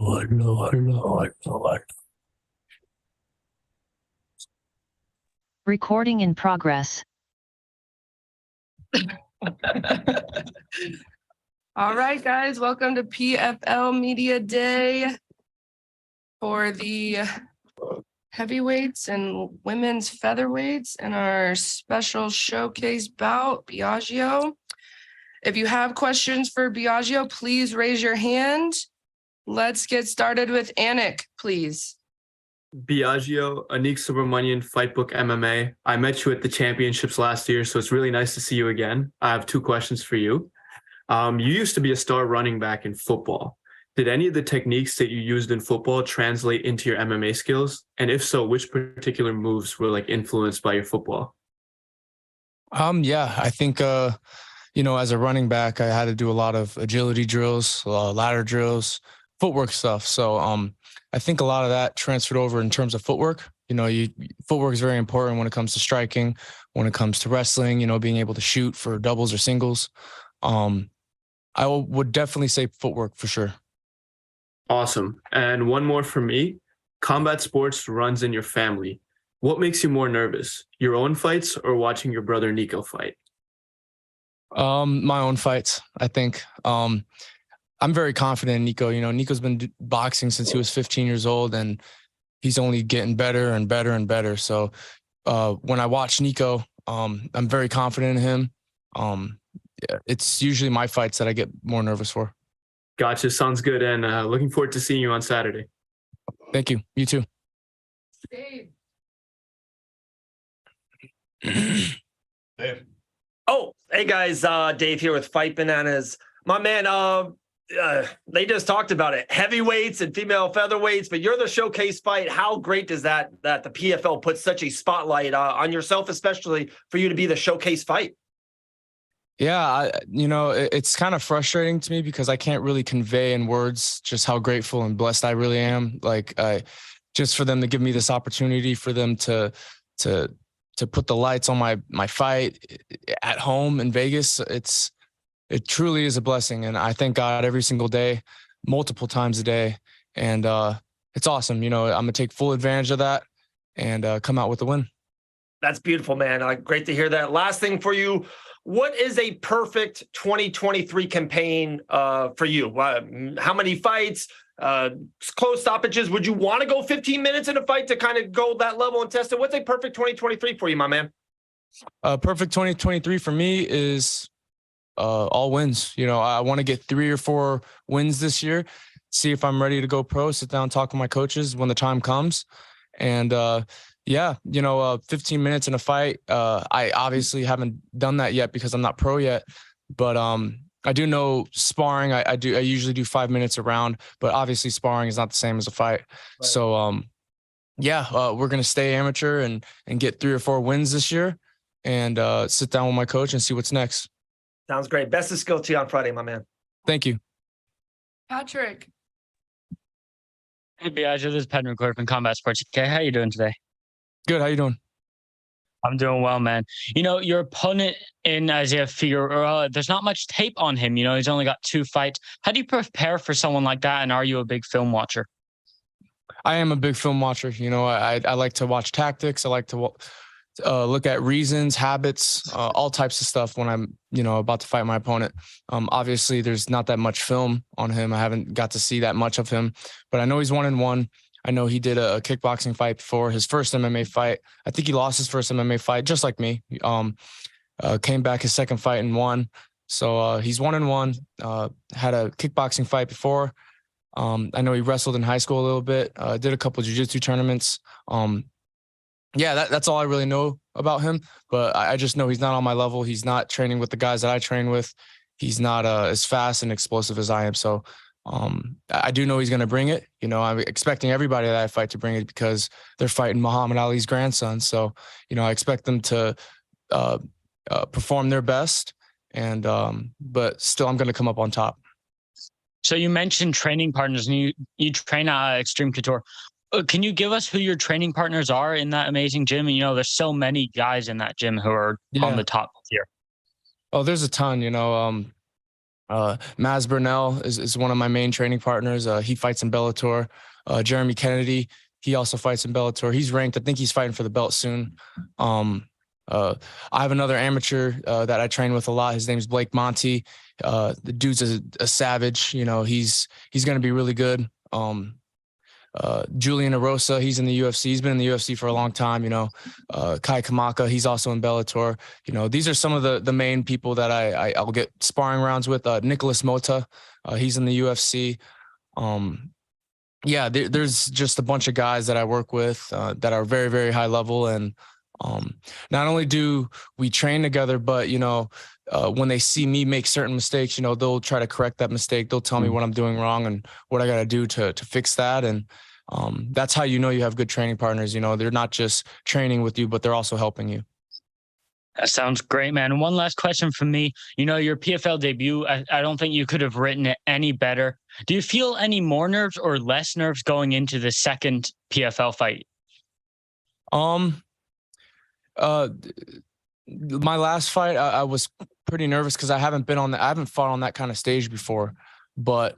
Hello, hello, hello. Recording in progress. All right, guys, welcome to PFL Media Day for the heavyweights and women's featherweights and our special showcase bout, Biaggio. If you have questions for Biaggio, please raise your hand. Let's get started with Anik, please. Biagio, Anik Subramanian, Fightbook MMA. I met you at the championships last year, so it's really nice to see you again. I have two questions for you. You used to be a star running back in football. Did any of the techniques that you used in football translate into your MMA skills? And if so, which particular moves were influenced by your football? Yeah, I think, as a running back, I had to do a lot of agility drills, ladder drills, footwork stuff. So I think a lot of that transferred over in terms of footwork. Footwork is very important when it comes to striking, when it comes to wrestling, being able to shoot for doubles or singles. I would definitely say footwork for sure. Awesome. And one more for me. Combat sports runs in your family. What makes you more nervous, your own fights or watching your brother Nico fight? My own fights, I think. I'm very confident in Nico. Nico's been boxing since he was 15 years old, and he's only getting better and better and better. So when I watch Nico, I'm very confident in him. It's usually my fights that I get more nervous for. Gotcha. Sounds good. And looking forward to seeing you on Saturday. Thank you. You too. Dave. Dave. Oh, hey guys, Dave here with Fight Bananas. My man, they just talked about it. Heavyweights and female featherweights, but you're the showcase fight. How great is that the PFL puts such a spotlight on yourself, especially for you to be the showcase fight? Yeah, it's kind of frustrating to me because I can't really convey in words just how grateful and blessed I really am. Just for them to give me this opportunity, for them to put the lights on my fight at home in Vegas. It truly is a blessing. And I thank God every single day, multiple times a day. And it's awesome. I'm going to take full advantage of that and come out with a win. That's beautiful, man. Great to hear that. Last thing for you. What is a perfect 2023 campaign for you? How many fights, close stoppages? Would you want to go 15 minutes in a fight to kind of go that level and test it? What's a perfect 2023 for you, my man? Perfect 2023 for me is all wins. I want to get 3 or 4 wins this year, see if I'm ready to go pro, sit down, talk with my coaches when the time comes. And 15 minutes in a fight. I obviously haven't done that yet because I'm not pro yet, but I do know sparring. I usually do 5 minutes a round, but obviously sparring is not the same as a fight. Right. So we're gonna stay amateur and get 3 or 4 wins this year, and sit down with my coach and see what's next. Sounds great. Best of skill to you on Friday, my man. Thank you. Patrick. Hey, Biagio, this is Patrick McClure from Combat Sports. Okay, how you doing today? Good. How you doing? I'm doing well, man. Your opponent in Isaiah Figueroa, there's not much tape on him. He's only got 2 fights. How do you prepare for someone like that? And are you a big film watcher? I am a big film watcher. I like to watch tactics. I like to look at reasons, habits, all types of stuff when I'm, about to fight my opponent. Obviously, there's not that much film on him. I haven't got to see that much of him, but I know he's 1-1. I know he did a kickboxing fight before his first MMA fight. I think he lost his first MMA fight, just like me. Came back his second fight and won. So he's 1-1. Had a kickboxing fight before. I know he wrestled in high school a little bit. Did a couple of jiu-jitsu tournaments. That's all I really know about him. But I just know he's not on my level. He's not training with the guys that I train with. He's not as fast and explosive as I am. So I do know he's going to bring it. I'm expecting everybody that I fight to bring it because they're fighting Muhammad Ali's grandson. So, I expect them to perform their best. But still, I'm going to come up on top. So you mentioned training partners, and you train at Extreme Couture. Can you give us who your training partners are in that amazing gym? There's so many guys in that gym who are on the top tier. Oh, there's a ton. Maz Burnell is one of my main training partners. He fights in Bellator. Jeremy Kennedy, he also fights in Bellator. He's ranked. I think he's fighting for the belt soon. I have another amateur that I train with a lot. His name's Blake Monty. The dude's a savage. You know, he's going to be really good. Julian Erosa, he's in the UFC. He's been in the UFC for a long time. You know, Kai Kamaka, he's also in Bellator. You know, these are some of the main people that I'll get sparring rounds with. Nicholas Mota, he's in the UFC. Yeah, there's just a bunch of guys that I work with that are very, very high level. And not only do we train together, but, you know, when they see me make certain mistakes, you know, they'll try to correct that mistake. They'll tell me what I'm doing wrong and what I got to do to fix that. And that's how you know you have good training partners. You know, they're not just training with you, but they're also helping you. That sounds great, man. One last question from me. You know, your PFL debut, I don't think you could have written it any better. Do you feel any more nerves or less nerves going into the second PFL fight? My last fight, I was pretty nervous because I haven't fought on that kind of stage before, but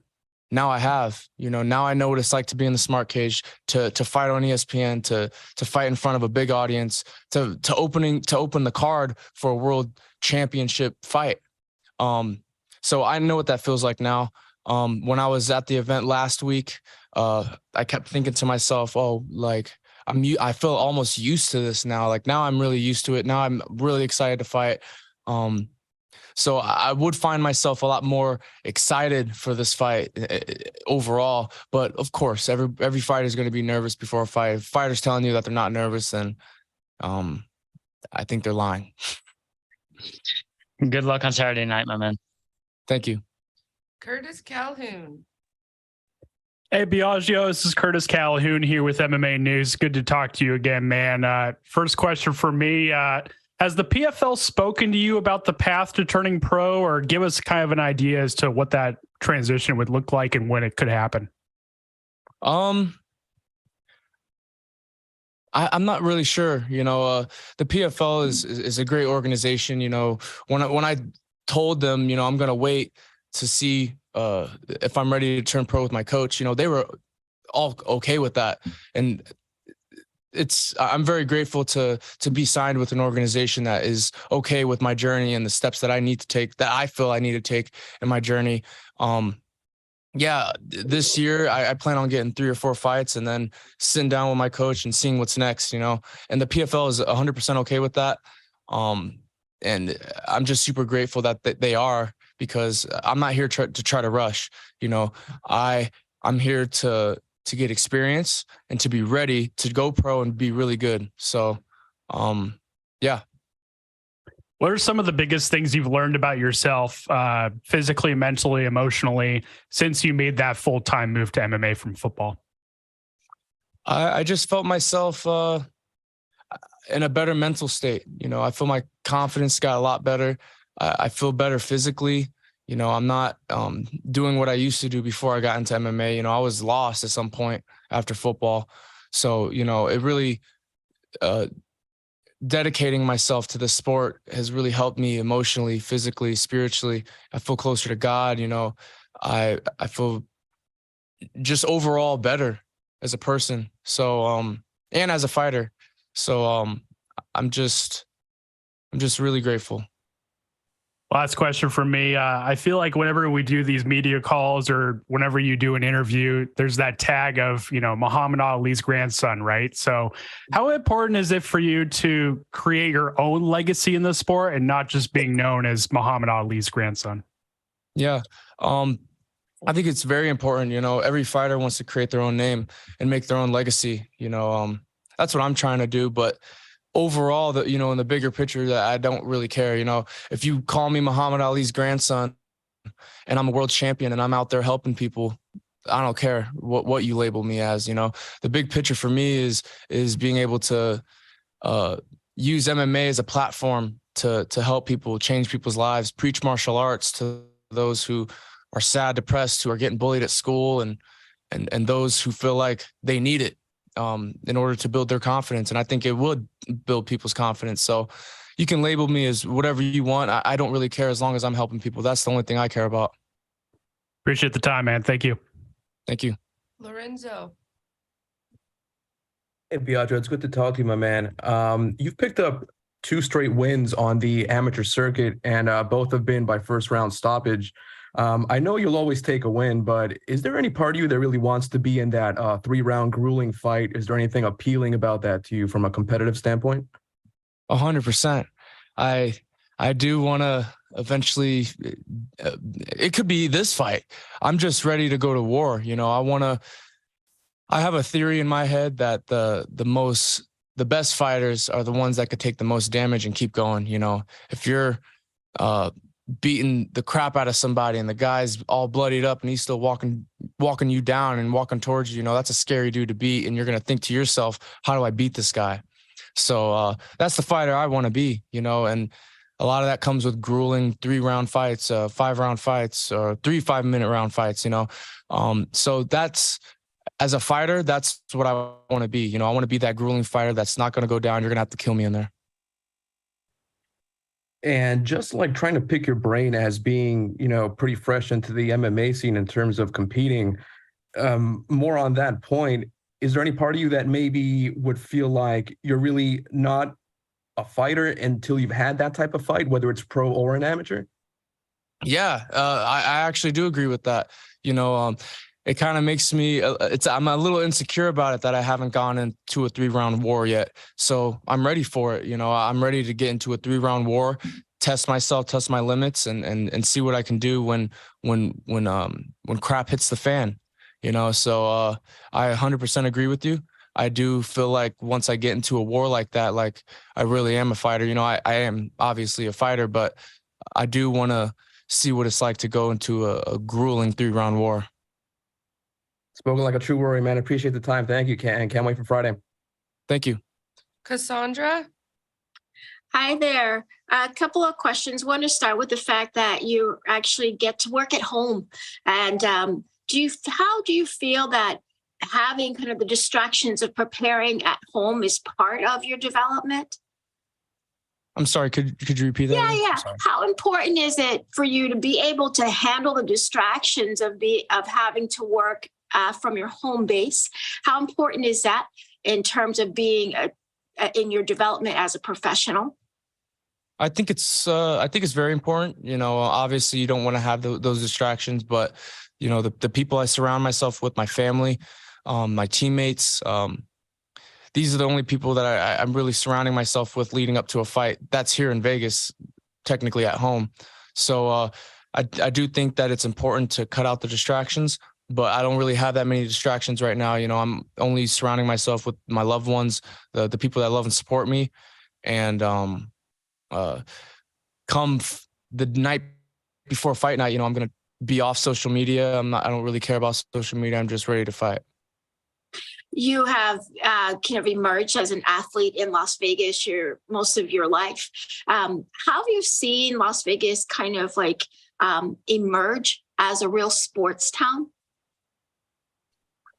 now I have. You know, now I know what it's like to be in the smart cage, to fight on ESPN, to fight in front of a big audience, to open the card for a world championship fight. So I know what that feels like now. When I was at the event last week, I kept thinking to myself, oh, like, I feel almost used to this now. Like, now I'm really used to it. Now I'm really excited to fight. So I would find myself a lot more excited for this fight overall. But of course, every fighter is going to be nervous before a fight. If fighters telling you that they're not nervous, then I think they're lying. Good luck on Saturday night, my man. Thank you. Curtis Calhoun. Hey, Biagio, this is Curtis Calhoun here with MMA News. Good to talk to you again, man. First question for me. Has the PFL spoken to you about the path to turning pro, or give us kind of an idea as to what that transition would look like and when it could happen? I'm not really sure. You know, the PFL is a great organization. You know, when I told them, you know, I'm going to wait to see if I'm ready to turn pro with my coach, you know, they were all okay with that. And I'm very grateful to be signed with an organization that is okay with my journey and the steps that I need to take, that I feel I need to take in my journey. Yeah, this year I plan on getting 3 or 4 fights and then sitting down with my coach and seeing what's next, you know, and the PFL is 100% okay with that. And I'm just super grateful that they are, because I'm not here to try to rush. You know, I'm here to get experience and to be ready to go pro and be really good. So, yeah. What are some of the biggest things you've learned about yourself, physically, mentally, emotionally, since you made that full-time move to MMA from football? I just felt myself in a better mental state. You know, I feel my confidence got a lot better. I feel better physically. You know, I'm not doing what I used to do before I got into MMA. You know, I was lost at some point after football. So, you know, it really dedicating myself to the sport has really helped me emotionally, physically, spiritually. I feel closer to God. You know, I feel just overall better as a person. So, and as a fighter. So, I'm just really grateful. Last question from me. I feel like whenever we do these media calls or whenever you do an interview, there's that tag of, you know, Muhammad Ali's grandson, right? So how important is it for you to create your own legacy in the sport and not just being known as Muhammad Ali's grandson? Yeah. I think it's very important. You know, every fighter wants to create their own name and make their own legacy. You know, that's what I'm trying to do. But overall, you know, in the bigger picture, that I don't really care. You know, if you call me Muhammad Ali's grandson and I'm a world champion and I'm out there helping people, I don't care what you label me as. You know, the big picture for me is being able to use MMA as a platform to help people, change people's lives, preach martial arts to those who are sad, depressed, who are getting bullied at school, and those who feel like they need it in order to build their confidence. And I think it would build people's confidence. So you can label me as whatever you want. I don't really care as long as I'm helping people. That's the only thing I care about. Appreciate the time, man. Thank you. Thank you. Lorenzo. Hey, Biagio, it's good to talk to you, my man. You've picked up 2 straight wins on the amateur circuit, and both have been by first round stoppage. I know you'll always take a win, but is there any part of you that really wants to be in that 3-round grueling fight? Is there anything appealing about that to you from a competitive standpoint? 100%. I do want to eventually, it could be this fight. I'm just ready to go to war. You know, I have a theory in my head that the best fighters are the ones that could take the most damage and keep going. You know, if you're beating the crap out of somebody and the guy's all bloodied up and he's still walking you down and walking towards you, you know, that's a scary dude to beat. And you're going to think to yourself, how do I beat this guy? So that's the fighter I want to be, you know, and a lot of that comes with grueling 3-round fights, 5-round fights, or 3 5-minute round fights, you know. So as a fighter, that's what I want to be. You know, I want to be that grueling fighter that's not going to go down. You're going to have to kill me in there. And just like trying to pick your brain as being, you know, pretty fresh into the MMA scene in terms of competing, more on that point, is there any part of you that maybe would feel like you're really not a fighter until you've had that type of fight, whether it's pro or an amateur? Yeah, I actually do agree with that. You know, it kind of makes me, I'm a little insecure about it that I haven't gone into a 3-round war yet. So I'm ready for it. You know, I'm ready to get into a 3-round war, test myself, test my limits, and see what I can do when crap hits the fan. You know, so I 100% agree with you. I do feel like once I get into a war like that, like I really am a fighter. You know, I am obviously a fighter, but I do want to see what it's like to go into a grueling 3-round war. Spoken like a true warrior, man. Appreciate the time. Thank you, and can't wait for Friday. Thank you. Cassandra. Hi there. A couple of questions. Want to start with the fact that you actually get to work at home, and how do you feel that having kind of the distractions of preparing at home is part of your development? I'm sorry, could you repeat that? Yeah. How important is it for you to be able to handle the distractions of having to work from your home base? How important is that in terms of being in your development as a professional? I think it's very important. You know, obviously you don't want to have those distractions, but you know, the people I surround myself with, my family, my teammates, these are the only people that I'm really surrounding myself with leading up to a fight. That's here in Vegas, technically at home. So I do think that it's important to cut out the distractions, but I don't really have that many distractions right now. You know, I'm only surrounding myself with my loved ones, the people that love and support me. And come the night before fight night, you know, I'm going to be off social media. I don't really care about social media. I'm just ready to fight. You have kind of emerged as an athlete in Las Vegas most of your life. How have you seen Las Vegas kind of like emerge as a real sports town?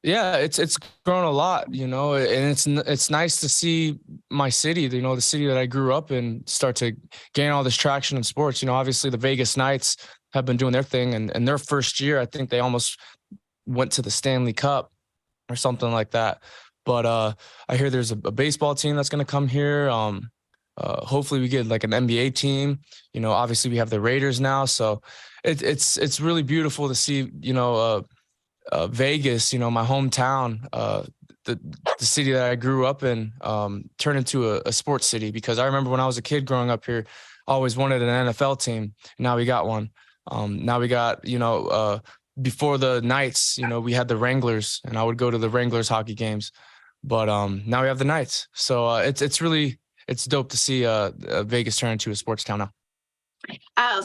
Yeah, it's grown a lot, you know, and it's nice to see my city, you know, the city that I grew up in, start to gain all this traction in sports. You know, obviously the Vegas Knights have been doing their thing, and their first year, I think they almost went to the Stanley Cup or something like that. But I hear there's a baseball team that's going to come here. Hopefully we get like an NBA team. You know, obviously we have the Raiders now, so it's really beautiful to see, you know, Vegas, you know, my hometown, the city that I grew up in, turn into a sports city. Because I remember when I was a kid growing up here, I always wanted an NFL team. Now we got one. Now we got, you know, before the Knights, you know, we had the Wranglers, and I would go to the Wranglers hockey games. But now we have the Knights. So it's dope to see Vegas turn into a sports town now.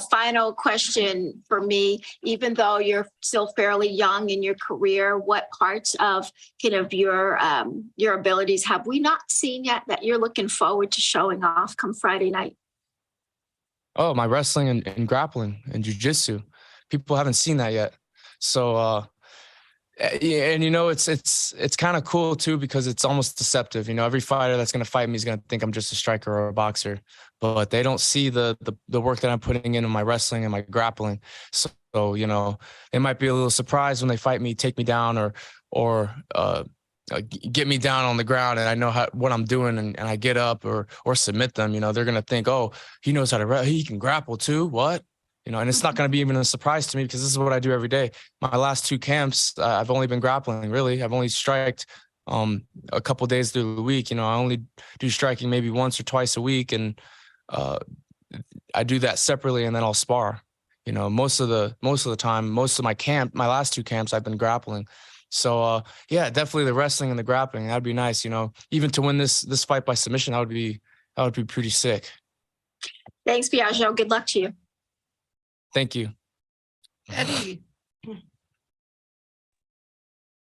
Final question for me, even though you're still fairly young in your career, what parts of kind of your abilities have we not seen yet that you're looking forward to showing off come Friday night? Oh, my wrestling and grappling and jiu-jitsu. People haven't seen that yet. So Yeah, and it's kind of cool too because it's almost deceptive. Every fighter that's going to fight me is going to think I'm just a striker or a boxer, but they don't see the work that I'm putting into my wrestling and my grappling. So they might be a little surprised when they fight me, take me down, or get me down on the ground, and I know what I'm doing, and I get up or submit them. They're going to think, oh, he knows how to he can grapple too. What? And it's not going to be even a surprise to me because this is what I do every day. My last 2 camps, I've only been grappling, really. I've only striked a couple of days through the week. I only do striking maybe once or twice a week, and I do that separately, and then I'll spar. Most of the time, most of my last 2 camps, I've been grappling. So yeah, definitely the wrestling and the grappling, that'd be nice. Even to win this fight by submission, that would be pretty sick. Thanks, Biagio. Good luck to you. Thank you. Eddie.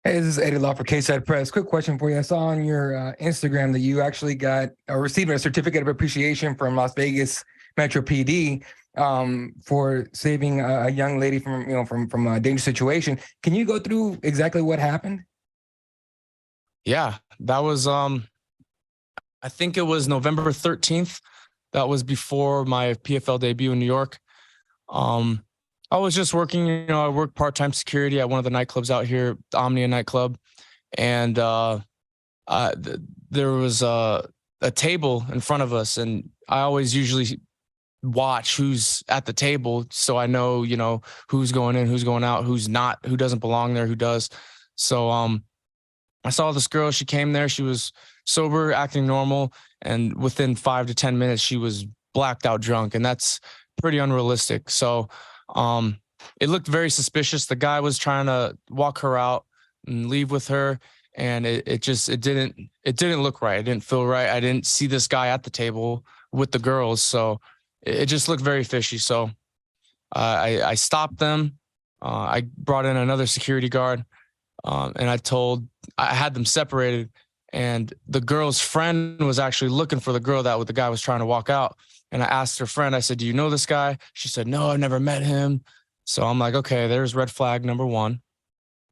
Hey, this is Eddie Law for K-Side Press. Quick question for you. I saw on your Instagram that you actually got or received a certificate of appreciation from Las Vegas Metro PD for saving a young lady from a dangerous situation. Can you go through exactly what happened? Yeah, that was I think it was November 13th. That was before my PFL debut in New York. I was just working, I work part-time security at one of the nightclubs out here, the Omnia nightclub. And there was a table in front of us, and I always usually watch who's at the table so I know, who's going in, who's going out, who's not, who doesn't belong there, who does. So I saw this girl, she came there, she was sober, acting normal, and within 5 to 10 minutes, she was blacked out drunk, and that's pretty unrealistic. So it looked very suspicious. The guy was trying to walk her out and leave with her, and it didn't look right. It didn't feel right. I didn't see this guy at the table with the girls, so it just looked very fishy. So I stopped them. I brought in another security guard, and I had them separated, and the girl's friend was actually looking for the girl that the guy was trying to walk out. And I asked her friend, I said, do you know this guy? She said, no, I've never met him. So I'm like, okay, there's red flag number 1.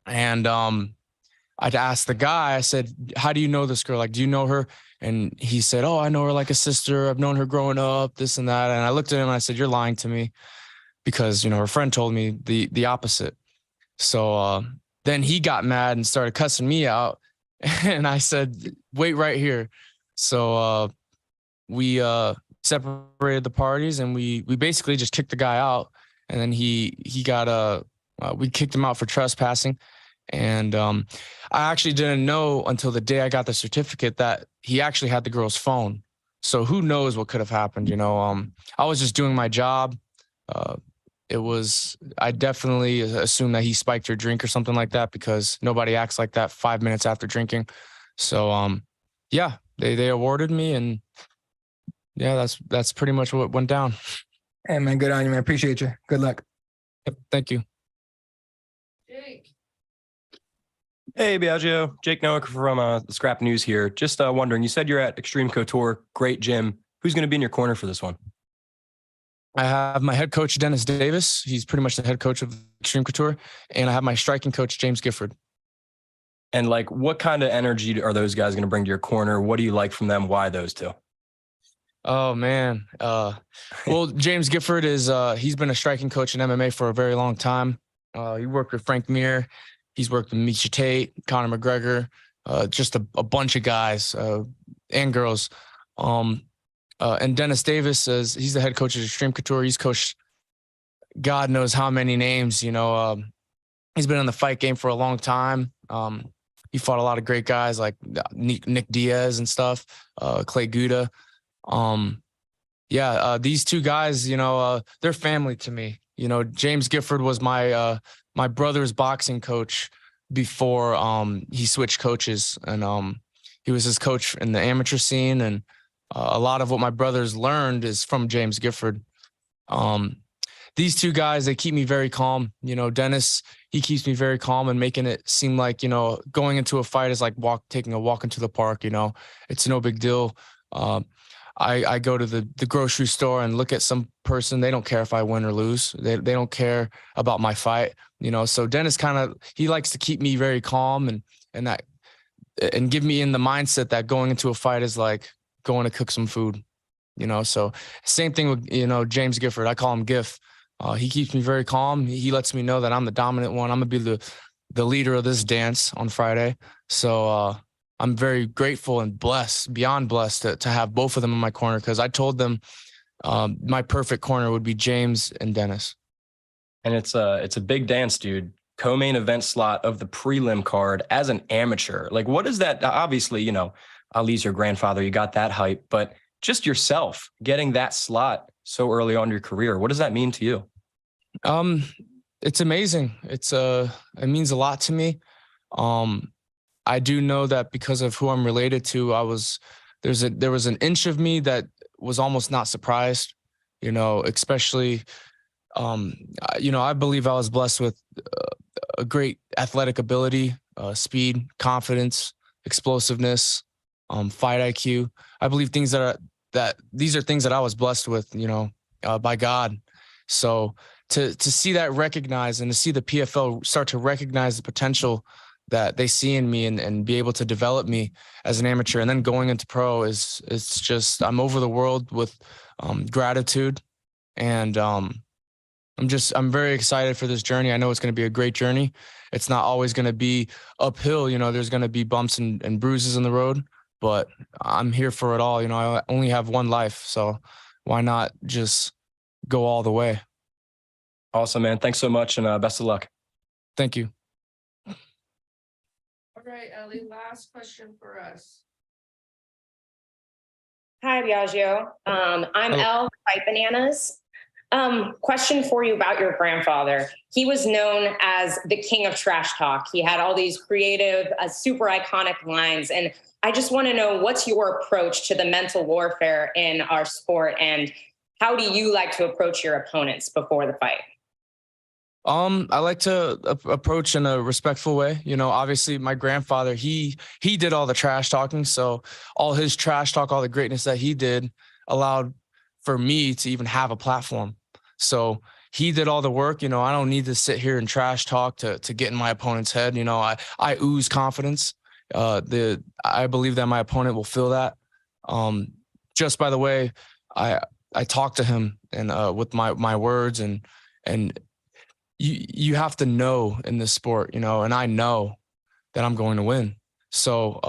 And I'd asked the guy, I said, how do you know this girl? Like, do you know her? And he said, oh, I know her like a sister. I've known her growing up, this and that. And I looked at him and I said, you're lying to me, because, her friend told me the opposite. So then he got mad and started cussing me out. And I said, wait right here. So we separated the parties, and we basically just kicked the guy out. And then we kicked him out for trespassing. And I actually didn't know until the day I got the certificate that he actually had the girl's phone. So who knows what could have happened, I was just doing my job. I definitely assumed that he spiked her drink or something like that, because nobody acts like that 5 minutes after drinking. So yeah, they awarded me, and yeah, that's pretty much what went down. Hey man, good on you, man. Appreciate you. Good luck. Yep, thank you. Jake. Hey, Biagio. Jake Noack from the Scrap News here. Just wondering, you said you're at Extreme Couture, great gym. Who's going to be in your corner for this one? I have my head coach, Dennis Davis. He's pretty much the head coach of Extreme Couture. And I have my striking coach, James Gifford. And what kind of energy are those guys going to bring to your corner? What do you like from them? Why those two? Oh man. Well, James Gifford he's been a striking coach in MMA for a very long time. He worked with Frank Mir. He's worked with Misha Tate, Conor McGregor, just a bunch of guys and girls. And Dennis Davis he's the head coach of Extreme Couture. He's coached God knows how many names, he's been in the fight game for a long time. He fought a lot of great guys like Nick Diaz and stuff, Clay Guda. These two guys, they're family to me. James Gifford was my brother's boxing coach before he switched coaches, and he was his coach in the amateur scene. And a lot of what my brothers learned is from James Gifford. These two guys, they keep me very calm. Dennis, he keeps me very calm and making it seem like, going into a fight is like taking a walk into the park. It's no big deal. I go to the grocery store and look at some person. They don't care if I win or lose. They don't care about my fight, you know. So Denis he likes to keep me very calm and give me in the mindset that going into a fight is like going to cook some food, you know. So same thing with, you know, James Gifford. I call him Giff. He keeps me very calm. He lets me know that I'm the dominant one. I'm gonna be the leader of this dance on Friday. So I'm very grateful and blessed, beyond blessed, to have both of them in my corner, because I told them my perfect corner would be James and Denis. And it's a big dance, dude. Co-main event slot of the prelim card as an amateur. Like, what is that? Obviously, you know, Ali's your grandfather. You got that hype, but just yourself getting that slot so early on in your career, what does that mean to you? It's amazing. It means a lot to me. I do know that because of who I'm related to, there was an inch of me that was almost not surprised, you know, especially, you know, I believe I was blessed with a great athletic ability, speed, confidence, explosiveness, fight IQ. I believe these are things that I was blessed with, you know, by God. So to see that recognized and to see the PFL start to recognize the potential that they see in me and be able to develop me as an amateur and then going into pro it's just, I'm over the world with gratitude. And I'm very excited for this journey. I know it's going to be a great journey. It's not always going to be uphill. You know, there's going to be bumps and bruises in the road, but I'm here for it all. You know, I only have one life, so why not just go all the way? Awesome, man. Thanks so much, and best of luck. Thank you. All right, Ali, last question for us. Hi, Biagio. I'm Elle, Fight Bananas. Question for you about your grandfather. He was known as the king of trash talk. He had all these creative, super iconic lines. And I just want to know, what's your approach to the mental warfare in our sport? And how do you like to approach your opponents before the fight? I like to approach in a respectful way. You know, obviously my grandfather, he did all the trash talking. So all his trash talk, all the greatness that he did allowed for me to even have a platform. So he did all the work. You know, I don't need to sit here and trash talk to get in my opponent's head. You know, I ooze confidence. I believe that my opponent will feel that. Just by the way, I talk to him and with my words and you have to know in this sport, you know, and I know that I'm going to win. So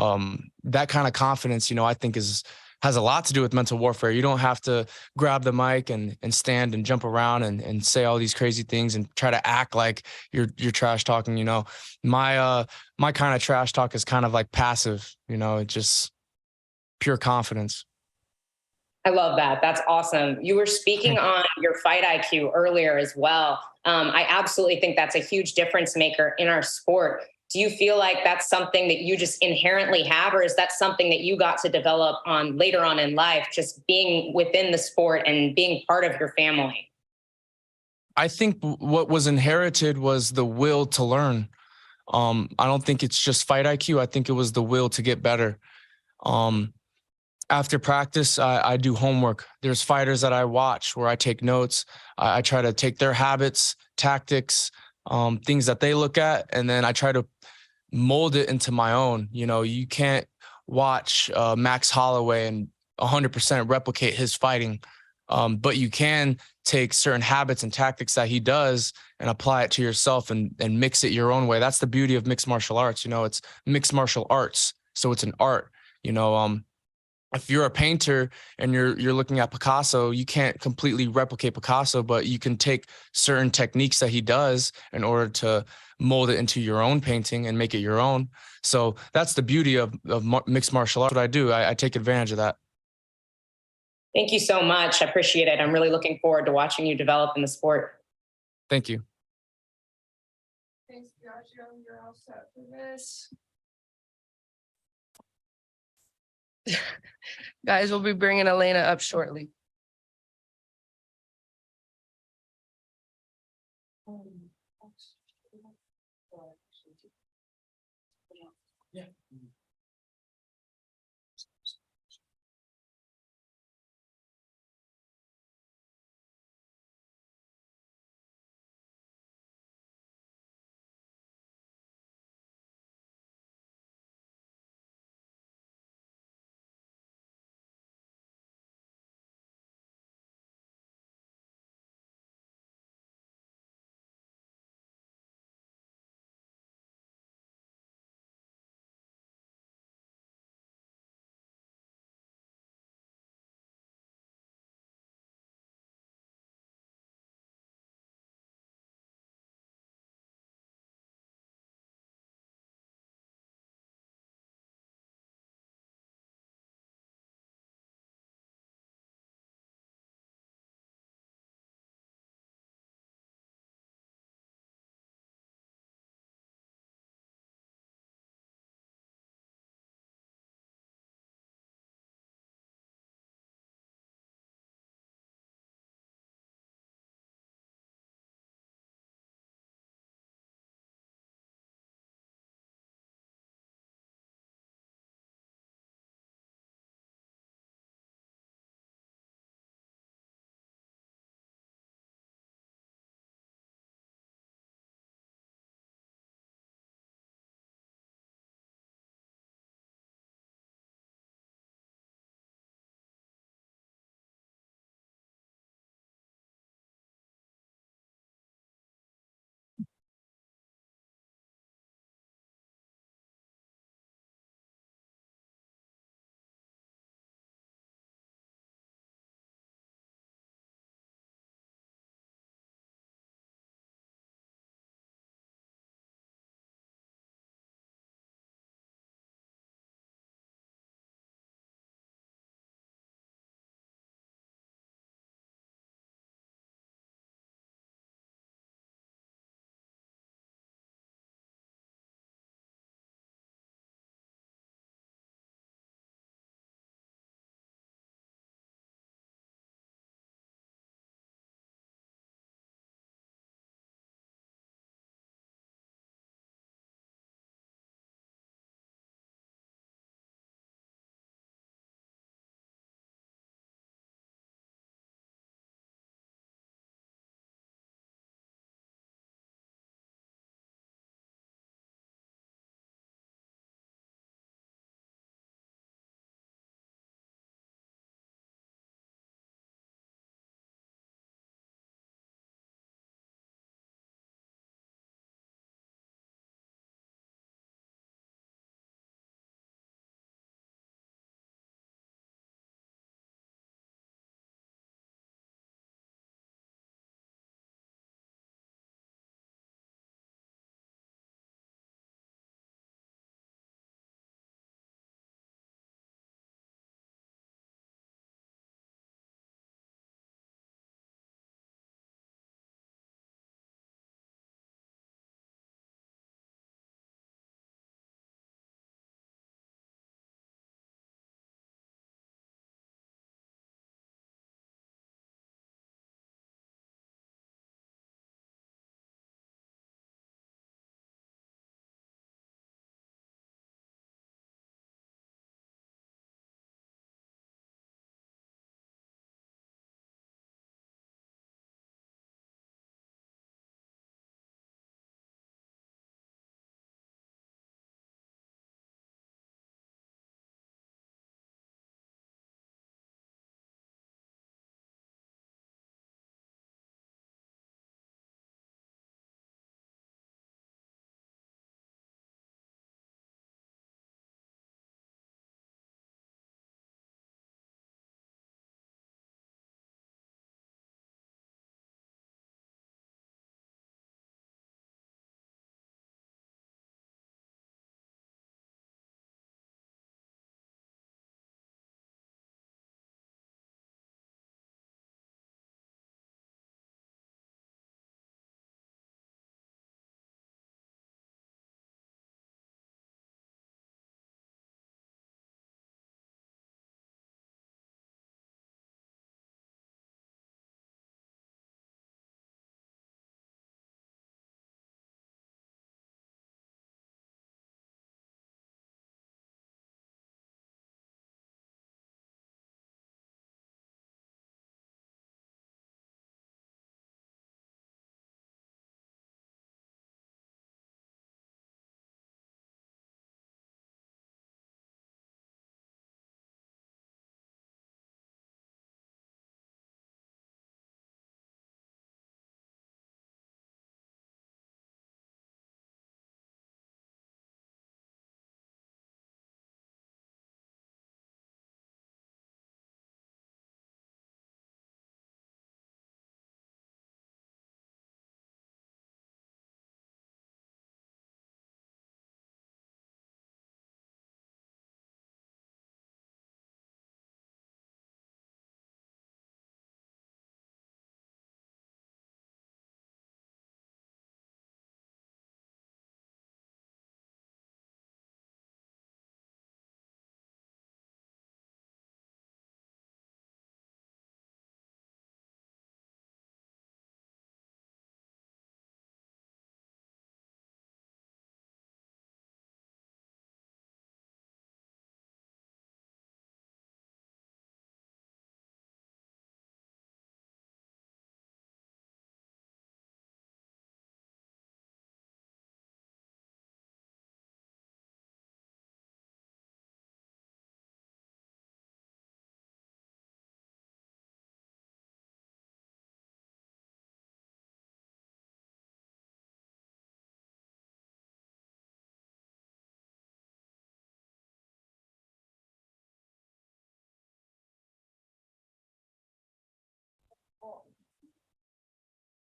that kind of confidence, you know, I think has a lot to do with mental warfare. You don't have to grab the mic and stand and jump around and say all these crazy things and try to act like you're trash talking. You know, my kind of trash talk is kind of like passive, you know, it's just pure confidence. I love that. That's awesome. You were speaking on your fight IQ earlier as well. I absolutely think that's a huge difference maker in our sport. Do you feel like that's something that you just inherently have, or is that something that you got to develop on later on in life, just being within the sport and being part of your family? I think what was inherited was the will to learn. I don't think it's just fight IQ. I think it was the will to get better. After practice, I do homework. There's fighters that I watch where I take notes. I try to take their habits, tactics, things that they look at, and then I try to mold it into my own. You know, you can't watch Max Holloway and 100% replicate his fighting, but you can take certain habits and tactics that he does and apply it to yourself and mix it your own way. That's the beauty of mixed martial arts. You know, it's mixed martial arts, so it's an art. You know, if you're a painter and you're looking at Picasso, you can't completely replicate Picasso, but you can take certain techniques that he does in order to mold it into your own painting and make it your own. So that's the beauty of mixed martial arts. What I do, I take advantage of that. Thank you so much. I appreciate it. I'm really looking forward to watching you develop in the sport. Thank you. Thanks, Biagio. You're all set for this. Guys, we'll be bringing Olena up shortly.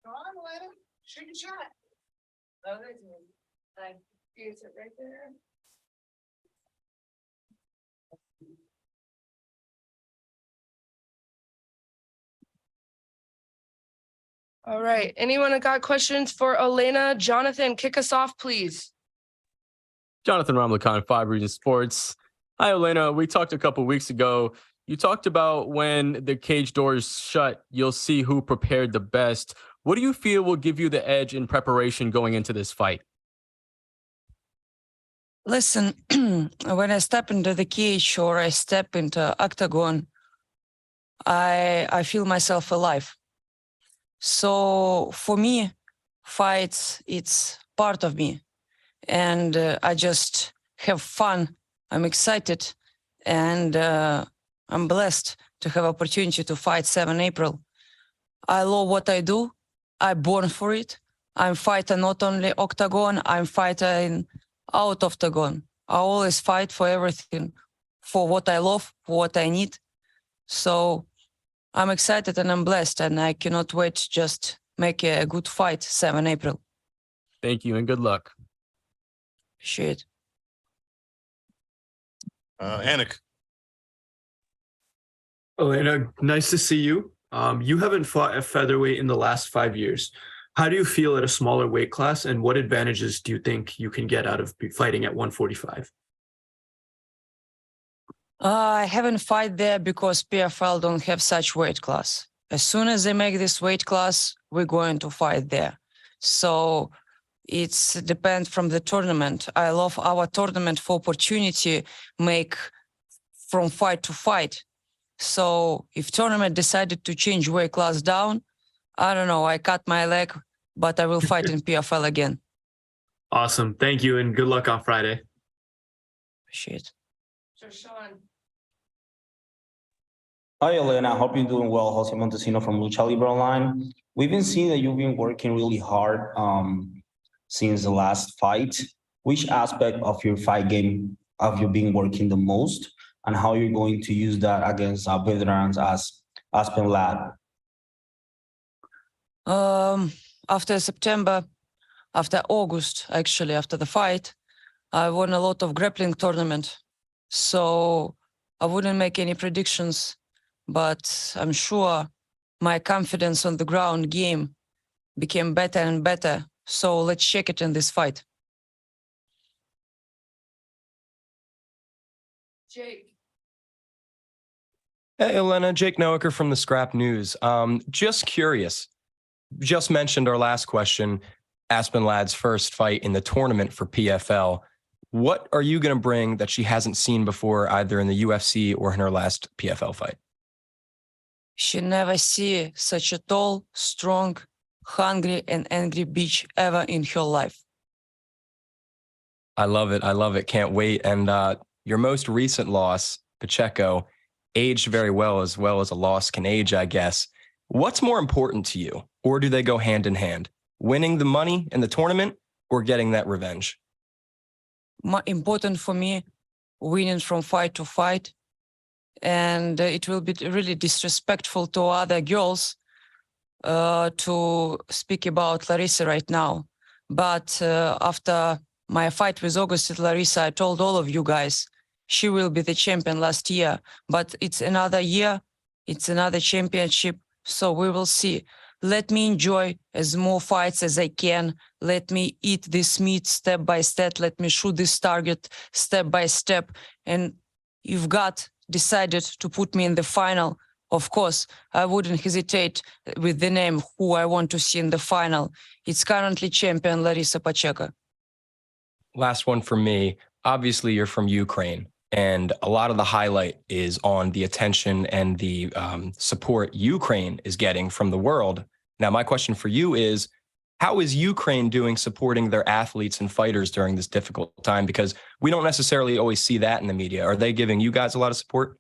Come on, Olena. Shoot your shot. Oh, there's me. Like, is it right there? All right. Anyone got questions for Olena? Jonathan, kick us off, please. Jonathan Ramlicon, 5 Region Sports. Hi, Olena. We talked a couple weeks ago. You talked about when the cage doors shut, you'll see who prepared the best. What do you feel will give you the edge in preparation going into this fight? Listen, when I step into the cage or I step into octagon, I feel myself alive. So for me, fights, it's part of me. And I just have fun. I'm excited. And I'm blessed to have opportunity to fight 7 April. I love what I do. I'm born for it. I'm fighter not only octagon, I'm fighter in out of octagon. I always fight for everything, for what I love, for what I need. So I'm excited and I'm blessed, and I cannot wait to just make a good fight 7 April. Thank you and good luck. Shit. Anik. Olena, nice to see you. You haven't fought at featherweight in the last 5 years. How do you feel at a smaller weight class, and what advantages do you think you can get out of fighting at 145? I haven't fight there because PFL don't have such weight class. As soon as they make this weight class, we're going to fight there. So it's depends from the tournament. I love our tournament for opportunity make from fight to fight. So if tournament decided to change weight class down, I don't know, I cut my leg, but I will fight in PFL again. Awesome. Thank you and good luck on Friday. Shit. So Sean. Hi, Elena. I hope you're doing well. Jose Montesino from Lucha Libre Online. We've been seeing that you've been working really hard since the last fight. Which aspect of your fight game have you been working the most, and how you're going to use that against veterans as Aspen Ladd? After September, after August, actually, after the fight, I won a lot of grappling tournament. So I wouldn't make any predictions, but I'm sure my confidence on the ground game became better and better. So let's check it in this fight. Jake. Hey, Elena, Jake Noacker from the Scrap News. Just curious, just mentioned our last question, Aspen Ladd's first fight in the tournament for PFL. What are you going to bring that she hasn't seen before, either in the UFC or in her last PFL fight? She never see such a tall, strong, hungry, and angry bitch ever in her life. I love it. I love it. Can't wait. And your most recent loss, Pacheco, aged very well as a loss can age, I guess. What's more important to you, or do they go hand in hand? Winning the money in the tournament or getting that revenge? More important for me, winning from fight to fight. And it will be really disrespectful to other girls to speak about Larissa right now. But after my fight with August Larissa, I told all of you guys, she will be the champion last year. But it's another year, it's another championship, so we will see. Let me enjoy as more fights as I can. Let me eat this meat step by step. Let me shoot this target step by step. And if God decided to put me in the final, of course, I wouldn't hesitate with the name who I want to see in the final. It's currently champion Larissa Pacheco. Last one for me. Obviously, you're from Ukraine, and a lot of the highlight is on the attention and the support Ukraine is getting from the world. Now, my question for you is, how is Ukraine doing supporting their athletes and fighters during this difficult time? Because we don't necessarily always see that in the media. Are they giving you guys a lot of support?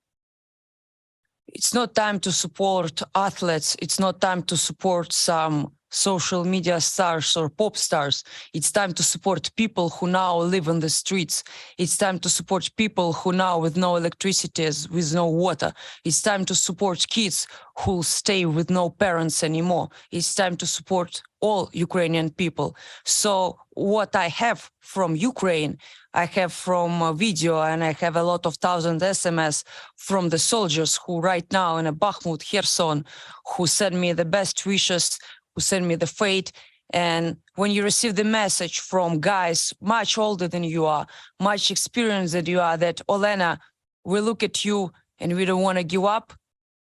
It's not time to support athletes. It's not time to support some social media stars or pop stars. It's time to support people who now live on the streets. It's time to support people who now with no electricity, with no water. It's time to support kids who stay with no parents anymore. It's time to support all Ukrainian people. So what I have from Ukraine, I have from a video, and I have a lot of thousand SMS from the soldiers who right now in a Bakhmut, Kherson, who send me the best wishes, who send me the fate. And when you receive the message from guys much older than you are, much experienced than you are, that Olena, we look at you and we don't want to give up,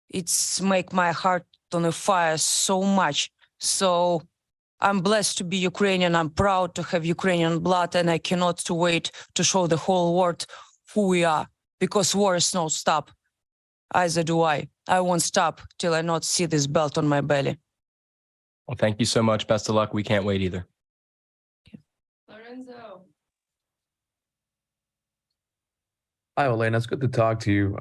it's make my heart on a fire so much. So I'm blessed to be Ukrainian. I'm proud to have Ukrainian blood, and I cannot wait to show the whole world who we are, because war is not stop. Either do I. I won't stop till I not see this belt on my belly. Well, thank you so much. Best of luck. We can't wait either. Lorenzo. Hi, Olena. It's good to talk to you.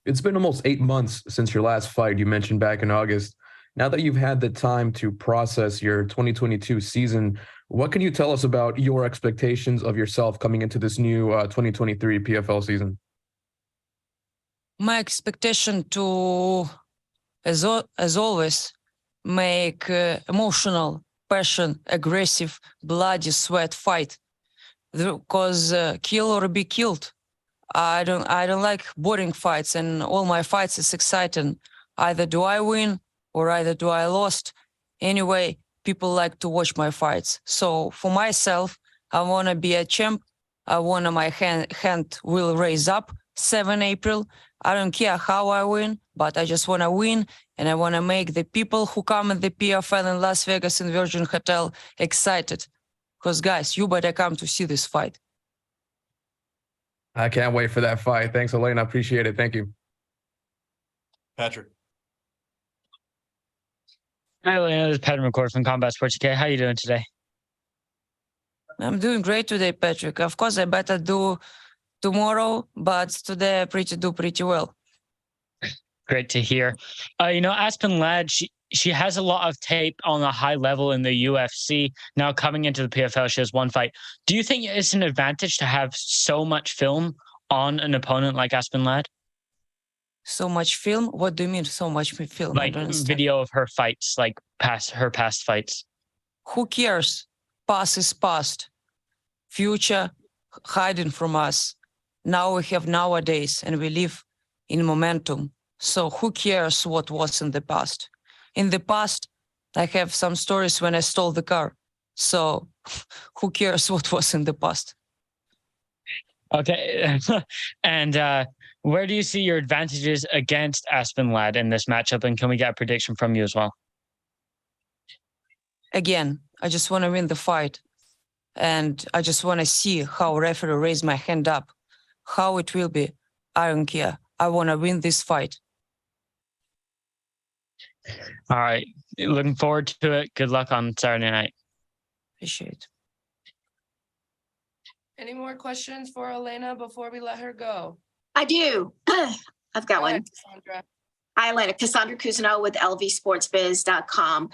It's been almost 8 months since your last fight you mentioned back in August. Now that you've had the time to process your 2022 season, what can you tell us about your expectations of yourself coming into this new 2023 PFL season? My expectation to, as always, make emotional, passion, aggressive, bloody sweat fight. Because kill or be killed. I don't like boring fights, and all my fights is exciting. Either do I win or either do I lost. Anyway, people like to watch my fights. So for myself, I want to be a champ. I want my hand will raise up 7 April. I don't care how I win, but I just want to win, and I want to make the people who come at the PFL in Las Vegas in Virgin Hotel excited. Because guys, you better come to see this fight. I can't wait for that fight. Thanks, Olena. I appreciate it. Thank you. Patrick. Hi, Elena. This is Patrick McCord from Combat Sports UK. How are you doing today? I'm doing great today, Patrick. Of course, I better do tomorrow, but today I do pretty well. Great to hear. Aspen Ladd, she has a lot of tape on a high level in the UFC. Now coming into the PFL, she has one fight. Do you think it's an advantage to have so much film on an opponent like Aspen Ladd? So much film? What do you mean so much film? Like video of her fights, like her past fights. Who cares? Past is past. Future hiding from us. Now we have nowadays, and we live in momentum. So who cares what was in the past? In the past, I have some stories when I stole the car. So who cares what was in the past? Okay. And where do you see your advantages against Aspen Ladd in this matchup? And can we get a prediction from you as well? Again, I just want to win the fight. And I just want to see how referee raise my hand up. How it will be, I don't care. I want to win this fight. All right. Looking forward to it. Good luck on Saturday night. Appreciate it. Any more questions for Olena before we let her go? I do. I've got one. Cassandra. Hi, Elena. Cassandra Cousineau with LVSportsBiz.com.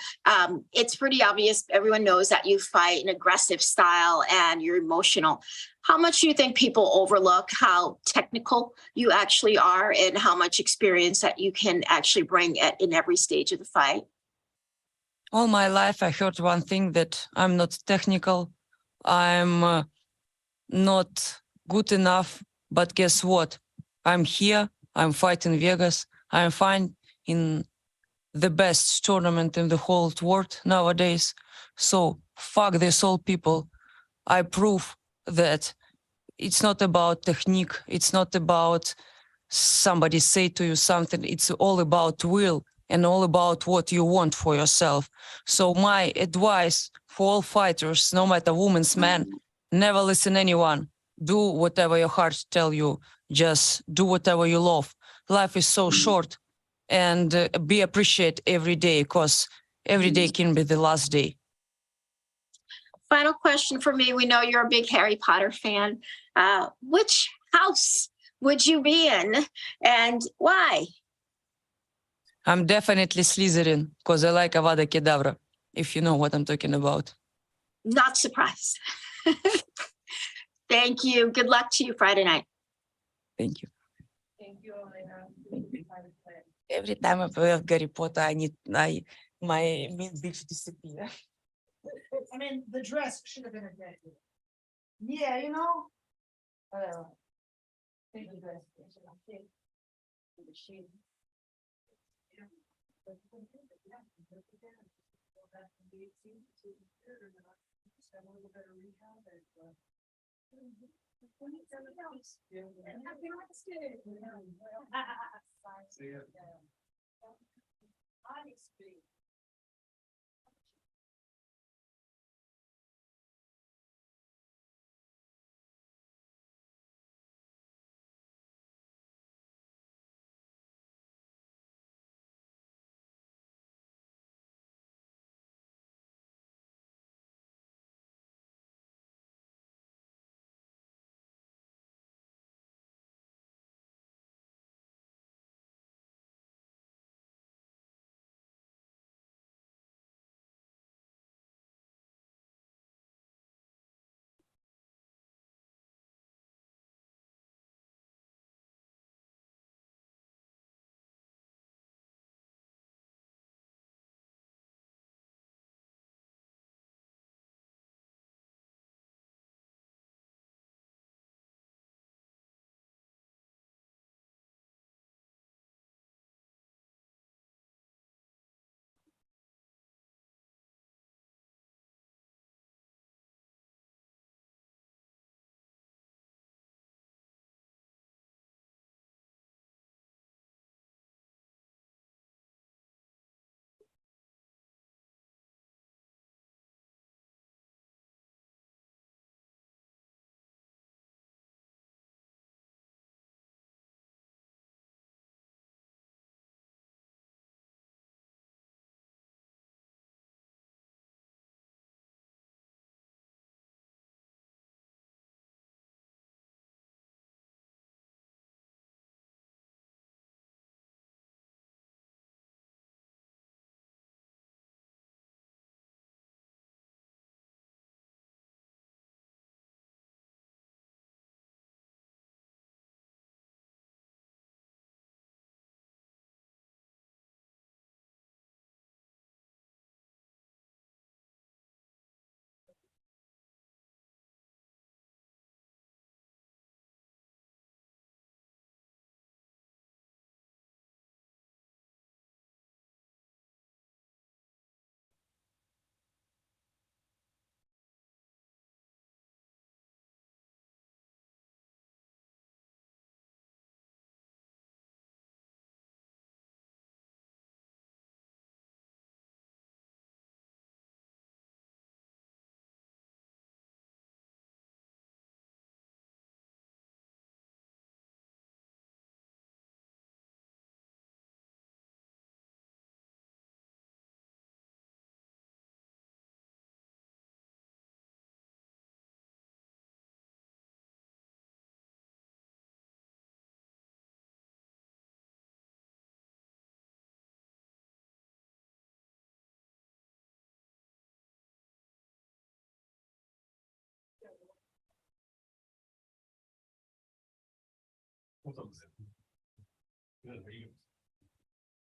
It's pretty obvious. Everyone knows that you fight an aggressive style and you're emotional. How much do you think people overlook how technical you actually are and how much experience that you can actually bring in every stage of the fight? All my life, I heard one thing, that I'm not technical. I'm not good enough. But guess what? I'm here. I'm fighting Vegas. I'm fine in the best tournament in the whole world nowadays. So fuck these old people. I prove that it's not about technique. It's not about somebody say to you something. It's all about will and all about what you want for yourself. So my advice for all fighters, no matter women's, man, never listen to anyone. Do whatever your heart tell you. Just do whatever you love. Life is so short, and be appreciate every day, because every day can be the last day. Final question for me. We know you're a big Harry Potter fan. Which house would you be in and why? I'm definitely Slytherin, because I like Avada Kedavra. if you know what I'm talking about. Not surprised. Thank you. Good luck to you Friday night. Thank you. Thank you, Olena. Every time I play of Harry Potter, I need my mean bitch disappear. I mean, the dress should have been a dress. Yeah, you know. Thank you, dress.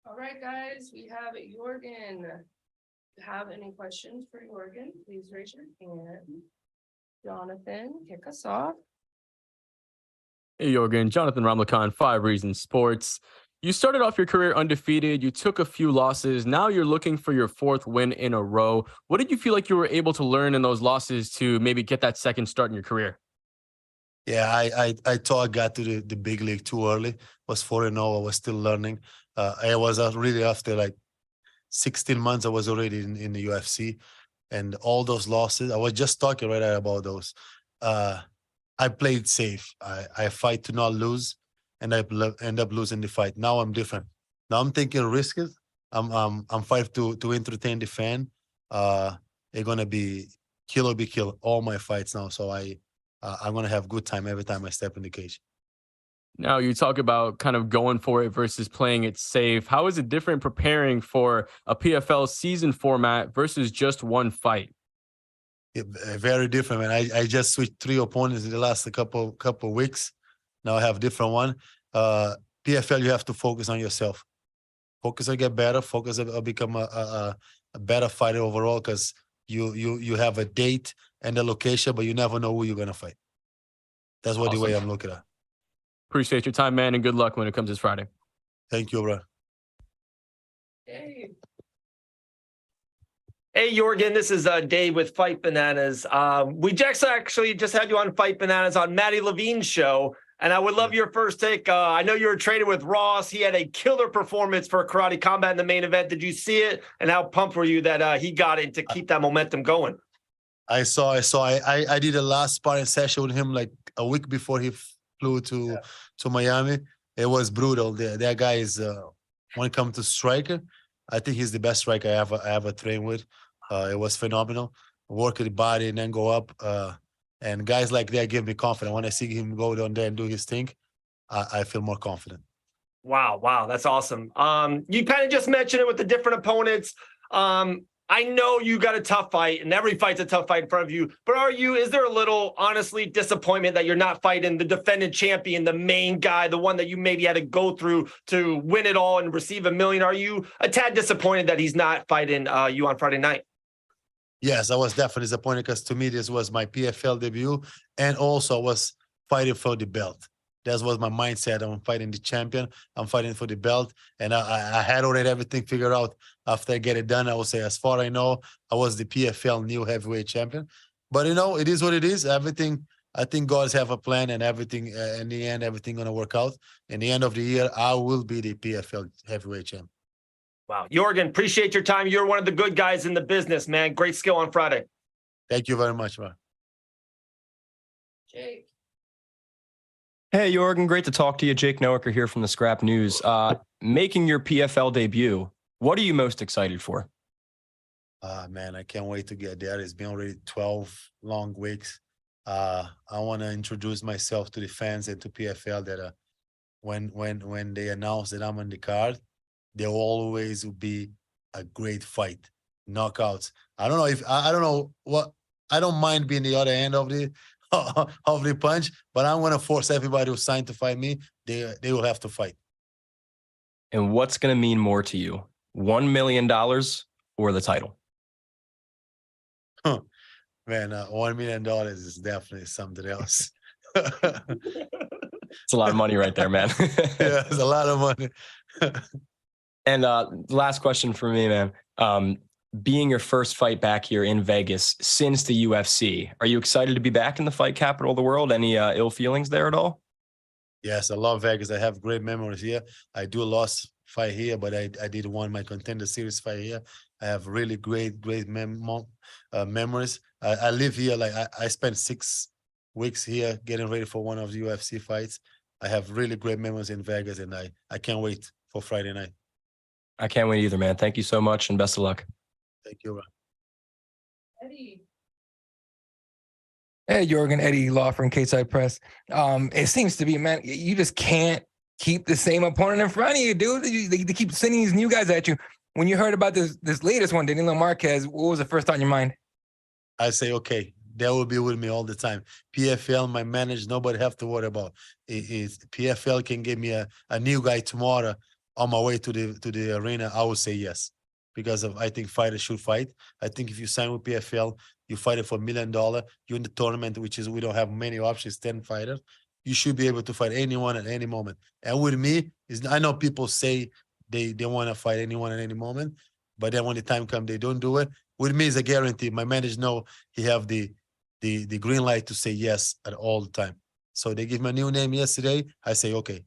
All right, guys, we have Yorgan. If you have any questions for Yorgan, please raise your hand. Jonathan, kick us off. Hey, Yorgan, Jonathan Ramlakan, 5 Reasons Sports. You started off your career undefeated. You took a few losses. Now you're looking for your 4th win in a row. What did you feel like you were able to learn in those losses to maybe get that second start in your career? Yeah, I thought I got to the big league too early. Was 4-0. I was still learning. I was really after like 16 months. I was already in the UFC, and all those losses. I was just talking right now about those. I played safe. I fight to not lose, and I end up losing the fight. Now I'm different. Now I'm taking risks. I'm fight to entertain the fan. It's gonna be kill or be killed all my fights now. So I'm gonna have good time every time I step in the cage. Now you talk about kind of going for it versus playing it safe. How is it different preparing for a PFL season format versus just one fight? Yeah, very different, man. I just switched 3 opponents in the last couple weeks. Now I have different one. PFL, you have to focus on yourself. Focus on get better. Focus on become a better fighter overall, because you have a date and a location, but you never know who you're gonna fight. That's what the way I'm looking at. Appreciate your time, man, and good luck when it comes this Friday. Thank you, bro. Hey, Yorgan, this is Dave with Fight Bananas. We just actually just had you on Fight Bananas on Maddie Levine's show, and I would love your first take. I know you were training with Ross. He had a killer performance for Karate Combat in the main event. Did you see it? And how pumped were you that he got it to keep that momentum going? I saw. I did a last sparring session with him like a week before he flew to Miami. It was brutal. That guy is when it comes to striker, I think he's the best striker I ever trained with. It was phenomenal. Work the body and then go up. And guys like that give me confidence. When I see him go down there and do his thing, I feel more confident. Wow, that's awesome. You kind of just mentioned it with the different opponents. I know you got a tough fight, and every fight's a tough fight in front of you. But is there a little, honestly, disappointment that you're not fighting the defending champion, the main guy, the one that you maybe had to go through to win it all and receive $1 million? Are you a tad disappointed that he's not fighting you on Friday night? Yes, I was definitely disappointed, because to me, this was my PFL debut, and also I was fighting for the belt. That was my mindset. I'm fighting the champion. I'm fighting for the belt. And I had already everything figured out. After I get it done, I will say, as far as I know, I was the PFL new heavyweight champion. But, it is what it is. Everything, I think God have a plan, and everything, in the end, everything going to work out. In the end of the year, I will be the PFL heavyweight champion. Wow. Jorgen, appreciate your time. You're one of the good guys in the business, man. Great skill on Friday. Thank you very much, man. Jake. Hey, Jorgen, great to talk to you. Jake Noacker here from the Scrap News. Making your PFL debut, what are you most excited for? Man, I can't wait to get there. It's been already 12 long weeks. I want to introduce myself to the fans and to PFL that when they announce that I'm on the card, there always will be a great fight, knockouts. I don't mind being the other end of the punch, but I'm going to force everybody who signed to fight me. They will have to fight. And what's going to mean more to you, $1 million or the title? Man, $1 million is definitely something else. It's a lot of money right there, man. Yeah, it's a lot of money. And last question for me, man. Being your first fight back here in Vegas since the UFC, are you excited to be back in the fight capital of the world? Any ill feelings there at all? Yes, I love Vegas. I have great memories here. I do lost fight here, but I did won my Contender Series fight here. I have really great memories. I live here. Like I spent 6 weeks here getting ready for one of the UFC fights. I have really great memories in Vegas, and I can't wait for Friday night. I can't wait either, man. Thank you so much, and best of luck. Thank you, Ron. Eddie. Hey, Jorgen, Eddie Law from K-Side Press. It seems to be, man, you just can't keep the same opponent in front of you, dude. They keep sending these new guys at you. When you heard about this latest one, Danilo Marquez, what was the first thought in your mind? I say, okay, they will be with me all the time. PFL, my manager, nobody have to worry about. PFL can give me a new guy tomorrow on my way to the arena. I will say yes, because I think fighters should fight. I think if you sign with PFL, you fight it for $1 million. You're in the tournament, which is we don't have many options, 10 fighters. You should be able to fight anyone at any moment. And with me, I know people say they want to fight anyone at any moment, but then when the time comes, they don't do it. With me, it's a guarantee. My manager know he have the green light to say yes at all the time. So they give me a new name yesterday. I say okay.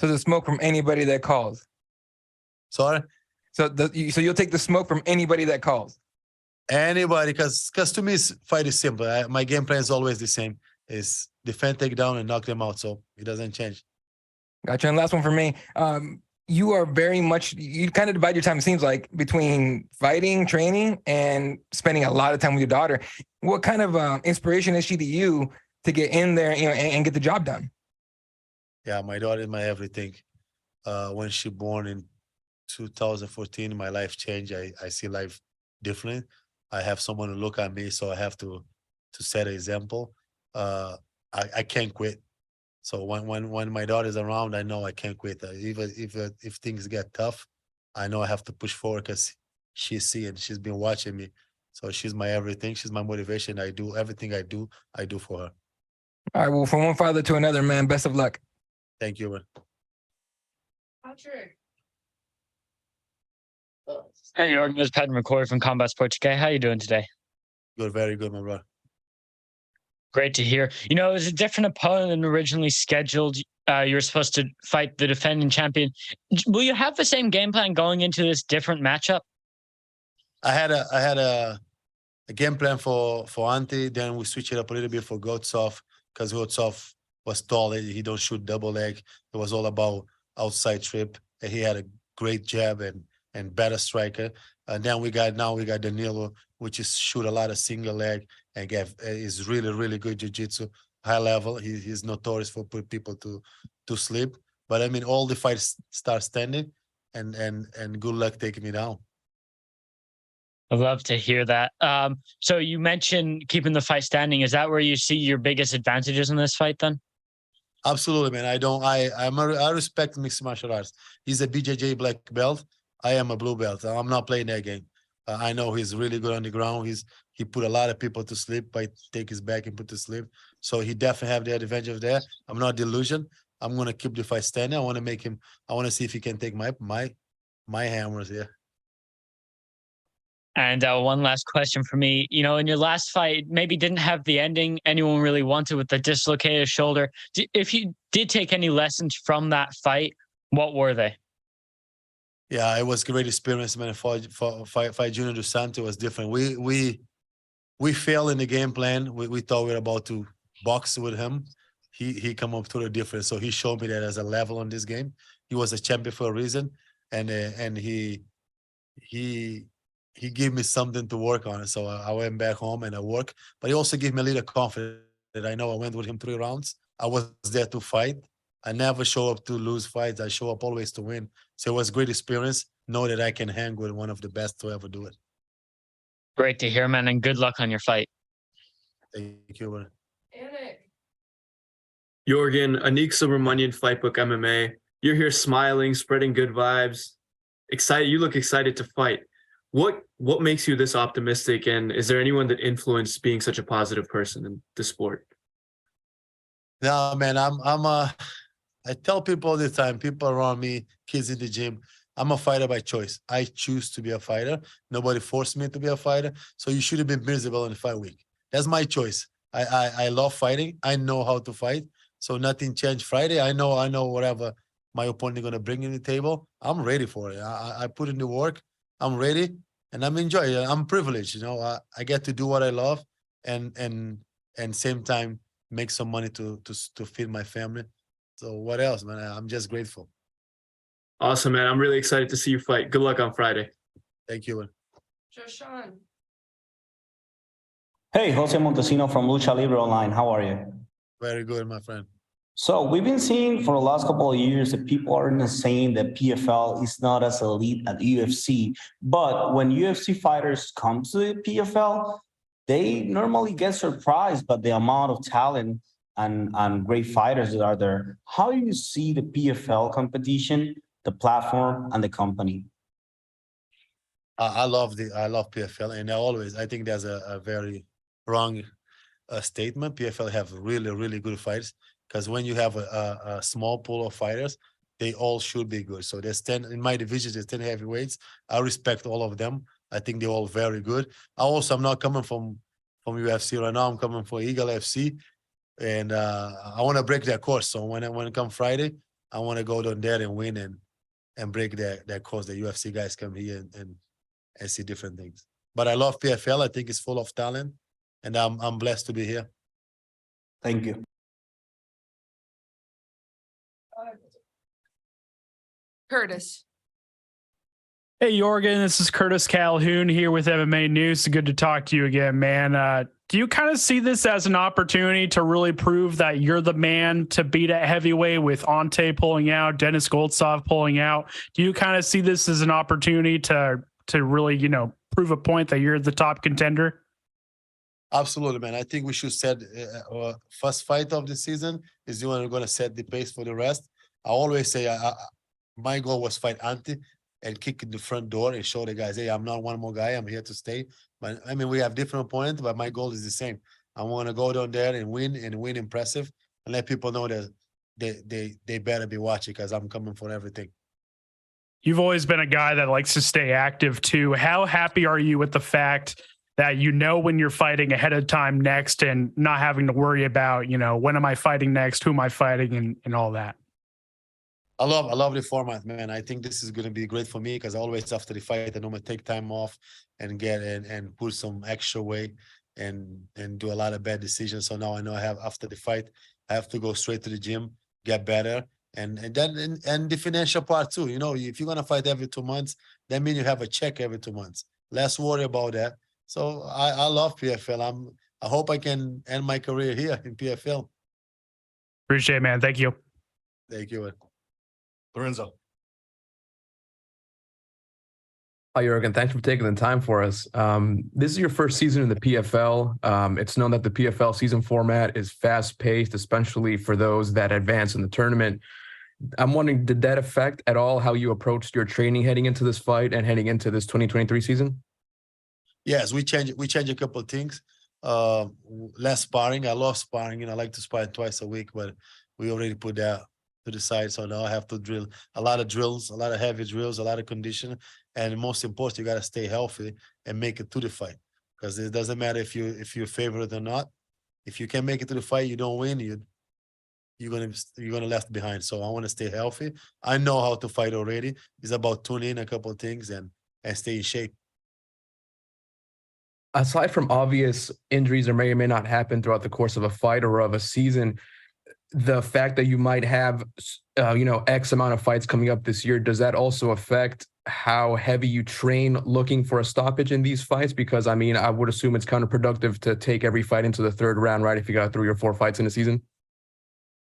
So the smoke from anybody that calls. Sorry. So you'll take the smoke from anybody that calls. Anybody, because to me, fight is simple. My game plan is always the same: is defend, take down, and knock them out. So it doesn't change. Gotcha. And last one for me. You are very much, you kind of divide your time, it seems like, between fighting, training, and spending a lot of time with your daughter. What kind of inspiration is she to you to get in there, and get the job done? Yeah, my daughter is my everything. When she born in 2014, my life changed. I see life different. I have someone to look at me, so I have to set an example. I can't quit. So when my daughter's around, I know I can't quit. Even if things get tough, I know I have to push forward because she's seeing, she's been watching me. So she's my everything. She's my motivation. I do everything I do for her. All right. Well, from one father to another, man. Best of luck. Thank you, man. Patrick. Hey, Yorgan, this is Pat McCoy from Combat Sports UK. How you doing today? Good, very good, my brother. Great to hear. You know, it was a different opponent than originally scheduled. You were supposed to fight the defending champion. Will you have the same game plan going into this different matchup? I had a game plan for Ante. Then we switched it up a little bit for Goltsov because Goltsov was tall. He don't shoot double leg. It was all about outside trip. And he had a great jab and better striker. And then we got Danilo, which is shoot a lot of single leg and is really good jiu-jitsu, high level. He's notorious for put people to sleep. But I mean, all the fights start standing, and good luck taking me down. I'd love to hear that. So you mentioned keeping the fight standing. Is that where you see your biggest advantages in this fight then? Absolutely, man. I respect mixed martial arts. He's a BJJ black belt. I am a blue belt. I'm not playing that game. I know he's really good on the ground. He put a lot of people to sleep by take his back and put to sleep. So he definitely have the advantage of that. I'm not delusion. I'm gonna keep the fight standing. I want to make him. I want to see if he can take my hammers here. And one last question for me. You know, in your last fight, maybe didn't have the ending anyone really wanted with the dislocated shoulder. If you did take any lessons from that fight, what were they? Yeah, it was a great experience, man. Fight Junior Dos Santos was different. We failed in the game plan. We thought we were about to box with him. He come up totally different. So he showed me that as a level on this game. He was a champion for a reason, and he gave me something to work on. So I went back home and I worked. But he also gave me a little confidence that I know I went with him 3 rounds. I was there to fight. I never show up to lose fights. I show up always to win. So it was a great experience. Know that I can hang with one of the best to ever do it. Great to hear, man, and good luck on your fight. Thank you, man. Yorgan, Anik Subramanian, Fightbook MMA. You're here smiling, spreading good vibes. Excited. You look excited to fight. What makes you this optimistic? And is there anyone that influenced being such a positive person in the sport? No, man, I tell people all the time, people around me, kids in the gym, I'm a fighter by choice. I choose to be a fighter. Nobody forced me to be a fighter. So you shouldn't be miserable in the fight week. That's my choice. I love fighting. I know how to fight. So nothing changed Friday. I know whatever my opponent gonna bring in the table. I'm ready for it. I put in the work. I'm ready and I'm enjoying it. I'm privileged, you know. I get to do what I love and same time make some money to feed my family. So what else, man? I'm just grateful. Awesome, man. I'm really excited to see you fight. Good luck on Friday. Thank you, man. Joshan. Hey, Jose Montesino from Lucha Libre Online. How are you? Very good, my friend. So we've been seeing for the last couple of years that people are saying that PFL is not as elite as UFC. But when UFC fighters come to the PFL, they normally get surprised by the amount of talent and great fighters that are there. How do you see the PFL competition, the platform, and the company? I love PFL, and I think there's a very wrong statement. PFL have really good fighters, because when you have a small pool of fighters, they all should be good. So there's 10 in my division. There's 10 heavyweights. I respect all of them. I think they're all very good. I'm not coming from UFC right now. I'm coming from Eagle FC, and I want to break that course. So when it come Friday, I want to go down there and win and break that course. The UFC guys come here and see different things. But I love PFL. I think it's full of talent, and I'm blessed to be here. Thank you. Curtis. Hey, Yorgan, this is Curtis Calhoun here with MMA News. Good to talk to you again, man. Do you kind of see this as an opportunity to really prove that you're the man to beat at heavyweight with Ante pulling out, Denis Goltsov pulling out? Do you kind of see this as an opportunity to really, prove a point that you're the top contender? Absolutely, man. I think we should set our first fight of the season is the one we're going to set the pace for the rest. I always say my goal was fight Ante and kick in the front door and show the guys, hey, I'm not one more guy. I'm here to stay. But I mean, we have different opponents, but my goal is the same. I want to go down there and win impressive and let people know that they better be watching because I'm coming for everything. You've always been a guy that likes to stay active too. How happy are you with the fact that when you're fighting ahead of time next and not having to worry about, when am I fighting next, who am I fighting and all that? I love the format, man. I think this is going to be great for me because always after the fight, I normally take time off and get and put some extra weight and do a lot of bad decisions. So now I know I have after the fight, I have to go straight to the gym, get better. And then the financial part too. If you're going to fight every 2 months, that means you have a check every 2 months. Less worry about that. So I love PFL. I hope I can end my career here in PFL. Appreciate it, man. Thank you. Thank you. Lorenzo. Hi, Yorgan. Thanks for taking the time for us. This is your first season in the PFL. It's known that the PFL season format is fast-paced, especially for those that advance in the tournament. I'm wondering, did that affect at all how you approached your training heading into this fight and heading into this 2023 season? Yes, we change a couple of things. Less sparring. I love sparring. I like to spar twice a week, but we already put that to the side. So now I have to drill a lot of drills, a lot of heavy drills, a lot of condition. And most important, you got to stay healthy and make it to the fight. Because it doesn't matter if you're favored or not. If you can make it to the fight, you don't win, you're gonna left behind. So I want to stay healthy. I know how to fight already. It's about tuning in a couple of things and stay in shape. Aside from obvious injuries that may or may not happen throughout the course of a fight or of a season, the fact that you might have, X amount of fights coming up this year, does that also affect how heavy you train looking for a stoppage in these fights? Because, I mean, I would assume it's counterproductive to take every fight into the third round, right? If you got 3 or 4 fights in a season.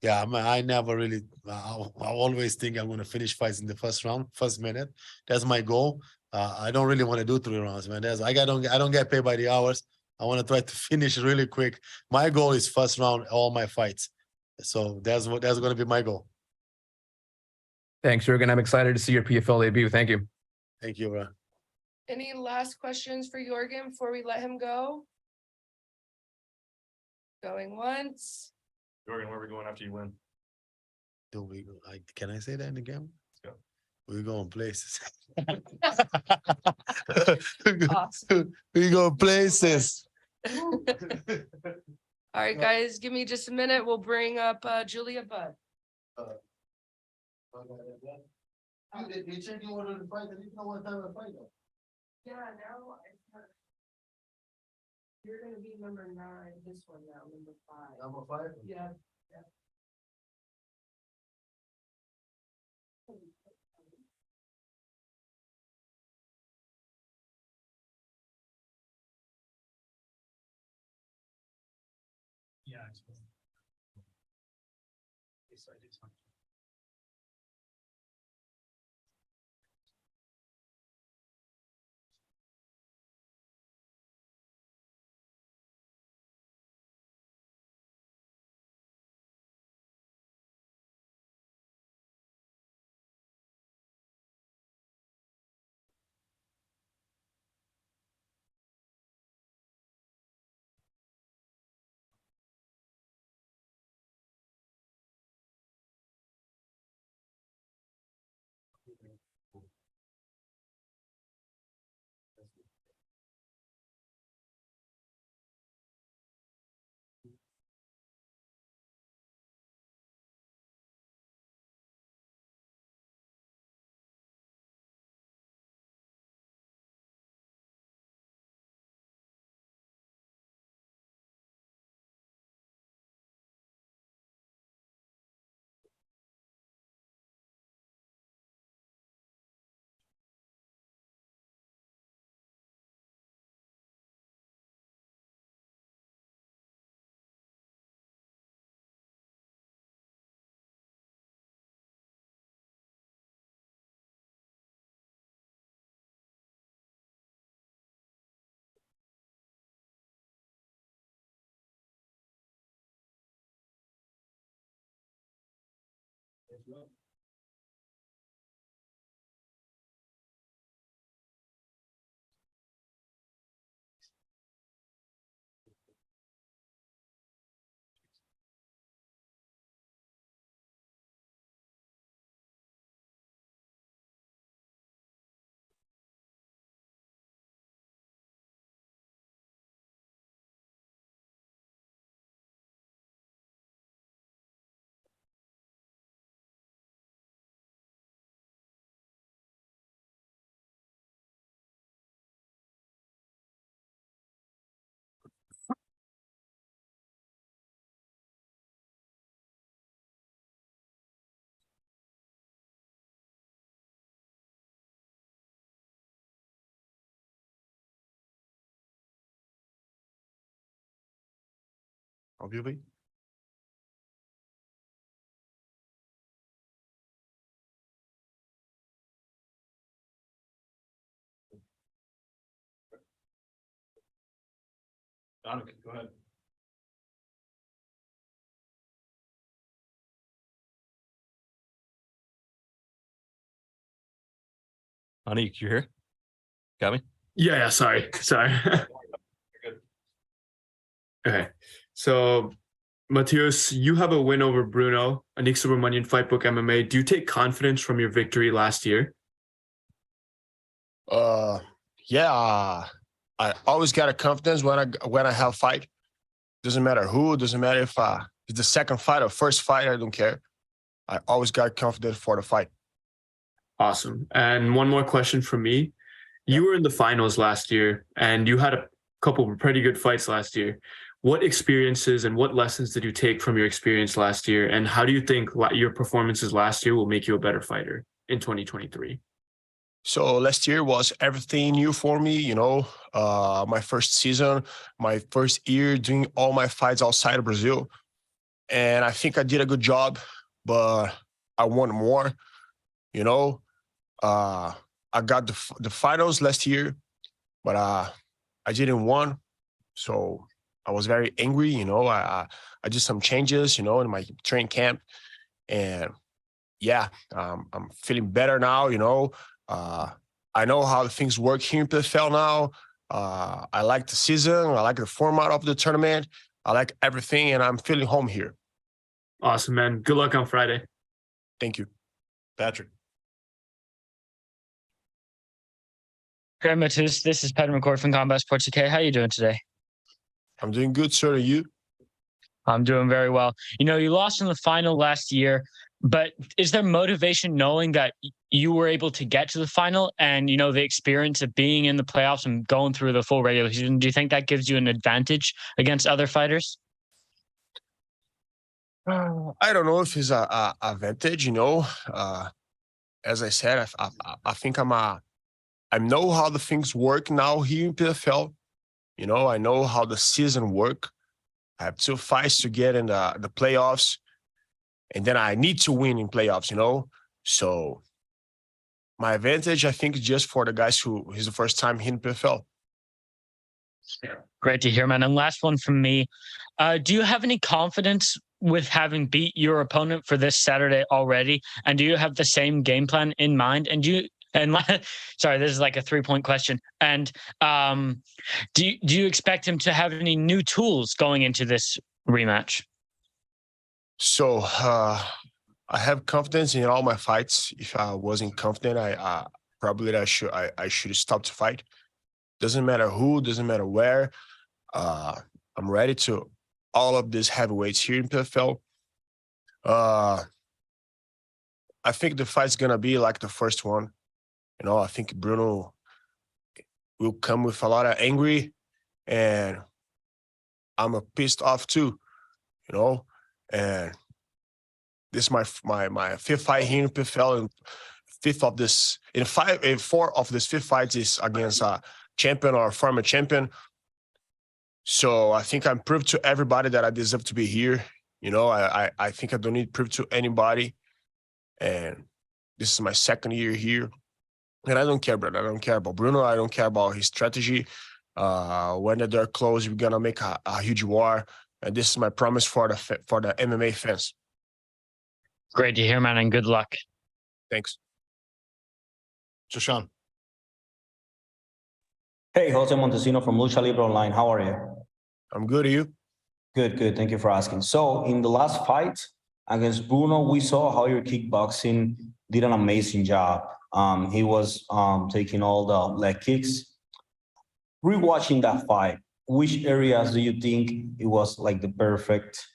Yeah, I never really. I always think I'm going to finish fights in the first round, first minute. That's my goal. I don't really want to do 3 rounds, man. I don't get paid by the hours. I want to try to finish really quick. My goal is first round all my fights. So that's going to be my goal. Thanks, Jorgen. I'm excited to see your PFL debut. Thank you. Thank you, bro. Any last questions for Yorgan before we let him go? Going once. Jorgen, where are we going after you win? Can I say that in the game? Let's go. We're going places. Awesome. We go places. All right, guys, give me just a minute. We'll bring up Julia Budd. They check you order the fight. I didn't know what time of fight. Yeah, now you're gonna be number 9. This one now, number 5. Number 5. Yeah. Yeah. Obviously. Donovan, go ahead. Anik, you here? Got me? Yeah, sorry. Okay. So, Matheus, you have a win over Bruno, Anik Subramanian, Fightbook MMA. Do you take confidence from your victory last year? Yeah. I always got a confidence when I have fight. Doesn't matter who, doesn't matter if it's the second fight or first fight, I don't care. I always got confidence for the fight. Awesome. And one more question from me. You were in the finals last year and you had a couple of pretty good fights last year. What experiences and what lessons did you take from your experience last year? And how do you think your performances last year will make you a better fighter in 2023? So last year was everything new for me, you know, my first season, my first year doing all my fights outside of Brazil. And I think I did a good job, but I want more, you know. I got the finals last year, but I didn't win. So I was very angry, you know. I did some changes, you know, in my training camp. And yeah, I'm feeling better now, you know. I know how things work here in PFL now. I like the season. I like the format of the tournament. I like everything, and I'm feeling home here. Awesome, man. Good luck on Friday. Thank you. Patrick. Okay, Matheus, this is Pedro McCord from Combat Sports UK. How are you doing today? I'm doing good, sir. And you? I'm doing very well. You know, you lost in the final last year, but is there motivation knowing that you were able to get to the final and, you know, the experience of being in the playoffs and going through the full regular season? Do you think that gives you an advantage against other fighters? I don't know if it's a advantage, you know. As I said, I think I know how the things work now here in PFL. You know, I know how the season work. I have 2 fights to get in the playoffs, and then I need to win in playoffs, you know. So my advantage, I think, is just for the guys who is the first time here in PFL. Great to hear, man. And last one from me. Do you have any confidence with having beat your opponent for this Saturday already? And do you have the same game plan in mind? And sorry, this is like a 3-point question. And do you expect him to have any new tools going into this rematch? So I have confidence in all my fights. If I wasn't confident, I should stop to fight. Doesn't matter who, doesn't matter where. I'm ready to all of these heavyweights here in PFL. I think the fight's gonna be like the first one. You know, I think Bruno will come with a lot of angry, and I'm pissed off too, you know. And this is my 5th fight here in PFL, and 4 of this 5th fights is against a champion or a former champion. So I think I'm proved to everybody that I deserve to be here. You know, I think I don't need to prove to anybody. And this is my 2nd year here. And I don't care, brother. I don't care about Bruno. I don't care about his strategy. When the door closed, we're going to make a huge war. And this is my promise for the MMA fans. Great to hear, man, and good luck. Thanks. Shashan. Hey, Jose Montesino from Lucha Libre Online. How are you? I'm good. Are you? Good, good. Thank you for asking. So in the last fight against Bruno, we saw how your kickboxing did an amazing job. He was taking all the leg kicks. Rewatching that fight, which areas do you think it was like the perfect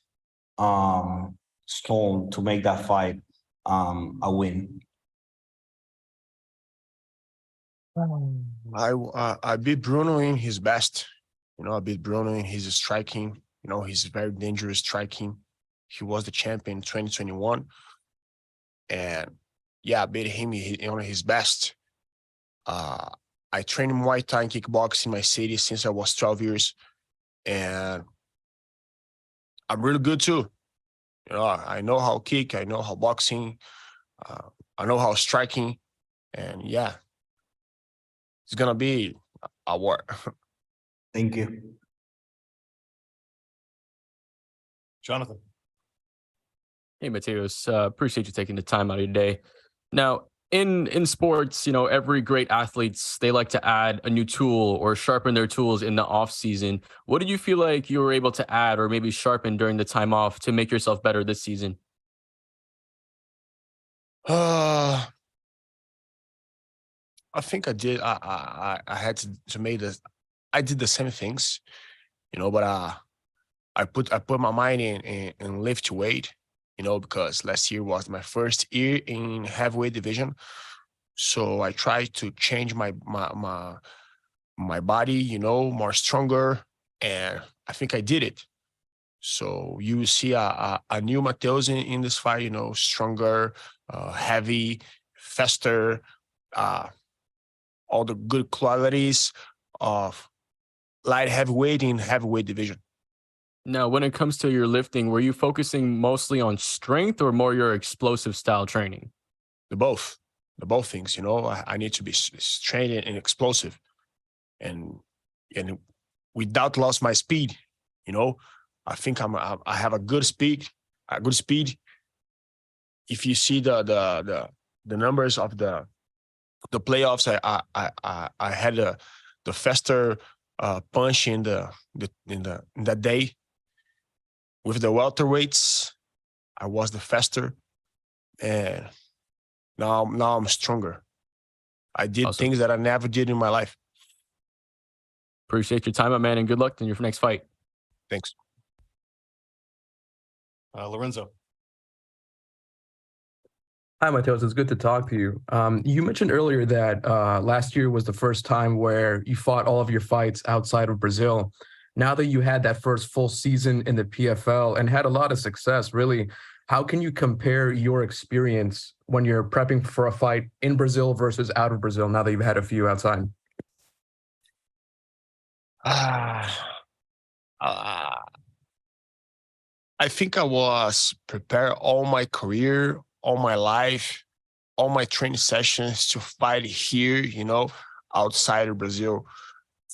stone to make that fight a win? I beat Bruno in his best. I beat Bruno in his striking. He's very dangerous striking. He was the champion in 2021. And yeah, I beat him on his best. I trained in Muay Thai and kickboxing in my city since I was 12 years. And I'm really good too. I know how kick, I know how boxing, I know how striking. And yeah, it's going to be a war. Thank you. Jonathan. Hey, Matheus. Appreciate you taking the time out of your day. Now, in sports, every great athletes, they like to add a new tool or sharpen their tools in the off season. What did you feel like you were able to add or maybe sharpen during the time off to make yourself better this season? I think I did. I had to make this. I did the same things, but I put my mind in lift weight, because last year was my first year in heavyweight division. So I tried to change my body, more stronger, and I think I did it. So you see a new Matheus in this fight, stronger, heavy, faster, all the good qualities of light heavyweight in heavyweight division. Now, when it comes to your lifting, were you focusing mostly on strength or more your explosive style training? The both things, I need to be trained and explosive, and without lost my speed, I think I have a good speed. If you see the numbers of the playoffs, I had the faster punch in that day. With the welterweights, I was the faster, and now I'm stronger. I did things that I never did in my life. Appreciate your time, my man, and good luck in your next fight. Thanks. Lorenzo. Hi, Matheus. It's good to talk to you. You mentioned earlier that last year was the first time where you fought all of your fights outside of Brazil. Now that you had that first full season in the PFL and had a lot of success, really, how can you compare your experience when you're prepping for a fight in Brazil versus out of Brazil now that you've had a few outside? I think I was prepared all my career, all my life, all my training sessions to fight here, outside of Brazil.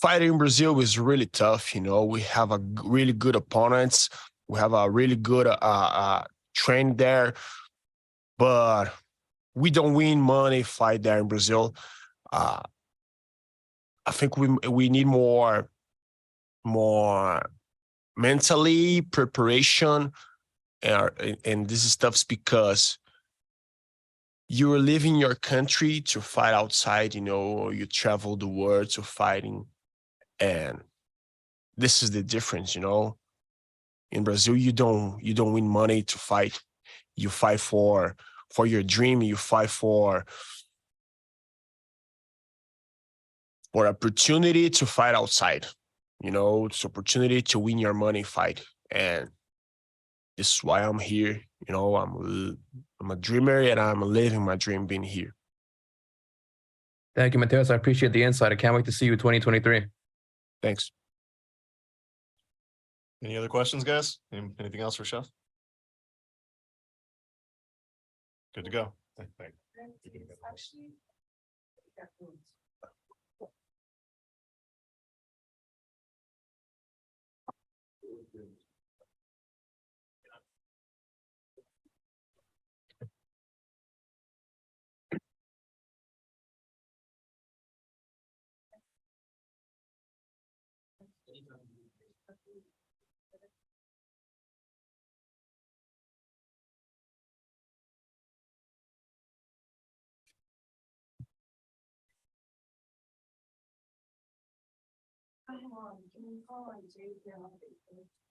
Fighting in Brazil is really tough. We have a really good opponents. We have a really good train there, but we don't win money fight there in Brazil. I think we need more mentally preparation, and this is tough because you're leaving your country to fight outside, or you travel the world to fighting. And this is the difference, In Brazil, you don't win money to fight. You fight for your dream. You fight for opportunity to fight outside. It's opportunity to win your money fight. And this is why I'm here. I'm a dreamer, and I'm living my dream being here. Thank you, Matheus. I appreciate the insight. I can't wait to see you in 2023. Thanks. Any other questions, guys? Anything else for Chef? Good to go. Thank you.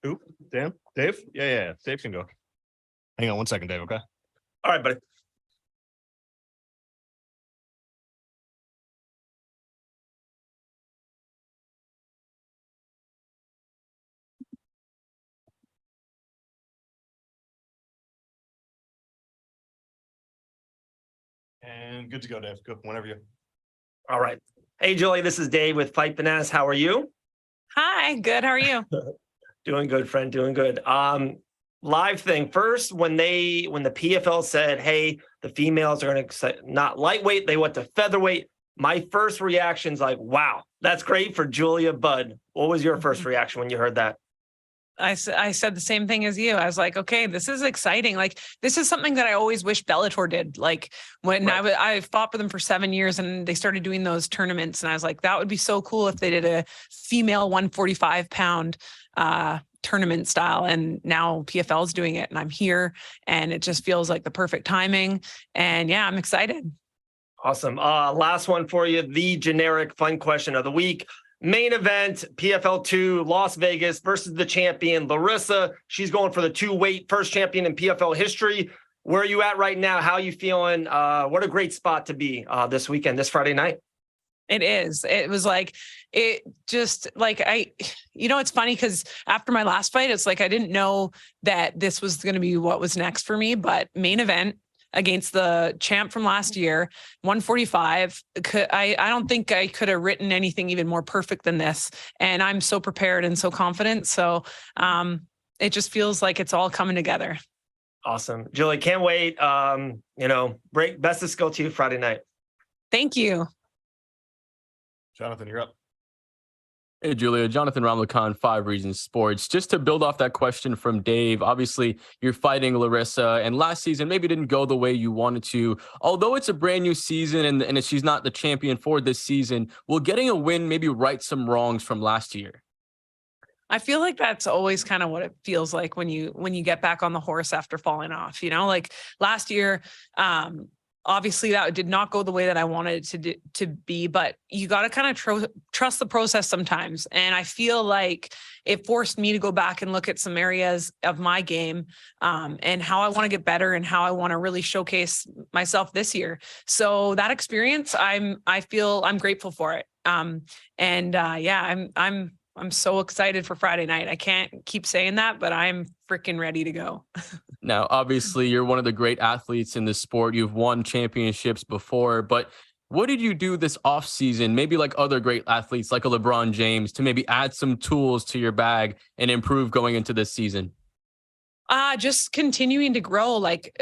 Who? Dan? Dave? Yeah. Dave can go. Hang on 1 second, Dave, okay? All right, buddy. And good to go, Dave. Go whenever you. All right. Hey, Julie, this is Dave with Fight Bananas. How are you? Hi, good. How are you? Doing good, friend. Doing good. Live thing first, when the PFL said, hey, the females are going to not lightweight, they went to featherweight. My first reaction's like, wow, that's great for Julia Budd. What was your first reaction when you heard that? I said the same thing as you. I was like, okay, this is exciting. Like, this is something that I always wish Bellator did. Like when I fought for them for 7 years and they started doing those tournaments. And I was like, that would be so cool if they did a female 145-pound tournament style. And now PFL is doing it and I'm here and it just feels like the perfect timing. And yeah, I'm excited. Awesome. Last one for you. The generic fun question of the week. Main event, PFL 2, Las Vegas versus the champion, Larissa. She's going for the 2-weight, first champion in PFL history. Where are you at right now? How are you feeling? What a great spot to be this weekend, this Friday night. It is. It was like, it just like, it's funny because after my last fight, it's like, I didn't know that this was going to be what was next for me, but main event against the champ from last year, 145. I don't think I could have written anything even more perfect than this. And I'm so prepared and so confident. So it just feels like it's all coming together. Awesome. Julie, can't wait. Best of skill to you Friday night. Thank you. Jonathan, you're up. Hey, Julia. Jonathan Ramlakan, 5 Reasons Sports. Just to build off that question from Dave, obviously you're fighting Larissa, and last season maybe didn't go the way you wanted to. Although it's a brand new season and she's not the champion for this season, will getting a win maybe right some wrongs from last year? I feel like that's always kind of what it feels like when you get back on the horse after falling off, like last year, obviously that did not go the way that I wanted it to be, but you got to kind of trust the process sometimes. And I feel like it forced me to go back and look at some areas of my game and how I want to get better and how I want to really showcase myself this year. So that experience, I feel I'm grateful for it. I'm so excited for Friday night. I can't keep saying that, but I'm freaking ready to go. Now, obviously, you're one of the great athletes in the sport. You've won championships before, but what did you do this offseason, maybe like other great athletes like a LeBron James, to maybe add some tools to your bag and improve going into this season? Just continuing to grow. Like,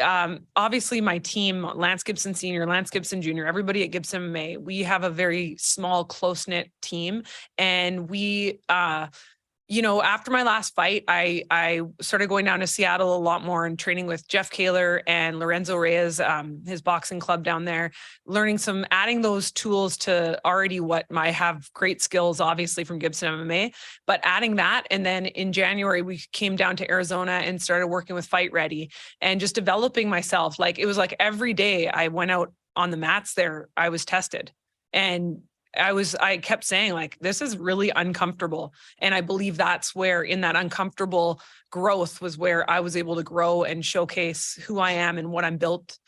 obviously my team, Lance Gibson Sr., Lance Gibson Jr., everybody at Gibson MMA, we have a very small, close-knit team. And we, after my last fight, I started going down to Seattle a lot more and training with Jeff Kaler and Lorenzo Reyes, his boxing club down there, adding those tools to already I have great skills, obviously from Gibson MMA, but adding that. And then in January, we came down to Arizona and started working with Fight Ready and just developing myself. Like, it was like every day I went out on the mats there, I was tested. And I kept saying, like, this is really uncomfortable. And I believe that's where, in that uncomfortable growth, was where I was able to grow and showcase who I am and what I'm built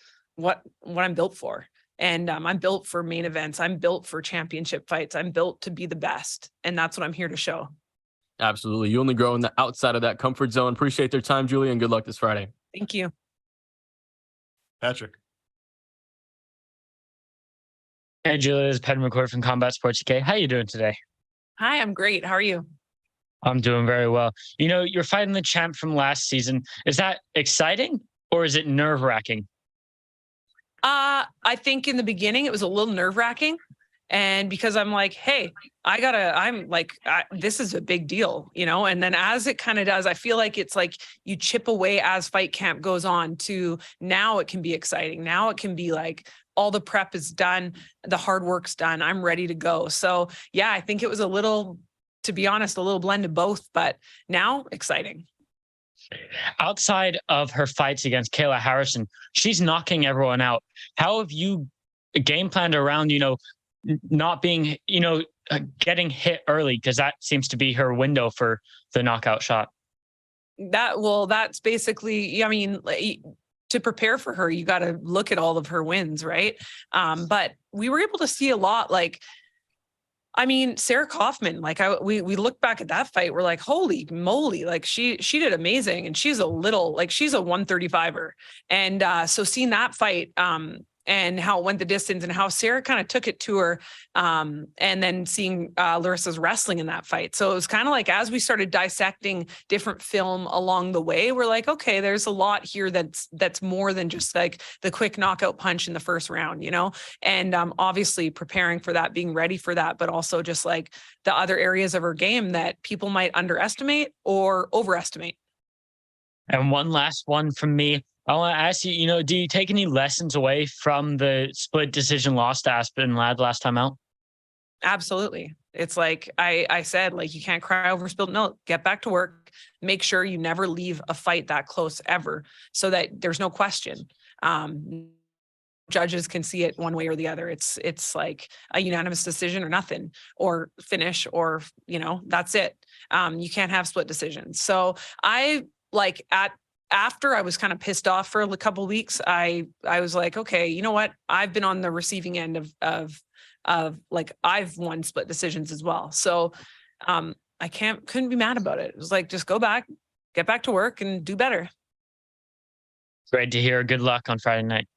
for. And I'm built for main events. I'm built for championship fights. I'm built to be the best. And that's what I'm here to show. Absolutely. You only grow in the outside of that comfort zone. Appreciate their time, Julie, and good luck this Friday. Thank you. Patrick. Hey, Julia, this is Penn McCoy from Combat Sports UK. How you doing today? Hi, I'm great. How are you? I'm doing very well. You're fighting the champ from last season. Is that exciting or is it nerve-wracking? I think in the beginning it was a little nerve-wracking. And because I'm like, hey, this is a big deal, and then as it kind of does, I feel like it's like you chip away as fight camp goes on to now it can be exciting. Now it can be like all the prep is done. The hard work's done. I'm ready to go. So yeah, I think it was a little to be honest, a little blend of both, but now exciting. Outside of her fights against Kayla Harrison, she's knocking everyone out. How have you game planned around, not being, getting hit early? Because that seems to be her window for the knockout shot. That's basically, I mean, to prepare for her, you got to look at all of her wins, right? But we were able to see a lot, Sarah Kaufman, we look back at that fight, we're like, holy moly, she did amazing. And she's a 135er. And so seeing that fight, and how it went the distance and how Sarah kind of took it to her. And then seeing Larissa's wrestling in that fight. So it was kind of like, as we started dissecting different film along the way, we're like, okay, there's a lot here that's more than just like the quick knockout punch in the first round, and obviously preparing for that, being ready for that, but also just like the other areas of her game that people might underestimate or overestimate. And one last one from me. I want to ask you, do you take any lessons away from the split decision loss to Aspen Ladd last time out? Absolutely. It's like I said, you can't cry over spilled milk. Get back to work. Make sure you never leave a fight that close ever, so that there's no question. Judges can see it one way or the other. It's like a unanimous decision or nothing, or finish, or that's it. You can't have split decisions. So after I was kind of pissed off for a couple of weeks, I was like, okay, you know what? I've been on the receiving end of I've won split decisions as well. So I couldn't be mad about it. It was like, just go back, get back to work and do better. Great to hear. Good luck on Friday night.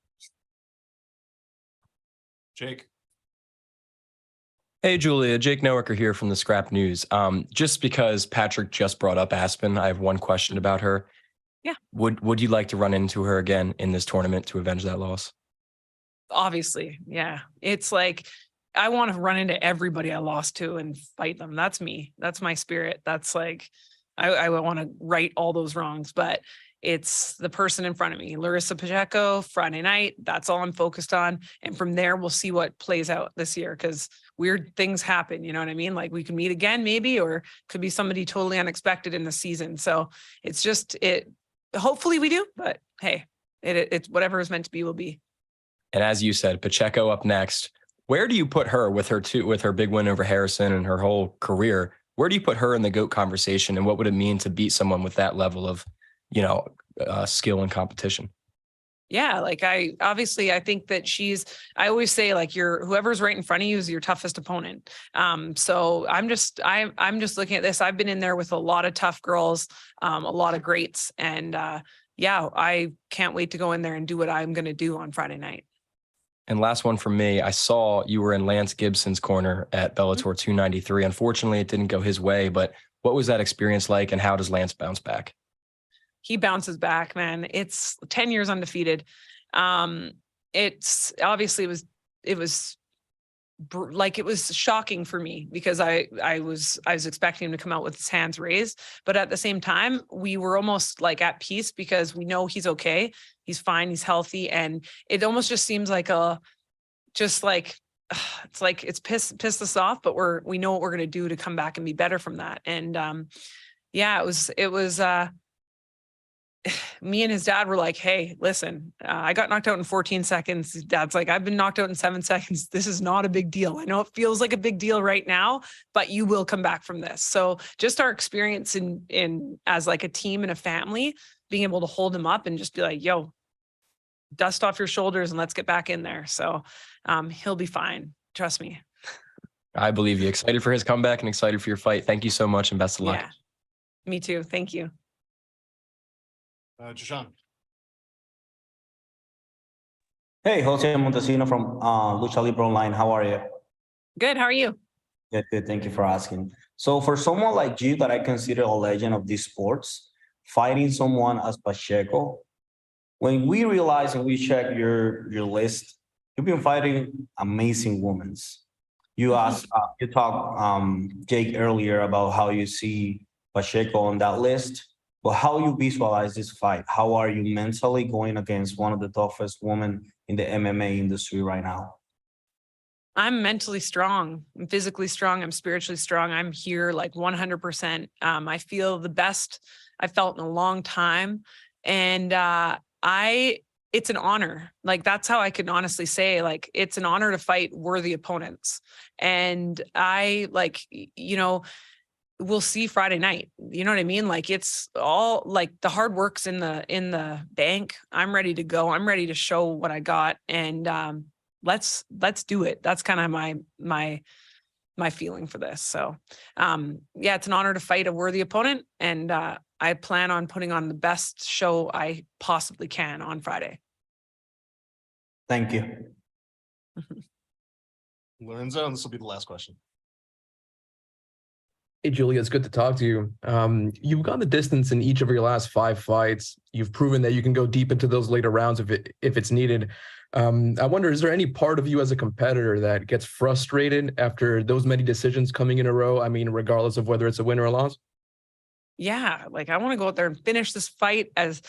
Jake. Hey, Julia, Jake Nowaker here from the Scrap News. Just because Patrick just brought up Aspen, I have one question about her. Yeah. Would you like to run into her again in this tournament to avenge that loss? Obviously. Yeah. It's like, I want to run into everybody I lost to and fight them. That's me. That's my spirit. That's like, I want to right all those wrongs, but it's the person in front of me. Larissa Pacheco, Friday night. That's all I'm focused on. And from there, we'll see what plays out this year, because weird things happen. You know what I mean? Like, we can meet again, maybe, or could be somebody totally unexpected in the season. So it's just, hopefully we do, but hey, it's whatever is meant to be will be. And as you said, Pacheco up next. Where do you put her with her big win over Harrison and her whole career? Where do you put her in the GOAT conversation, and what would it mean to beat someone with that level of, skill and competition? Yeah, I think that I always say, whoever's right in front of you is your toughest opponent. So I'm just looking at this. I've been in there with a lot of tough girls, a lot of greats. And I can't wait to go in there and do what I'm going to do on Friday night. And last one from me, I saw you were in Lance Gibson's corner at Bellator 293. Unfortunately, it didn't go his way, but what was that experience like, and how does Lance bounce back? He bounces back, man. It's 10 years undefeated. It's obviously it was shocking for me, because I was expecting him to come out with his hands raised, but at the same time, we were almost at peace, because we know he's okay. He's fine. He's healthy. And it almost just seems it's pissed us off, but we know what we're going to do to come back and be better from that. And it was me and his dad were like, hey, listen, I got knocked out in 14 seconds. Dad's like, I've been knocked out in 7 seconds. This is not a big deal. I know it feels like a big deal right now, but you will come back from this. So just our experience in as a team and a family, being able to hold him up and just be like, yo, dust off your shoulders and let's get back in there. So he'll be fine. Trust me. I believe you. Excited for his comeback and excited for your fight. Thank you so much, and best of luck. Yeah, me too. Thank you. Jashan. Hey, Jose Montesino from Lucha Libre Online. How are you? Good. How are you? Good. Thank you for asking. So for someone like you, that I consider a legend of these sports, fighting someone as Pacheco, when we realize and we check your list, you've been fighting amazing women. You talked Jake earlier about how you see Pacheco on that list. But how you visualize this fight? How are you mentally going against one of the toughest women in the MMA industry right now? I'm mentally strong. I'm physically strong. I'm spiritually strong. I'm here like 100%. I feel the best I felt in a long time. And it's an honor. Like, that's how I can honestly say, like, it's an honor to fight worthy opponents. And I like, we'll see Friday night. You know what I mean? Like, it's all like the hard work's in the bank. I'm ready to go. I'm ready to show what I got. And let's do it. That's kind of my feeling for this. So yeah, it's an honor to fight a worthy opponent. And I plan on putting on the best show I possibly can on Friday. Thank you. Lorenzo, and this will be the last question. Hey, Julia, it's good to talk to you. You've gone the distance in each of your last 5 fights. You've proven that you can go deep into those later rounds if it's needed. I wonder, is there any part of you as a competitor that gets frustrated after those many decisions coming in a row? I mean, regardless of whether it's a win or a loss? Yeah, like, I want to go out there and finish this fight as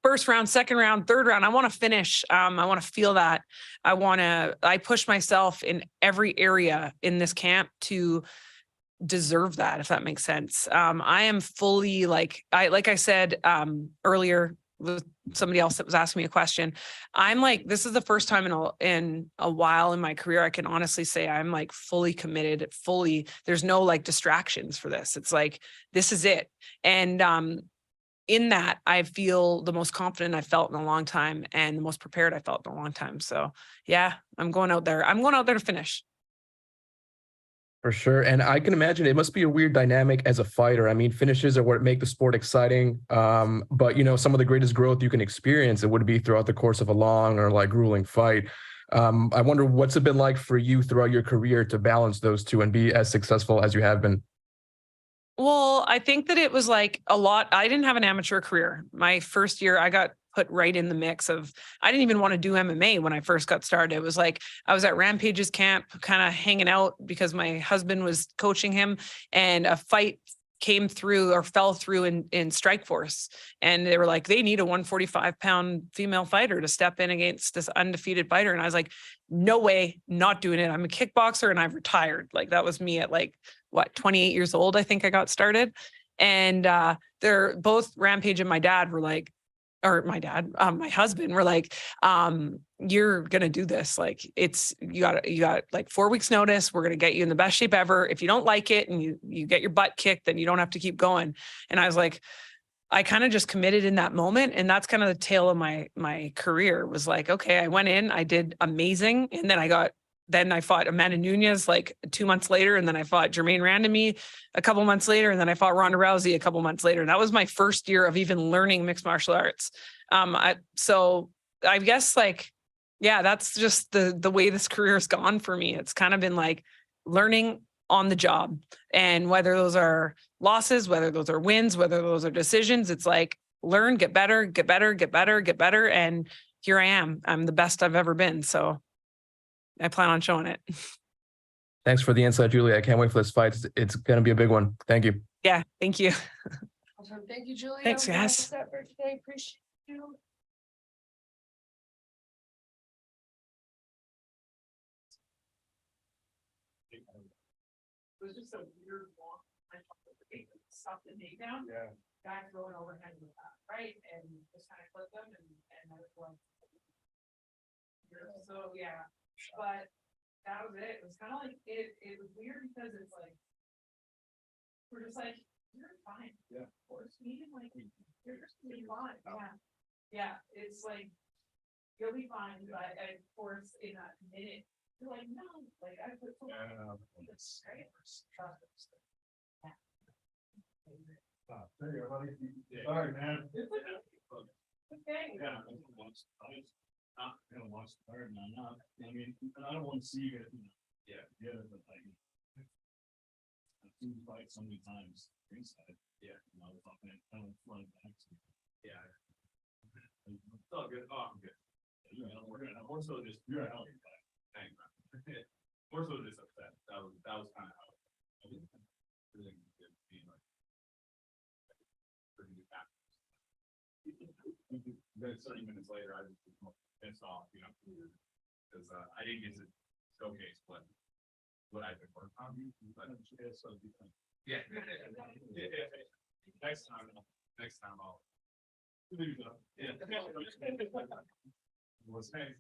first round, second round, third round. I want to finish. I want to feel that. I push myself in every area in this camp to deserve that, if that makes sense. I am fully like I said earlier with somebody else that was asking me a question. I'm like, this is the first time in a while in my career I can honestly say I'm like fully committed, there's no like distractions for this. It's like, this is it. And in that, I feel the most confident I felt in a long time and the most prepared I felt in a long time. So yeah, I'm going out there to finish. For sure. And I can imagine it must be a weird dynamic as a fighter. I mean, finishes are what make the sport exciting. But, some of the greatest growth you can experience, it would be throughout the course of a long or like grueling fight. I wonder, what's it been like for you throughout your career to balance those two and be as successful as you have been? Well, I think that it was like a lot. I didn't have an amateur career. My first year, I got put right in the mix of, I didn't even want to do MMA when I first got started. It was like, I was at Rampage's camp, kind of hanging out because my husband was coaching him, and a fight came through or fell through in Strikeforce. And they were like, they need a 145-pound female fighter to step in against this undefeated fighter. And I was like, no way, not doing it. I'm a kickboxer and I've retired. Like, that was me at like, 28 years old, I think I got started. And they're both Rampage and my dad were like, or my dad, my husband were like, you're going to do this. Like, you got like 4 weeks notice. We're going to get you in the best shape ever. If you don't like it and you get your butt kicked, then you don't have to keep going. And I was like, I kind of just committed in that moment. And that's kind of the tail of my career, was like, okay, I went in, I did amazing. And then I fought Amanda Nunes like 2 months later. And then I fought Jermaine Randamie a couple months later. And then I fought Ronda Rousey a couple months later. And that was my first year of even learning mixed martial arts. So I guess like, yeah, that's just the way this career has gone for me. It's kind of been like learning on the job, and whether those are losses, whether those are wins, whether those are decisions, it's like learn, get better, get better, get better, get better. And here I am. I'm the best I've ever been. So I plan on showing it. Thanks for the insight, Julia. I can't wait for this fight. It's going to be a big one. Thank you. Yeah, thank you. Awesome. Thank you, Julia. Thanks, guys. That's that for today. Appreciate you. It was just a weird walk. I stopped the knee down. Yeah. Guy throwing overhead with that, right? And just kind of clip them and I was going. So yeah, but that was it. It was kind of like it was weird because it's like we're just like, you're fine. Yeah. Force me, like you're just gonna be fine. Yeah. Yeah. It's like you'll be fine, but of course in a minute you're like, no, like I put so it's great. Hey, everybody. Sorry, man. Okay. Yeah, not gonna watch the card, and I'm not. I mean, I don't want to see you guys. Yeah, but like, I've seen you fight so many times ringside. Yeah, talking kind of running back to. Yeah, it's all good. Oh, I'm good. We're gonna more so just you're a hell of a fight. Thanks, man. More so just upset. That was kind of how I didn't really good being like pretty good back. Then 30 minutes later, I just was pissed off, because I didn't get to showcase what I could work on. Yeah. Next time I'll. Yeah. What's next?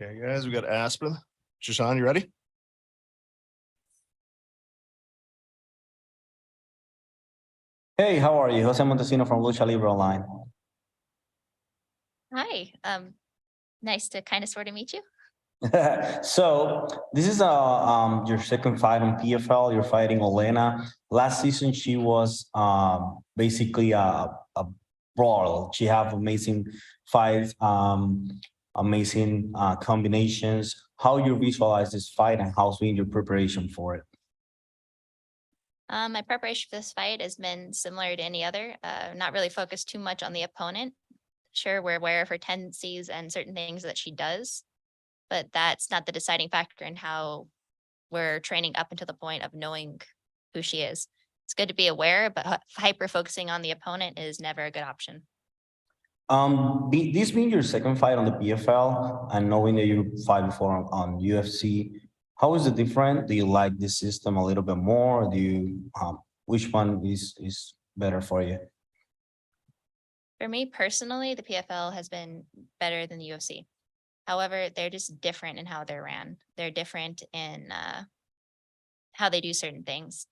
Okay, guys, we got Aspen. Shashan, you ready? Hey, how are you? Jose Montesino from Lucha Libre Online. Hi, nice to kind of sort of meet you. So this is your second fight on PFL. You're fighting Olena. Last season she was basically a brawl. She have amazing fights, amazing combinations. How you visualize this fight and how's been your preparation for it? My preparation for this fight has been similar to any other, not really focused too much on the opponent. Sure, we're aware of her tendencies and certain things that she does, but that's not the deciding factor in how we're training up until the point of knowing who she is. It's good to be aware, but hyper focusing on the opponent is never a good option. This being your second fight on the PFL and knowing that you fight before on UFC, how is it different? Do you like this system a little bit more? Do you which one is better for you? For me personally, the PFL has been better than the UFC. However, they're just different in how they're ran. They're different in how they do certain things.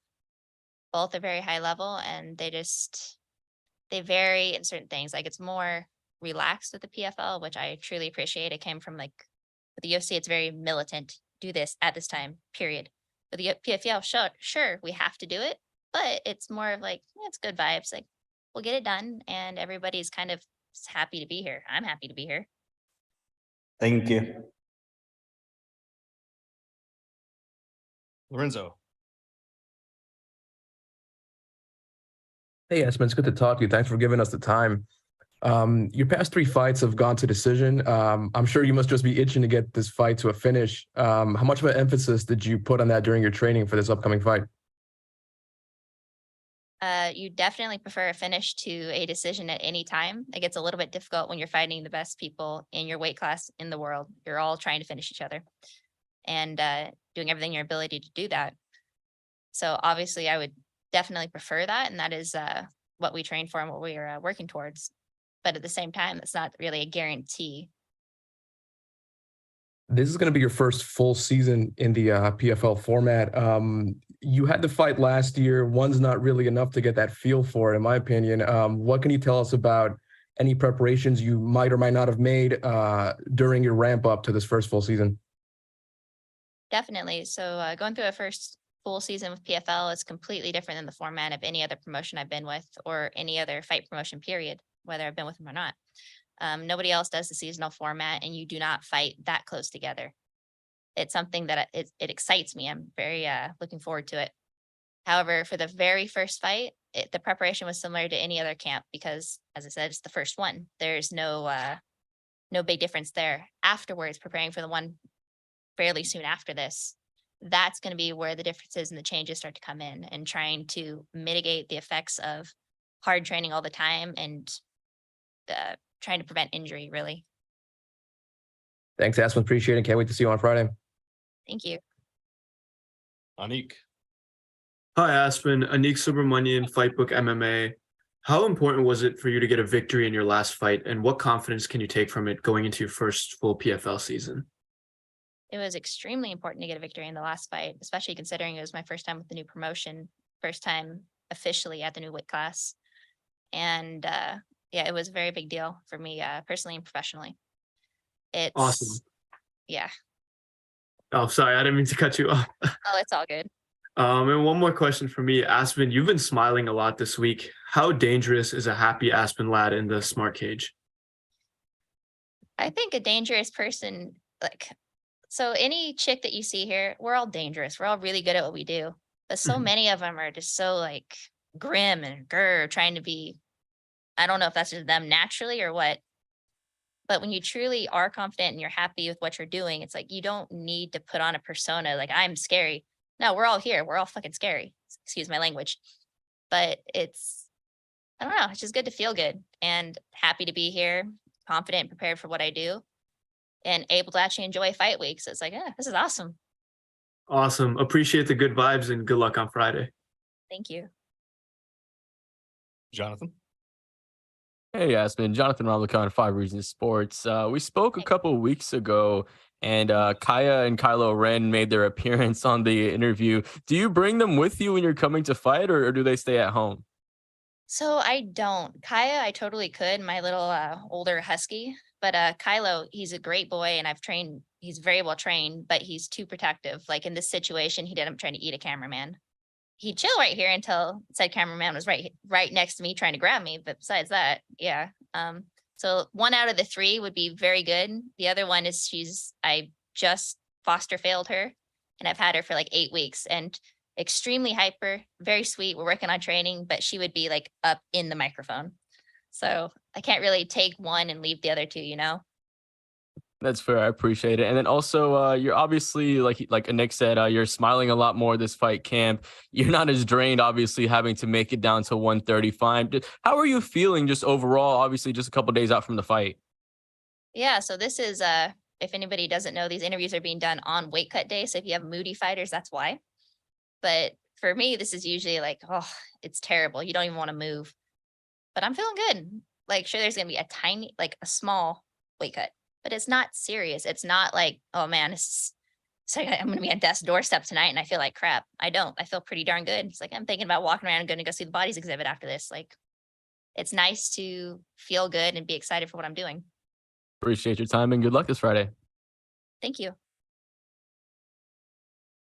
Both are very high level and they vary in certain things. Like it's more relaxed with the PFL, which I truly appreciate. It came from like with the UFC, it's very militant. Do this at this time, period. With the PFL, sure, we have to do it, but it's more of like, yeah, it's good vibes. Like we'll get it done and everybody's kind of happy to be here. I'm happy to be here. Thank you. Lorenzo. Hey, Aspen, it's good to talk to you. Thanks for giving us the time. Your past 3 fights have gone to decision. I'm sure you must just be itching to get this fight to a finish. How much of an emphasis did you put on that during your training for this upcoming fight? You definitely prefer a finish to a decision at any time. It gets a little bit difficult when you're fighting the best people in your weight class in the world. You're all trying to finish each other and doing everything in your ability to do that. So obviously I would definitely prefer that. And that is what we train for and what we are working towards. But at the same time, it's not really a guarantee. This is going to be your first full season in the PFL format. You had the fight last year. One's not really enough to get that feel for it, in my opinion. What can you tell us about any preparations you might or might not have made during your ramp up to this first full season? Definitely. So going through a first full season with PFL is completely different than the format of any other promotion I've been with or any other fight promotion period, whether I've been with them or not. Nobody else does the seasonal format and you do not fight that close together. It's something that it excites me. I'm very looking forward to it. However, for the very first fight, the preparation was similar to any other camp because, as I said, it's the first one. There's no big difference there. Afterwards, preparing for the one fairly soon after this, that's going to be where the differences and the changes start to come in and trying to mitigate the effects of hard training all the time and trying to prevent injury, really. Thanks, Aspen. Appreciate it. Can't wait to see you on Friday. Thank you. Anik. Hi, Aspen. Anik Subramanian, Fightbook MMA. How important was it for you to get a victory in your last fight, and what confidence can you take from it going into your first full PFL season? It was extremely important to get a victory in the last fight, especially considering it was my first time with the new promotion, first time officially at the new weight class. And yeah, it was a very big deal for me personally and professionally. It's awesome. Yeah. Oh, sorry. I didn't mean to cut you off. Oh, it's all good. And one more question for me. Aspen, you've been smiling a lot this week. How dangerous is a happy Aspen Ladd in the smart cage? I think a dangerous person, like So any chick that you see here, we're all dangerous. We're all really good at what we do. But so many of them are just so like grim and trying to be, I don't know if that's just them naturally or what. But when you truly are confident and you're happy with what you're doing, it's like you don't need to put on a persona like I'm scary. No, we're all here. We're all fucking scary. Excuse my language. But I don't know, it's just good to feel good and happy to be here, confident and prepared for what I do, and able to actually enjoy fight week. So it's like, yeah, this is awesome. Awesome. Appreciate the good vibes and good luck on Friday. Thank you. Jonathan. Hey, Aspen. Jonathan Ramlakan, 5 Reasons Sports. We spoke a couple of weeks ago, and Kaya and Kylo Ren made their appearance on the interview. Do you bring them with you when you're coming to fight, or do they stay at home? So I don't. Kaya, I totally could, my little older husky. But Kylo, he's a great boy and I've trained, he's very well trained, but he's too protective. Like in this situation, he ended up trying to eat a cameraman. He'd chill right here until said cameraman was right next to me trying to grab me. But besides that, yeah. So 1 out of the 3 would be very good. The other one is I just foster failed her and I've had her for like 8 weeks and extremely hyper, very sweet. We're working on training, but she would be like up in the microphone. So I can't really take one and leave the other 2, you know? That's fair. I appreciate it. And then also, you're obviously, like Nick said, you're smiling a lot more this fight camp. You're not as drained, obviously, having to make it down to 135. How are you feeling just overall, obviously, just a couple days out from the fight? Yeah, so this is, if anybody doesn't know, these interviews are being done on weight cut day. So if you have moody fighters, that's why. But for me, this is usually like, oh, it's terrible. You don't even want to move. But I'm feeling good. Like, sure, there's going to be a small weight cut, but it's not serious. It's not like, oh man, I'm going to be at death's doorstep tonight and I feel like crap. I don't. I feel pretty darn good. It's like I'm thinking about walking around and going to go see the bodies exhibit after this. Like, it's nice to feel good and be excited for what I'm doing. Appreciate your time and good luck this Friday. Thank you.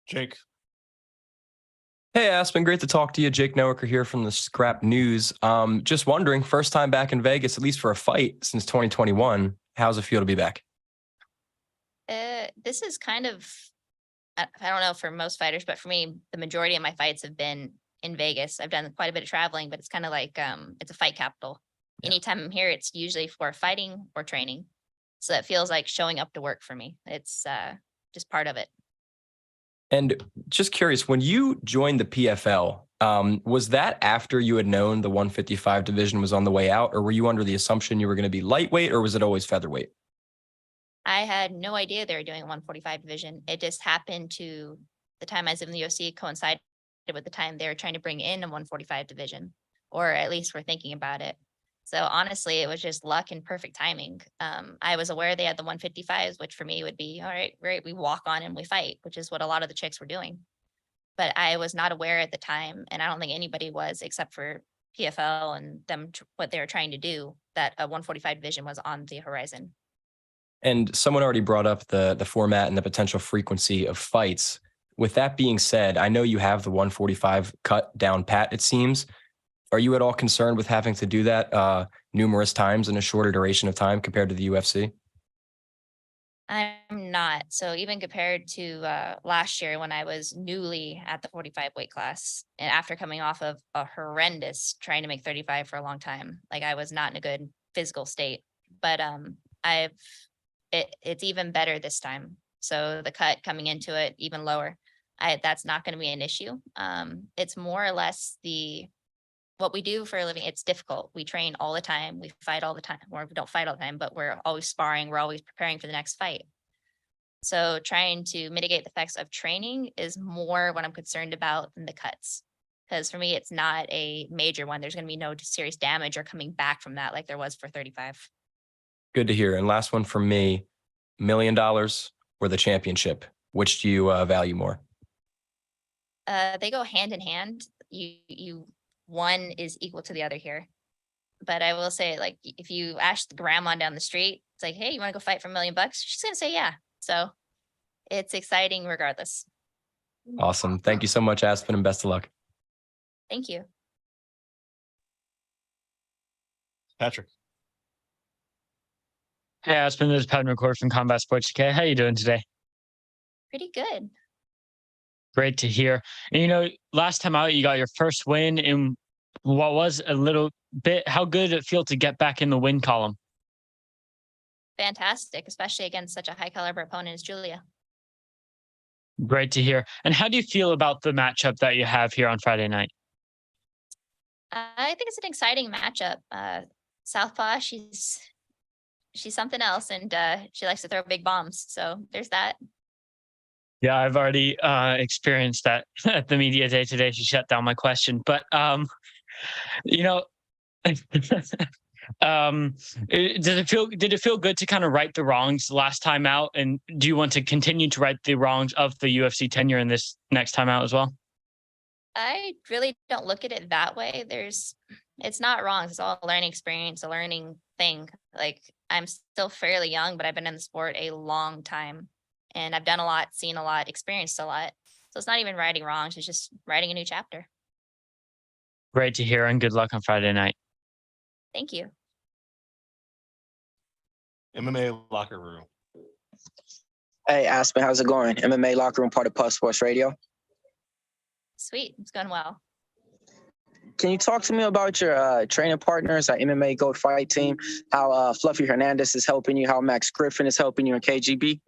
Jake. Hey, Aspen, great to talk to you. Jake Nowicker here from the Scrap News. Just wondering, first time back in Vegas, at least for a fight since 2021. How's it feel to be back? This is kind of, I don't know for most fighters, but for me, the majority of my fights have been in Vegas. I've done quite a bit of traveling, but it's kind of like, it's a fight capital. Yeah. Anytime I'm here, it's usually for fighting or training. So it feels like showing up to work for me. It's just part of it. And just curious, when you joined the PFL, was that after you had known the 155 division was on the way out, or were you under the assumption you were going to be lightweight, or was it always featherweight? I had no idea they were doing a 145 division. It just happened to the time I was in the UFC coincided with the time they were trying to bring in a 145 division, or at least we're thinking about it. So honestly, it was just luck and perfect timing. I was aware they had the 155s, which for me would be, all right, great, we walk on and we fight, which is what a lot of the chicks were doing. But I was not aware at the time, and I don't think anybody was except for PFL and them, what they were trying to do, that a 145 division was on the horizon. And someone already brought up the format and the potential frequency of fights. With that being said, I know you have the 145 cut down pat, it seems. Are you at all concerned with having to do that numerous times in a shorter duration of time compared to the UFC? I'm not. So even compared to last year when I was newly at the 45 weight class and after coming off of a horrendous trying to make 35 for a long time, like I was not in a good physical state, but it's even better this time. So the cut coming into it even lower, that's not going to be an issue. It's more or less what we do for a living. It's difficult. We train all the time. We fight all the time, or we don't fight all the time, but we're always sparring. We're always preparing for the next fight. So trying to mitigate the effects of training is more what I'm concerned about than the cuts. Because for me, it's not a major one. There's going to be no serious damage or coming back from that like there was for 35. Good to hear. And last one from me, $1 million or the championship. Which do you value more? They go hand in hand. One is equal to the other here. But I will say, like, if you ask the grandma down the street, it's like, hey, you want to go fight for $1 million? She's going to say, yeah. So it's exciting regardless. Awesome. Thank you so much, Aspen, and best of luck. Thank you. Patrick. Hey, Aspen, this is Pat McCord from Combat Sports UK. How you doing today? Pretty good. Great to hear. And last time out, you got your first win in what was a little bit. How good did it feel to get back in the win column? Fantastic, especially against such a high caliber opponent as Julia. Great to hear. And how do you feel about the matchup that you have here on Friday night? I think it's an exciting matchup. Southpaw, she's something else, and she likes to throw big bombs. So there's that. Yeah, I've already experienced that at the media day today. She shut down my question, but did it feel good to kind of right the wrongs last time out? And do you want to continue to right the wrongs of the UFC tenure in this next time out as well? I really don't look at it that way. It's not wrong. It's all a learning experience, a learning thing. Like, I'm still fairly young, but I've been in the sport a long time, and I've done a lot, seen a lot, experienced a lot. So it's not even righting wrongs. It's just writing a new chapter. Great to hear, and good luck on Friday night. Thank you. MMA locker room. Hey, Aspen, how's it going? MMA locker room, part of Puff Sports Radio. Sweet, it's going well. Can you talk to me about your training partners at MMA Gold Fight Team? How Fluffy Hernandez is helping you? How Max Griffin is helping you in KGB?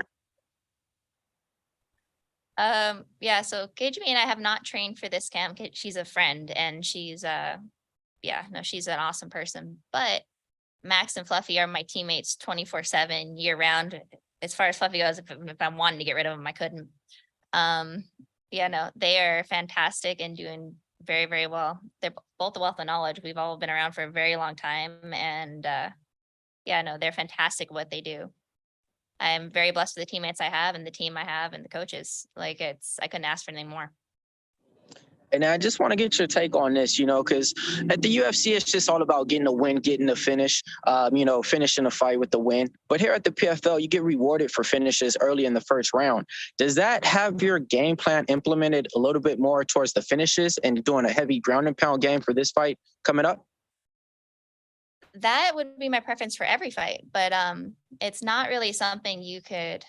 Yeah, so KGB and I have not trained for this camp. She's a friend, and she's she's an awesome person. But Max and Fluffy are my teammates 24/7 year round. As far as Fluffy goes, if I wanted to get rid of him, I couldn't. They are fantastic and doing very, very well. They're both a wealth of knowledge. We've all been around for a very long time, and they're fantastic at what they do. I'm very blessed with the teammates I have and the team I have and the coaches. I couldn't ask for anything more. And I just want to get your take on this, because at the UFC, it's just all about getting a win, getting the finish, finishing a fight with the win. But here at the PFL, you get rewarded for finishes early in the first round. Does that have your game plan implemented a little bit more towards the finishes and doing a heavy ground and pound game for this fight coming up? That would be my preference for every fight, but it's not really something you could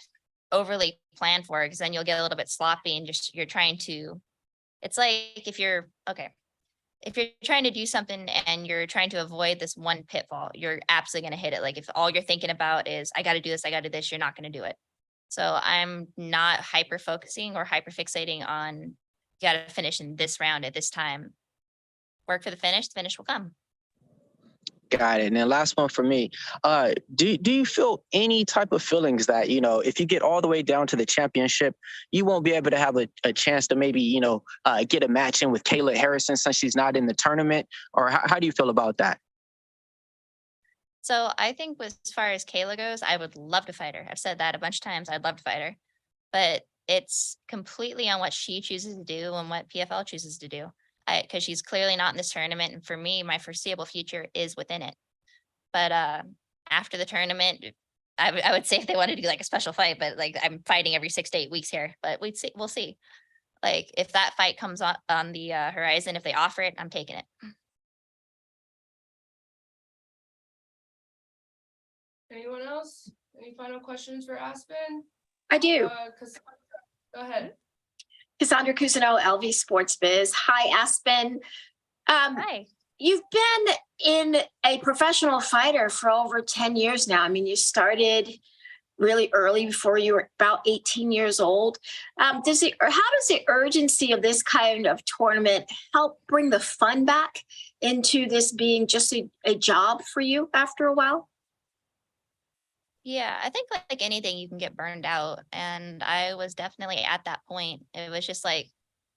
overly plan for, because then you'll get a little bit sloppy and you're trying to. It's like if you're trying to do something and you're trying to avoid this one pitfall, you're absolutely going to hit it. Like, if all you're thinking about is, I got to do this, I got to do this, you're not going to do it. So I'm not hyper focusing or hyper fixating on, you got to finish in this round at this time. Work for the finish will come. Got it. And then last one for me. Do you feel any type of feelings that, if you get all the way down to the championship, you won't be able to have a chance to maybe, get a match in with Kayla Harrison since she's not in the tournament? Or how do you feel about that? So I think as far as Kayla goes, I would love to fight her. I've said that a bunch of times. I'd love to fight her. But it's completely on what she chooses to do and what PFL chooses to do. Because she's clearly not in this tournament. And for me, my foreseeable future is within it. But after the tournament, I would say if they wanted to do like a special fight, but I'm fighting every 6 to 8 weeks here. But we'll see. If that fight comes on the horizon, if they offer it, I'm taking it. Anyone else? Any final questions for Aspen? I do. Go ahead. Cassandra Cousineau, LV Sports Biz. Hi, Aspen. Hi. You've been in a professional fighter for over 10 years now. I mean, you started really early, before you were about 18 years old. How does the urgency of this kind of tournament help bring the fun back into this being just a job for you after a while? Yeah, I think like anything, you can get burned out. And I was definitely at that point. It was just like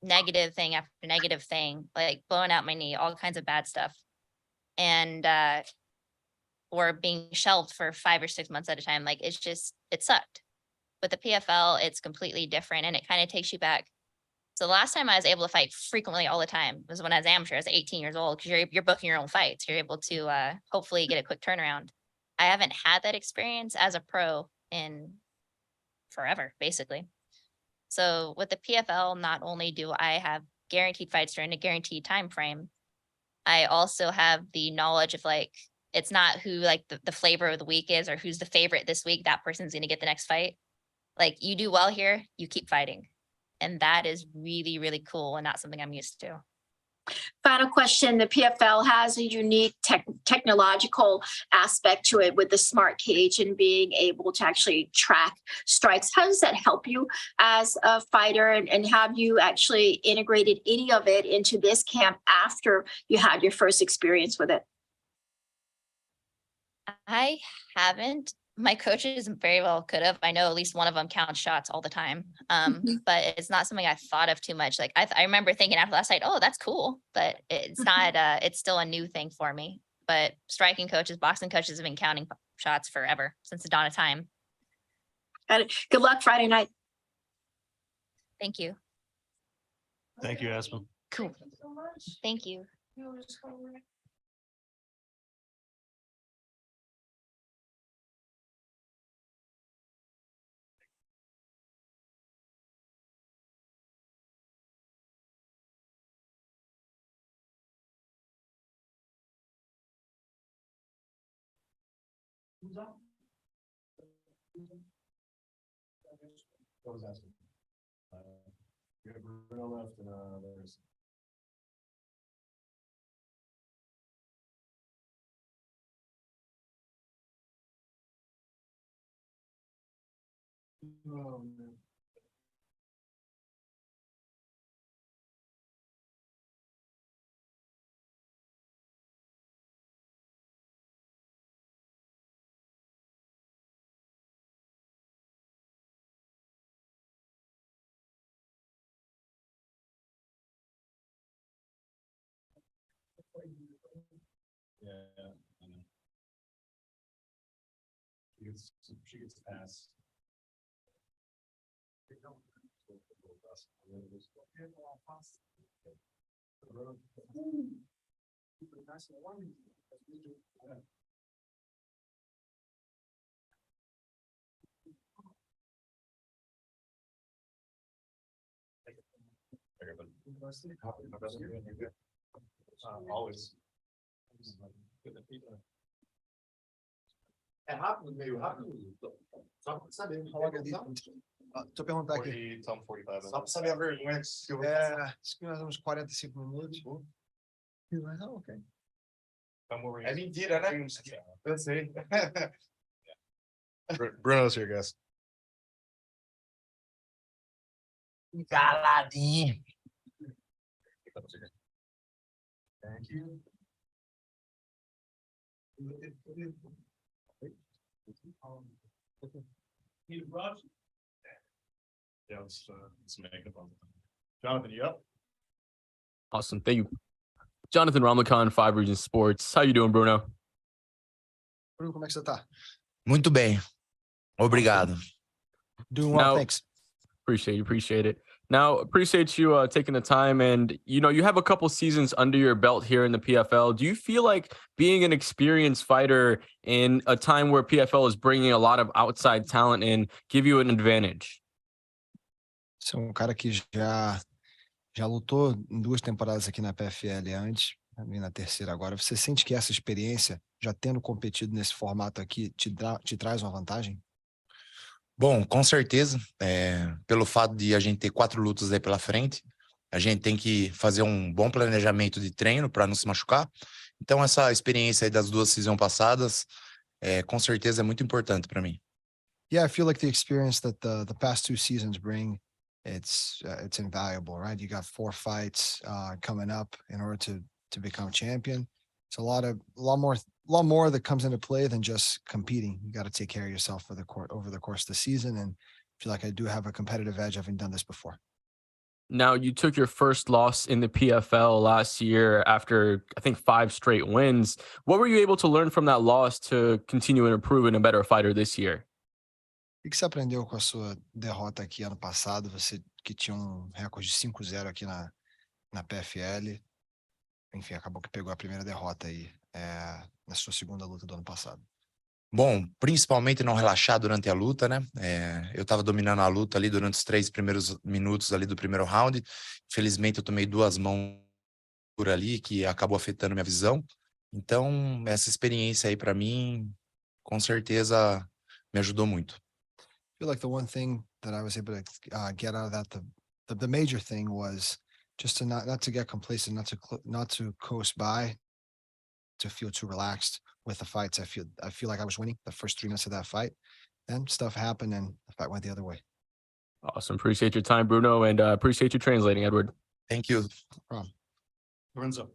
negative thing after negative thing, like blowing out my knee, all kinds of bad stuff. And or being shelved for 5 or 6 months at a time. It sucked. With the PFL, it's completely different, and it kind of takes you back. So the last time I was able to fight frequently all the time was when I was amateur. I was 18 years old, because you're booking your own fights. You're able to hopefully get a quick turnaround. I haven't had that experience as a pro in forever, basically. So with the PFL, not only do I have guaranteed fights during a guaranteed time frame, I also have the knowledge of it's not who the flavor of the week is or who's the favorite this week. That person's going to get the next fight. like you do well here, you keep fighting. And that is really, really cool and not something I'm used to. Final question. The PFL has a unique technological aspect to it with the smart cage and being able to actually track strikes. How does that help you as a fighter? And have you actually integrated any of it into this camp after you had your first experience with it? I haven't. My coaches very well could have. I know at least one of them counts shots all the time. But it's not something I thought of too much. Like I remember thinking after last night, oh, that's cool. But it's not, it's still a new thing for me. But striking coaches, boxing coaches have been counting shots forever, since the dawn of time. Got it. Good luck Friday night. Thank you. Thank you, Aspen. Cool. Thank you. What was asking? You have Bruno left and there's. Oh, man. Yeah, I know. She gets a pass. Always. É rápido, meio rápido. Só pra saber. Tô perguntando aqui. Só Só pra saber a vergonha que eu acho que nós vamos 45 minutos. Mas, ok. É mentira, né? Eu sei. Bruno's here, guys. Caladinho. Thank you. Need a brush? Yeah, let's makeup on. Jonathan, you up? Awesome. Thank you. Jonathan Ramlicon, 5 Regions Sports. How you doing, Bruno? Bruno, como é que você tá? Muito bem. Obrigado. Doing well, Now, thanks. Appreciate it. Now, appreciate you taking the time, and you have a couple seasons under your belt here in the PFL. Do you feel like being an experienced fighter in a time where PFL is bringing a lot of outside talent in give you an advantage? Você é cara que já lutou em 2 temporadas aqui na PFL antes, e na terceira agora. Você sente que essa experiência, já tendo competido nesse formato aqui, te traz uma vantagem? Bom, com certeza, pelo fato de a gente ter 4 lutas aí pela frente, a gente tem que fazer um bom planejamento de treino para não se machucar. Então, essa experiência aí das 2 seasons passadas, com certeza é muito importante para mim. Yeah, I feel like the experience that the past 2 seasons bring, it's invaluable, right? You got 4 fights coming up in order to become champion. It's a lot more that comes into play than just competing. You got to take care of yourself over the course of the season, and I feel like I do have a competitive edge. I haven't done this before. Now, you took your first loss in the PFL last year after, I think, 5 straight wins. What were you able to learn from that loss to continue and improve in a better fighter this year? O que você aprendeu com a sua derrota aqui ano passado? Você que tinha recorde de 5-0 aqui na PFL. Enfim, acabou que pegou a primeira derrota aí na sua segunda luta do ano passado. Bom, principalmente não relaxar durante a luta, né? Eu estava dominando a luta ali durante os 3 primeiros minutos ali do primeiro round. Infelizmente, eu tomei 2 mãos por ali que acabou afetando minha visão. Então, essa experiência aí para mim, com certeza, me ajudou muito. feel like the one thing that I was able to get out of that, the major thing was just to not to get complacent, not to coast by, to feel too relaxed with the fights. I feel like I was winning the first 3 minutes of that fight. Then stuff happened and the fight went the other way. Awesome. Appreciate your time, Bruno, and appreciate you translating, Edward. Thank you. No problem. Lorenzo.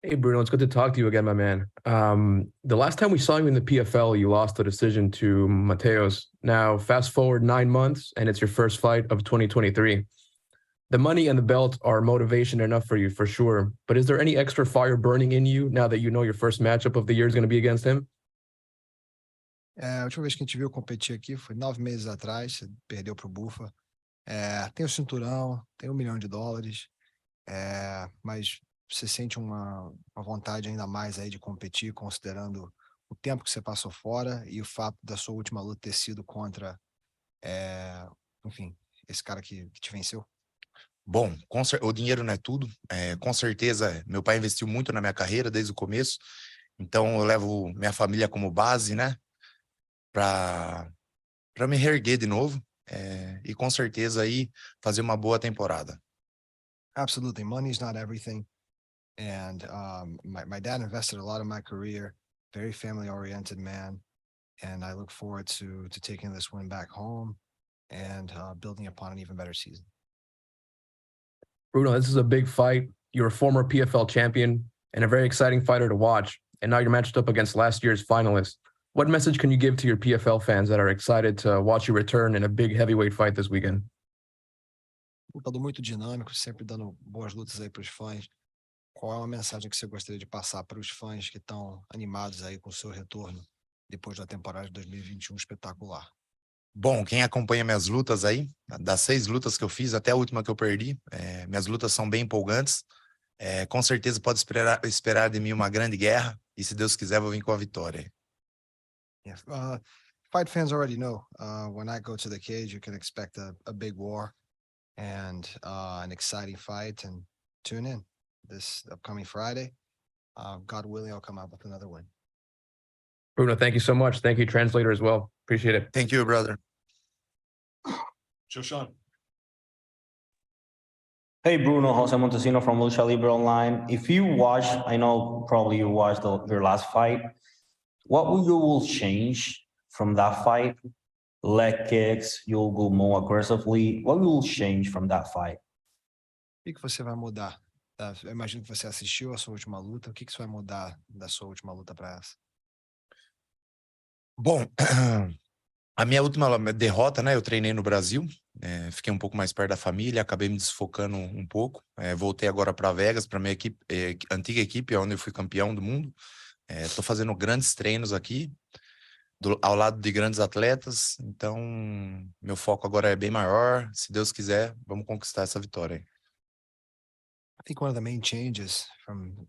Hey, Bruno, it's good to talk to you again, my man. The last time we saw you in the PFL, you lost the decision to Matheus. Now, fast forward 9 months, and it's your first fight of 2023. The money and the belt are motivation enough for you, for sure. But is there any extra fire burning in you now that you know your first matchup of the year is going to be against him? A última vez que a gente viu competir aqui foi 9 meses atrás, você perdeu pro Bufa. Tem o cinturão, tem $1 milhão, mas você sente uma vontade ainda mais aí de competir, considerando o tempo que você passou fora e o fato da sua última luta ter sido contra, enfim, esse cara que te venceu? Bom, o dinheiro não é tudo. Com certeza, meu pai investiu muito na minha carreira desde o começo. Então, eu levo minha família como base, né? Para me reerguer de novo. E com certeza aí fazer uma boa temporada. Absolutely. Money's not everything. And my dad invested a lot of my career, very family-oriented man. And I look forward to taking this win back home and building upon an even better season. Bruno, this is a big fight. You're a former PFL champion and a very exciting fighter to watch. And now you're matched up against last year's finalist. What message can you give to your PFL fans that are excited to watch you return in a big heavyweight fight this weekend? Lutador muito dinâmico, sempre dando boas lutas aí para os fãs. Qual é uma mensagem que você gostaria de passar para os fãs que estão animados aí com o seu retorno depois da temporada de 2021 espetacular? Bom, quem acompanha minhas lutas aí, das 6 lutas que eu fiz até a última que eu perdi, minhas lutas são bem empolgantes. Com certeza pode esperar de mim uma grande guerra e se Deus quiser vou vir com a vitória. Yeah. Fight fans already know when I go to the cage, you can expect a big war and an exciting fight, and tune in this upcoming Friday. God willing, I'll come out with another win. Bruno, thank you so much. Thank you, translator, as well. Appreciate it. Thank you, brother. Shoshan. Hey, Bruno, Jose Montesino from Lucha Libre Online. If you watch, I know probably you watched your last fight. What you will change from that fight? Leg kicks, you'll go more aggressively. What will change from that fight? O que você vai mudar? Eu imagino que você assistiu a sua última luta. O que você vai mudar da sua última luta para essa? Bom, a minha última derrota, né? Eu treinei no Brasil, fiquei um pouco mais perto da família, acabei me desfocando um pouco. Voltei agora para Vegas, para minha equipe, antiga equipe, onde eu fui campeão do mundo. Estou fazendo grandes treinos aqui, ao lado de grandes atletas. Então, meu foco agora é bem maior. Se Deus quiser, vamos conquistar essa vitória. I think one of the main changes from,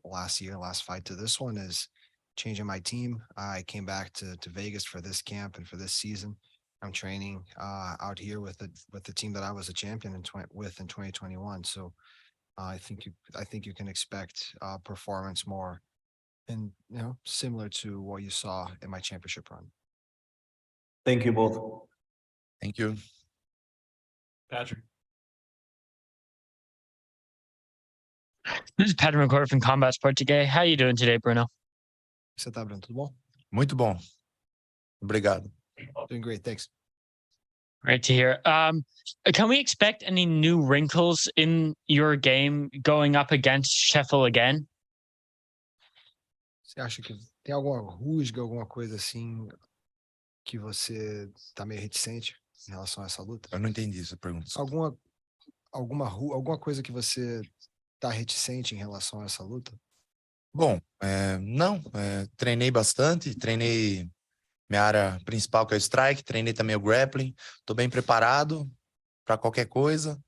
last fight to this one is changing my team. I came back to Vegas for this camp and for this season. I'm training out here with the team that I was a champion in 2021. So I think you can expect performance more and similar to what you saw in my championship run. Thank you both. Thank you. Patrick. This is Patrick McCord from Combat Sport today. How are you doing today, Bruno? Você tá, Bruno? Tudo bom? Muito bom. Obrigado. Doing great. Thanks. Great to hear. Can we expect any new wrinkles in your game going up against Scheffel again? Você acha que tem alguma rusga, alguma coisa assim que você tá meio reticente em relação a essa luta? Eu não entendi essa pergunta. Alguma coisa que você tá reticente em relação a essa luta? Bom, não, treinei bastante, treinei minha área principal que é o strike, treinei também o grappling, tô bem preparado para qualquer coisa,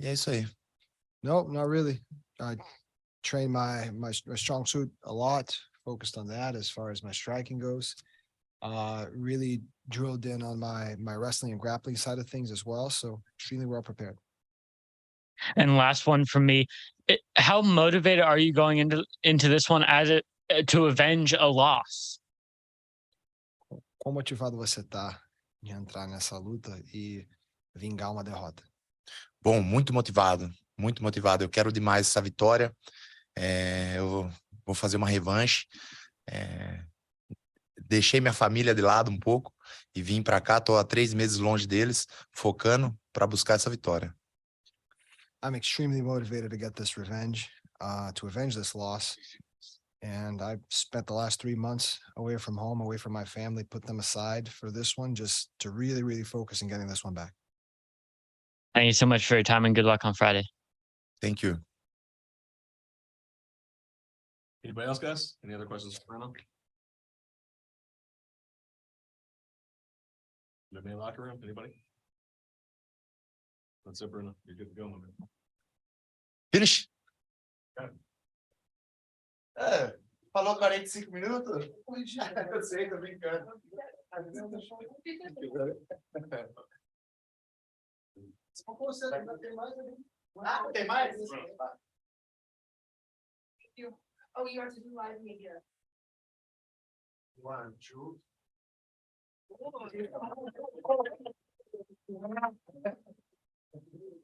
e é isso aí. No, not really. I trained my strong suit a lot, focused on that as far as my striking goes. Really drilled in on my wrestling and grappling side of things as well, so extremely well prepared. And last one from me, how motivated are you going into this one to avenge a loss? Quão motivado você tá de entrar nessa luta e vingar uma derrota? Bom, muito motivado, muito motivado. Eu quero demais essa vitória. Eu vou fazer uma revanche. Deixei minha família de lado um pouco e vim para cá. Tô há 3 meses longe deles, focando para buscar essa vitória. I'm extremely motivated to get this revenge, to avenge this loss. And I spent the last 3 months away from home, away from my family, put them aside for this one, just to really, really focus on getting this one back. Thank you so much for your time and good luck on Friday. Thank you. Anybody else, guys? Any other questions for Bruno? Anybody in the locker room? Anybody? That's it, Bruno. You're good to go, my man. Finish. Falou 45 minutos? Eu sei, tô brincando. Tem mais? Oh, you have to do live media. 1, 2.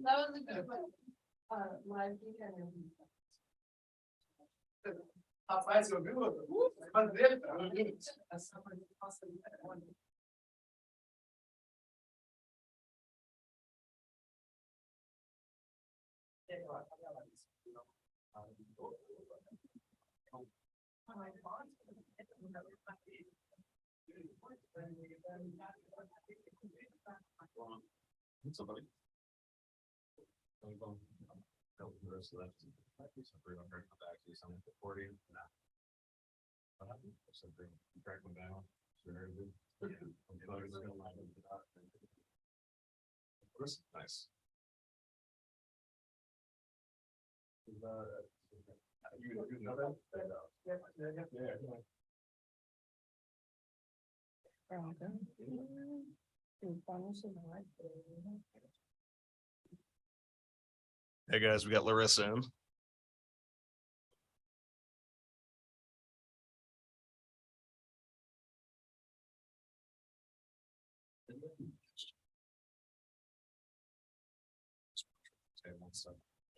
That was a good one. Live media. Rapaz, você ouviu? Bandeira. Somebody. The rest of that. So Bruno come back to something recording. What happened? So track them down. Nice. You know that? Yeah. Hey guys, we got Larissa in.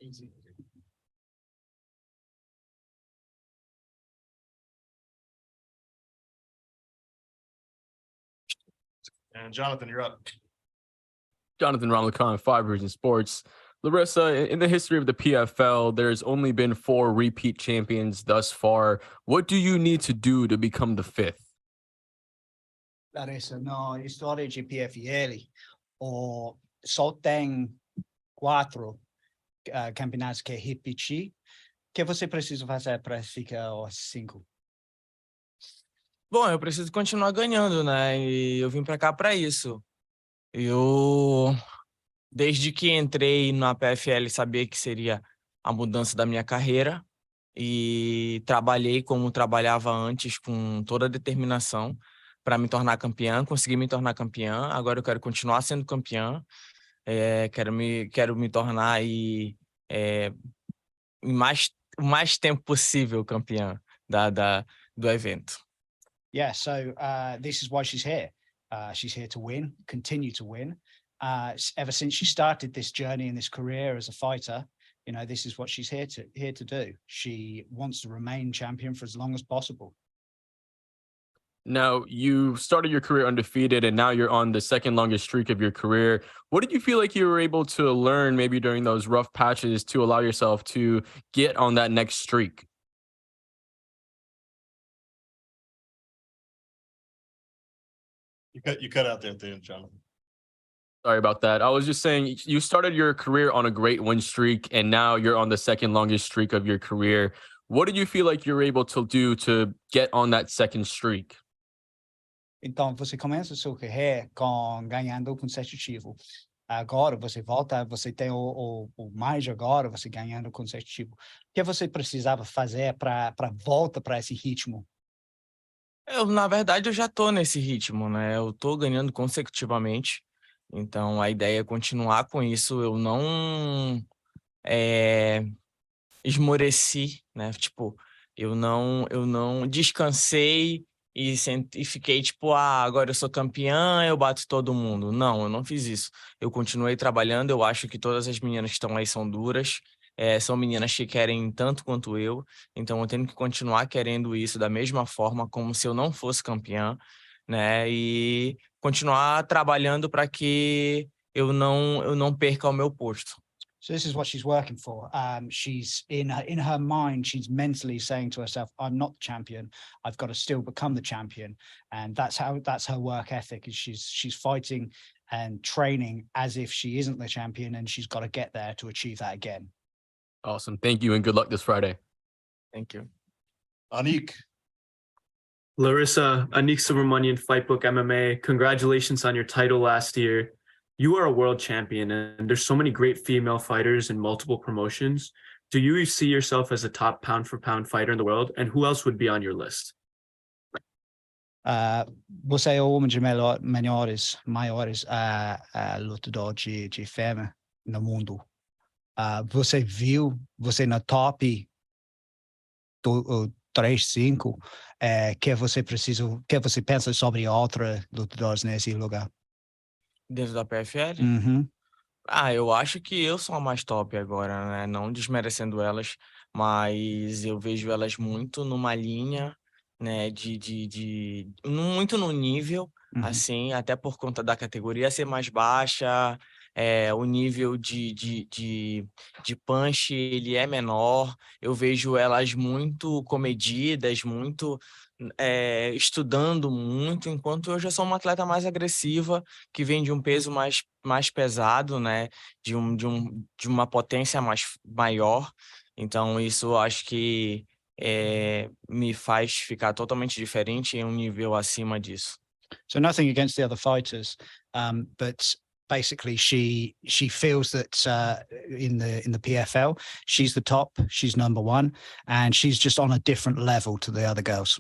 Easy. And Jonathan, you're up. Jonathan Ramlakan, 5 Region Sports. Larissa, in the history of the PFL, there's only been 4 repeat champions thus far. What do you need to do to become the 5th? Larissa, na história de PFL, só tem 4 campeonatos que repetir. O que você precisa fazer para ficar aos 5? Bom, eu preciso continuar ganhando, né? E eu vim para cá para isso. Desde que entrei na PFL, sabia que seria a mudança da minha carreira e trabalhei como trabalhava antes, com toda a determinação para me tornar campeã. Consegui me tornar campeã. Agora eu quero continuar sendo campeã. Quero me tornar aí o mais tempo possível campeã do evento. Yeah, so this is why she's here. She's here to win, continue to win. Ever since she started this journey and this career as a fighter, you know, this is what she's here to do. She wants to remain champion for as long as possible. Now, you started your career undefeated, and now you're on the second longest streak of your career. What did you feel like you were able to learn maybe during those rough patches to allow yourself to get on that next streak? You cut out there at the end, Jonathan. Sorry about that. I was just saying you started your career on a great win streak, and now you're on the second longest streak of your career. What did you feel like you were able to do to get on that second streak? Então, você começa a sua carreira ganhando consecutivo. Agora você volta, você tem o mais agora, você ganhando consecutivo. O que você precisava fazer para volta para esse ritmo? Na verdade, eu já tô nesse ritmo, né? Eu tô ganhando consecutivamente. Então, a ideia é continuar com isso. Eu não esmoreci, né? Tipo, eu não descansei e fiquei tipo, agora eu sou campeã, eu bato todo mundo. Não, eu não fiz isso. Eu continuei trabalhando, eu acho que todas as meninas que estão aí são duras, são meninas que querem tanto quanto eu, então eu tenho que continuar querendo isso da mesma forma, como se eu não fosse campeã, né? E continuar trabalhando para que eu não perca o meu posto. So this is what she's working for. She's in her mind, she's mentally saying to herself, "I'm not the champion. I've got to still become the champion." And that's her work ethic. Is she's fighting and training as if she isn't the champion, and she's got to get there to achieve that again. Awesome. Thank you and good luck this Friday. Thank you. Anik. Larissa, Anik Subramanian, Fightbook MMA. Congratulations on your title last year. You are a world champion, and there's so many great female fighters in multiple promotions. Do you see yourself as a top pound-for-pound fighter in the world, and who else would be on your list? Você é um dos maiores lutadores de fêmea no mundo. Você viu, você na top 3, 5, que você pensa sobre outros lutadores nesse lugar? Dentro da PFL? Uhum. Eu acho que eu sou a mais top agora, né? Não desmerecendo elas, mas eu vejo elas muito numa linha, né? Muito no nível, assim, até por conta da categoria ser mais baixa, o nível de punch ele é menor. Eu vejo elas muito comedidas, muito estudando muito, enquanto eu já sou uma atleta mais agressiva, que vem de um peso mais pesado, né? De uma potência maior. Então, isso eu acho que me faz ficar totalmente diferente em um nível acima disso. So nothing against the other fighters, but basically she feels that in the PFL she's the top, she's number one, and she's just on a different level to the other girls.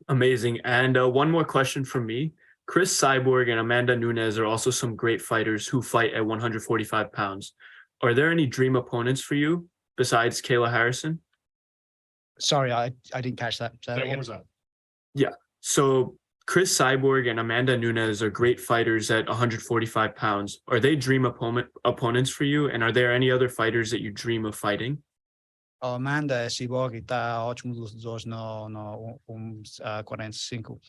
Amazing. And one more question from me. Chris Cyborg and Amanda Nunes are also some great fighters who fight at 145 pounds. Are there any dream opponents for you besides Kayla Harrison? Sorry, I didn't catch that. What was that? Yeah. So Chris Cyborg and Amanda Nunes are great fighters at 145 pounds. Are they dream opponents for you? And are there any other fighters that you dream of fighting? Amanda Cyborg está ótimo lutadores no 45.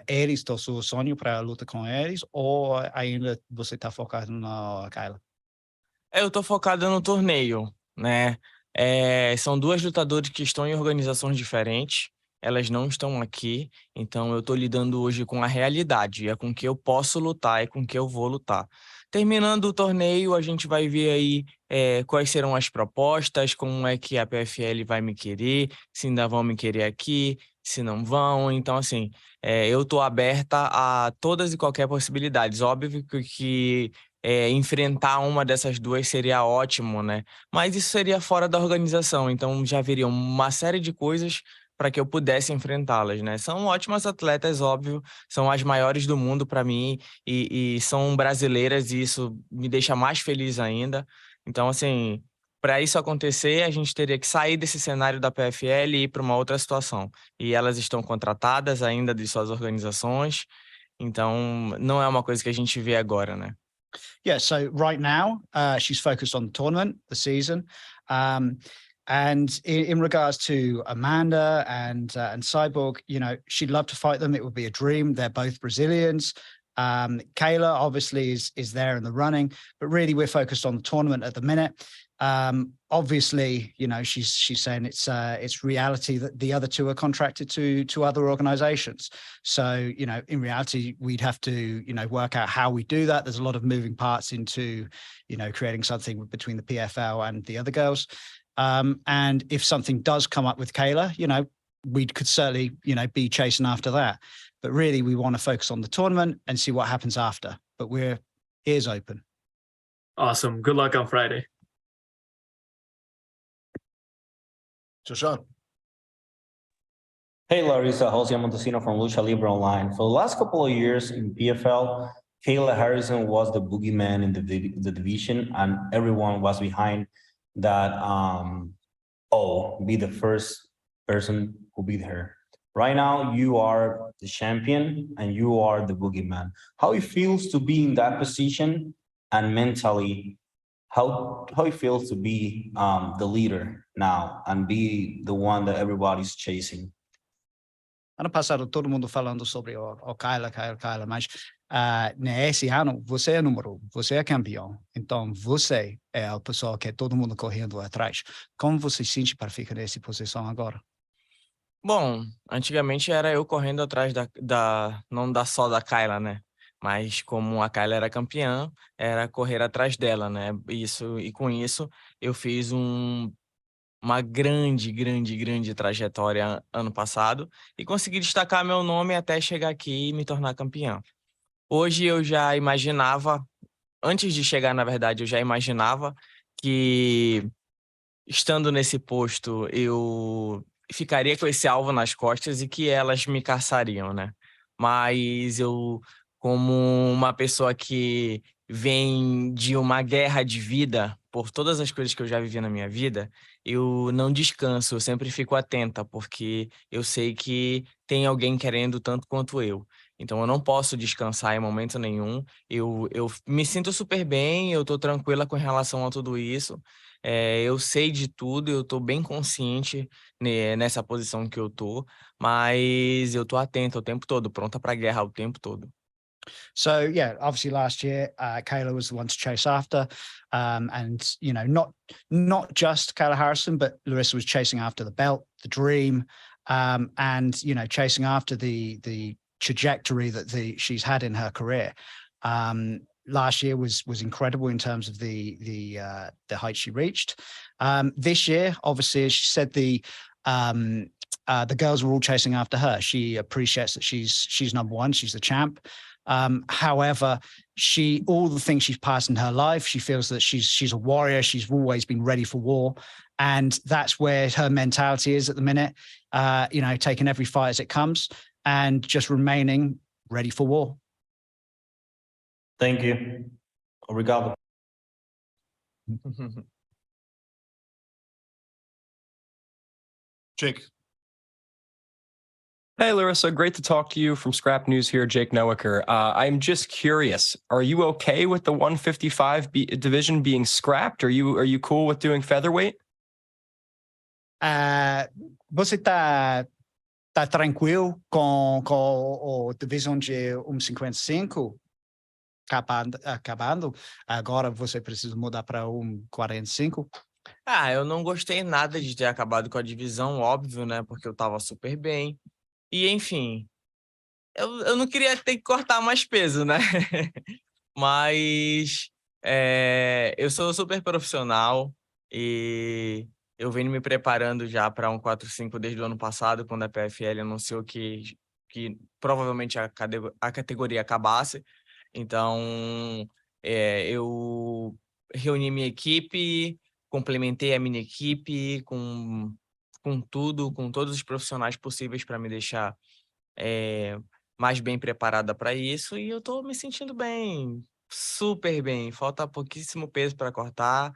Eles estão seu sonho para lutar com eles ou ainda você está focado na Kayla? Eu tô focada no torneio, né? São duas lutadoras que estão em organizações diferentes. Elas não estão aqui, então eu tô lidando hoje com a realidade, é com que eu posso lutar, é com que eu vou lutar. Terminando o torneio, a gente vai ver aí quais serão as propostas, como é que a PFL vai me querer, se ainda vão me querer aqui, se não vão. Então, assim, eu tô aberta a todas e qualquer possibilidades. Óbvio que enfrentar uma dessas duas seria ótimo, né? Mas isso seria fora da organização, então já haveria uma série de coisas para que eu pudesse enfrentá-las, né? São ótimas atletas, óbvio, são as maiores do mundo para mim e são brasileiras e isso me deixa mais feliz ainda. Então, assim, para isso acontecer, a gente teria que sair desse cenário da PFL e ir para uma outra situação. E elas estão contratadas ainda de suas organizações, então não é uma coisa que a gente vê agora, né? Yeah, so right now she's focused on the tournament, the season. And in regards to Amanda and Cyborg, you know, she'd love to fight them. It would be a dream. They're both Brazilians. Kayla obviously is there in the running, but really we're focused on the tournament at the minute. Obviously, you know, she's saying it's reality that the other two are contracted to other organizations. So, you know, in reality, we'd have to, you know, work out how we do that. There's a lot of moving parts into, you know, creating something between the PFL and the other girls. And if something does come up with Kayla, you know, we could certainly, you know, be chasing after that. But really, we want to focus on the tournament and see what happens after. But we're ears open. Awesome. Good luck on Friday. Joshan. Hey, Larissa, Jose Montesino from Lucha Libre Online. For the last couple of years in PFL, Kayla Harrison was the boogeyman in the division, and everyone was behind that, be the first person who beat her. Right now, you are the champion and you are the boogeyman. How it feels to be in that position, and mentally, how it feels to be the leader now and be the one that everybody's chasing. Ano passado todo mundo falando sobre o Kyla, mas nesse ano você é número 1, você é campeão. Então você é a pessoa que todo mundo correndo atrás. Como você se sente para ficar nessa posição agora? Bom, antigamente era eu correndo atrás não só da Kyla, né? Mas como a Kyla era campeã, era correr atrás dela, né? E com isso eu fiz uma grande trajetória ano passado e consegui destacar meu nome até chegar aqui e me tornar campeão. Hoje eu já imaginava, antes de chegar, na verdade, eu já imaginava que estando nesse posto eu ficaria com esse alvo nas costas e que elas me caçariam, né? Mas eu, como uma pessoa que vem de uma guerra de vida, por todas as coisas que eu já vivi na minha vida, eu não descanso, eu sempre fico atenta, porque eu sei que tem alguém querendo tanto quanto eu. Então eu não posso descansar em momento nenhum. Eu me sinto super bem, eu tô tranquila com relação a tudo isso. Eu sei de tudo, eu tô bem consciente nessa posição que eu tô, mas eu tô atento o tempo todo, pronta para a guerra o tempo todo. So yeah, obviously last year, Kayla was the one to chase after, and you know, not just Kayla Harrison, but Larissa was chasing after the belt, the dream, and you know, chasing after the trajectory that she's had in her career. Last year was incredible in terms of the height she reached. This year, obviously, as she said, the girls were all chasing after her. She appreciates that she's number one. She's the champ. However, all the things she's passed in her life, she feels that she's a warrior. She's always been ready for war. And that's where her mentality is at the minute, you know, taking every fight as it comes and just remaining ready for war. Thank you. Obrigado. Jake. Hey, Larissa, great to talk to you from Scrap News here, Jake Nowaker. I'm just curious, are you okay with the 155 division being scrapped? Are you cool with doing featherweight? Você tá tranquilo com o divisão de 155 acabando? Agora você precisa mudar para 145? Eu não gostei nada de ter acabado com a divisão, óbvio, né? Porque eu tava super bem. E, enfim, eu não queria ter que cortar mais peso, né? Mas eu sou super profissional e eu venho me preparando já para 145 desde o ano passado, quando a PFL anunciou que provavelmente a categoria acabasse. Então, eu reuni minha equipe, complementei a minha equipe com tudo, com todos os profissionais possíveis para me deixar mais bem preparada para isso, e eu tô me sentindo bem, super bem. Falta pouquíssimo peso para cortar.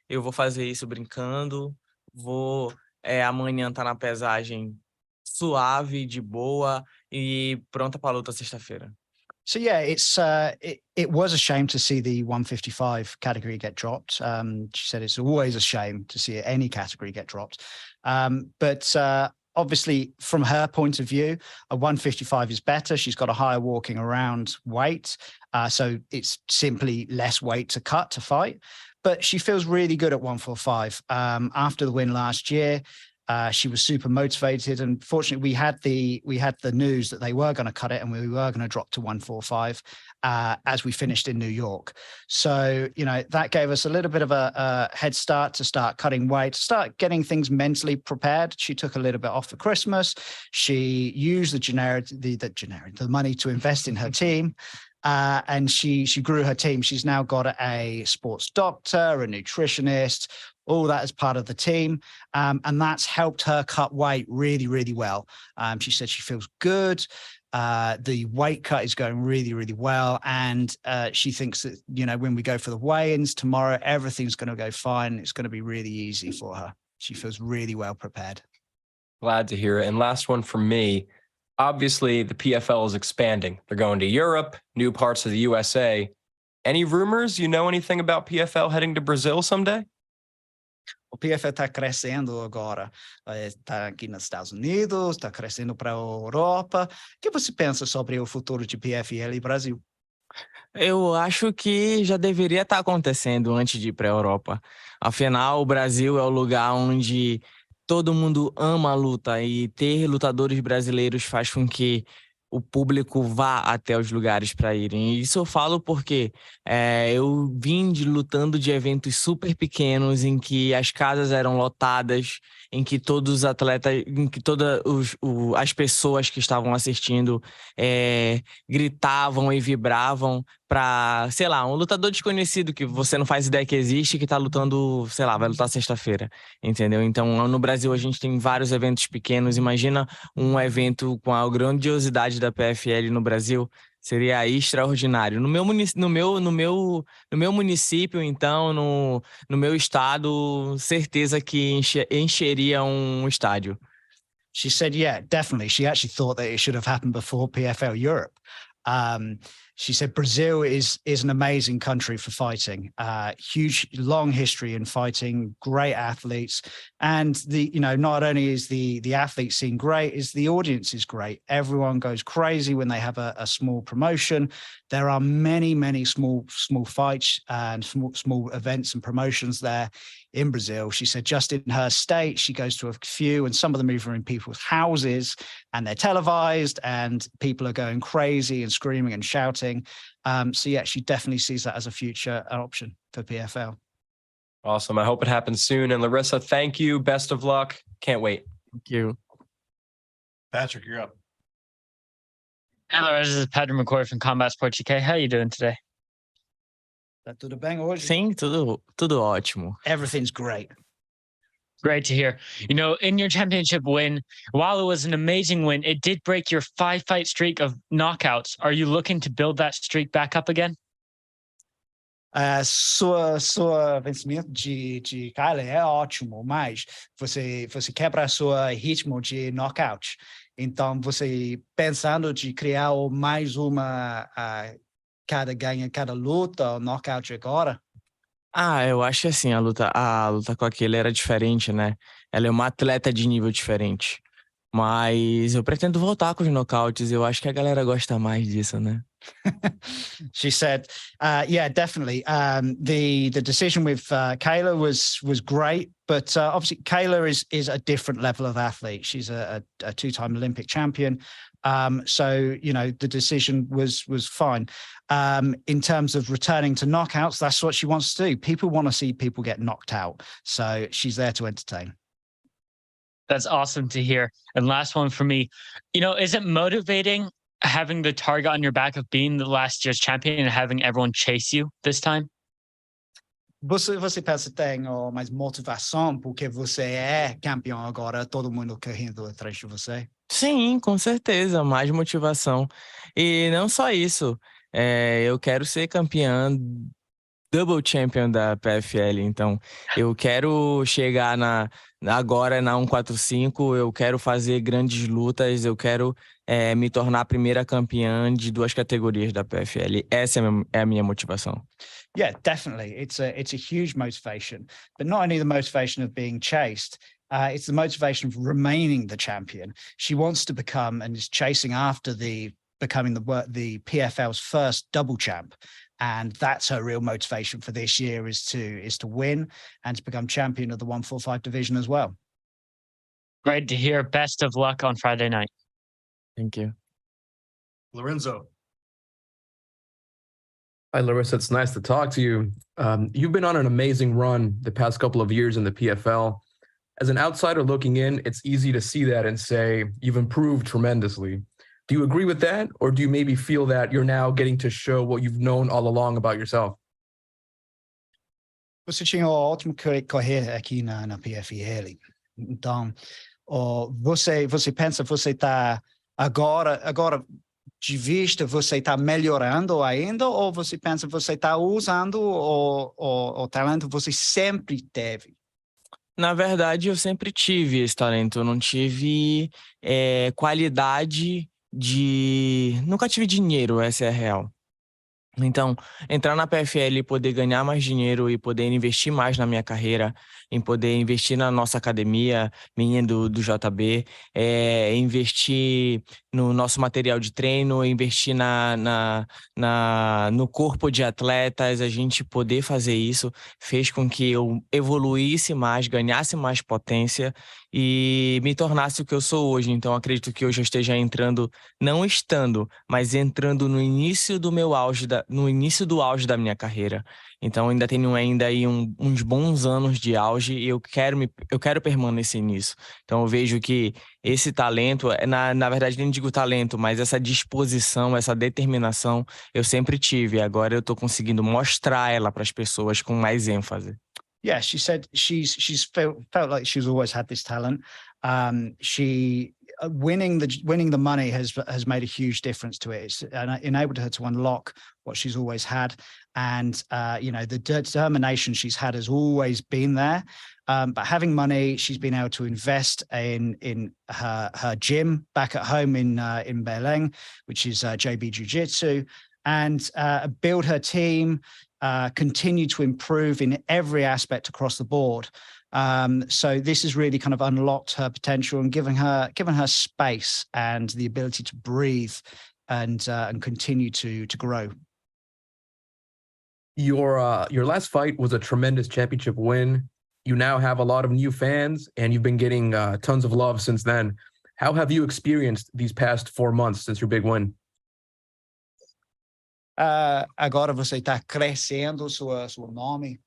Eu vou fazer isso brincando. Vou amanhã tá na pesagem suave, de boa e pronta para a luta sexta-feira. So yeah, it was a shame to see the 155 category get dropped. She said it's always a shame to see any category get dropped. But obviously, from her point of view, a 155 is better. She's got a higher walking around weight, so it's simply less weight to cut to fight. But she feels really good at 145. After the win last year, she was super motivated, and fortunately we had the news that they were going to cut it and we were going to drop to 145 as we finished in New York. So, you know, that gave us a little bit of a head start to start cutting weight, to start getting things mentally prepared. She took a little bit off for Christmas. She used the money to invest in her team. And she grew her team. She's now got a sports doctor, a nutritionist, all that as part of the team. And that's helped her cut weight really, really well. She said she feels good. The weight cut is going really, really well. And she thinks that, you know, when we go for the weigh-ins tomorrow, everything's going to go fine. It's going to be really easy for her. She feels really well prepared. Glad to hear it. And last one from me. Obviously, the PFL is expanding. They're going to Europe, new parts of the USA. Any rumors? You know anything about PFL heading to Brazil someday? O PFL está crescendo agora, está aqui nos Estados Unidos, está crescendo para a Europa. O que você pensa sobre o futuro de PFL e Brasil? Eu acho que já deveria estar acontecendo antes de ir para a Europa. Afinal, o Brasil é o lugar onde todo mundo ama a luta e ter lutadores brasileiros faz com que o público vá até os lugares para irem. E isso eu falo porque eu vim lutando de eventos super pequenos em que as casas eram lotadas, em que todos os atletas, em que todas as pessoas que estavam assistindo gritavam e vibravam para, sei lá, um lutador desconhecido que você não faz ideia que existe, que tá lutando, sei lá, vai lutar sexta-feira, entendeu? Então, no Brasil a gente tem vários eventos pequenos. Imagina um evento com a grandiosidade da PFL no Brasil, seria extraordinário. No meu município, então, no meu estado, certeza que encheria um estádio. She said, yeah, definitely. She actually thought that it should have happened before PFL Europe. She said Brazil is an amazing country for fighting. Huge, long history in fighting, great athletes, and not only is the athlete scene great, is the audience is great. Everyone goes crazy when they have a small promotion. There are many small fights and small events and promotions there in Brazil. She said just in her state, she goes to a few, and some of them even are in people's houses, and they're televised, and people are going crazy and screaming and shouting. So yeah, she definitely sees that as a future option for PFL. Awesome. I hope it happens soon. And Larissa, thank you. Best of luck. Can't wait. Thank you. Patrick, you're up. Hello, this is Pedro McCoy from Combat Sports UK. How are you doing today? Tá tudo bem hoje? Sim, tudo ótimo. Everything's great. Great to hear. In your championship win, while it was an amazing win, it did break your 5-fight streak of knockouts. Are you looking to build that streak back up again? Sua vencimento de Kyler é ótimo, mas você quebra seu ritmo de knockout. Então, você pensando de criar mais uma cada luta, knockout agora? Eu acho que assim, a luta com aquele era diferente, né? Ela é uma atleta de nível diferente. Mas eu pretendo voltar com os nocautes. Eu acho que a galera gosta mais disso, né? She said, yeah, definitely. The decision with Kayla was great, but obviously Kayla is a different level of athlete. She's a two-time Olympic champion. So, the decision was fine. In terms of returning to knockouts, that's what she wants to do. People want to see people get knocked out. So she's there to entertain. That's awesome to hear. And last one for me, is it motivating having the target on your back of being the last year's champion and having everyone chase you this time? Você pensa que tem mais motivação porque você é campeão agora, todo mundo correndo atrás de você? Sim, com certeza, mais motivação. E não só isso, eu quero ser campeã, double champion da PFL, então eu quero chegar agora na 145, eu quero fazer grandes lutas, eu quero me tornar a primeira campeã de 2 categorias da PFL. Essa é a minha motivação. Yeah, definitely. It's a huge motivation, but not only the motivation of being chased, it's the motivation of remaining the champion. She wants to become and is chasing after becoming the PFL's first double champ. And that's her real motivation for this year is to win and to become champion of the 145 division as well. Great to hear. Best of luck on Friday night. Thank you. Lorenzo. Hi, Larissa. It's nice to talk to you. You've been on an amazing run the past couple of years in the PFL. As an outsider looking in, it's easy to see that and say you've improved tremendously. Do you agree with that? Or do you maybe feel that you're now getting to show what you've known all along about yourself? Você tinha uma ótima carreira aqui na PFL. Então, você pensa você está agora de vista você está melhorando ainda ou você pensa você está usando o talento que você sempre teve? Na verdade, eu sempre tive esse talento. Eu não tive qualidade de. Nunca tive dinheiro, essa é a real. Então, entrar na PFL e poder ganhar mais dinheiro e poder investir mais na minha carreira, em poder investir na nossa academia, minha do JB, investir no nosso material de treino, investir no corpo de atletas, a gente poder fazer isso fez com que eu evoluísse mais, ganhasse mais potência e me tornasse o que eu sou hoje. Então, acredito que hoje eu esteja entrando, não estando, mas entrando no início do meu auge, no início do auge da minha carreira. Então, ainda tenho aí uns bons anos de auge e eu quero permanecer nisso. Então, eu vejo que esse talento, na verdade, nem digo talento, mas essa disposição, essa determinação, eu sempre tive. Agora eu estou conseguindo mostrar ela para as pessoas com mais ênfase. Yeah, she said she's felt like she's always had this talent. Winning the money has made a huge difference to it. It's enabled her to unlock what she's always had, and the determination she's had has always been there. But having money, she's been able to invest in her gym back at home in Belém, which is JB Jiu Jitsu, and build her team. Continue to improve in every aspect across the board. So this has really kind of unlocked her potential and given her space and the ability to breathe and continue to grow. Your last fight was a tremendous championship win. You now have a lot of new fans, and you've been getting tons of love since then. How have you experienced these past 4 months since your big win? Agora você está crescendo seu nome,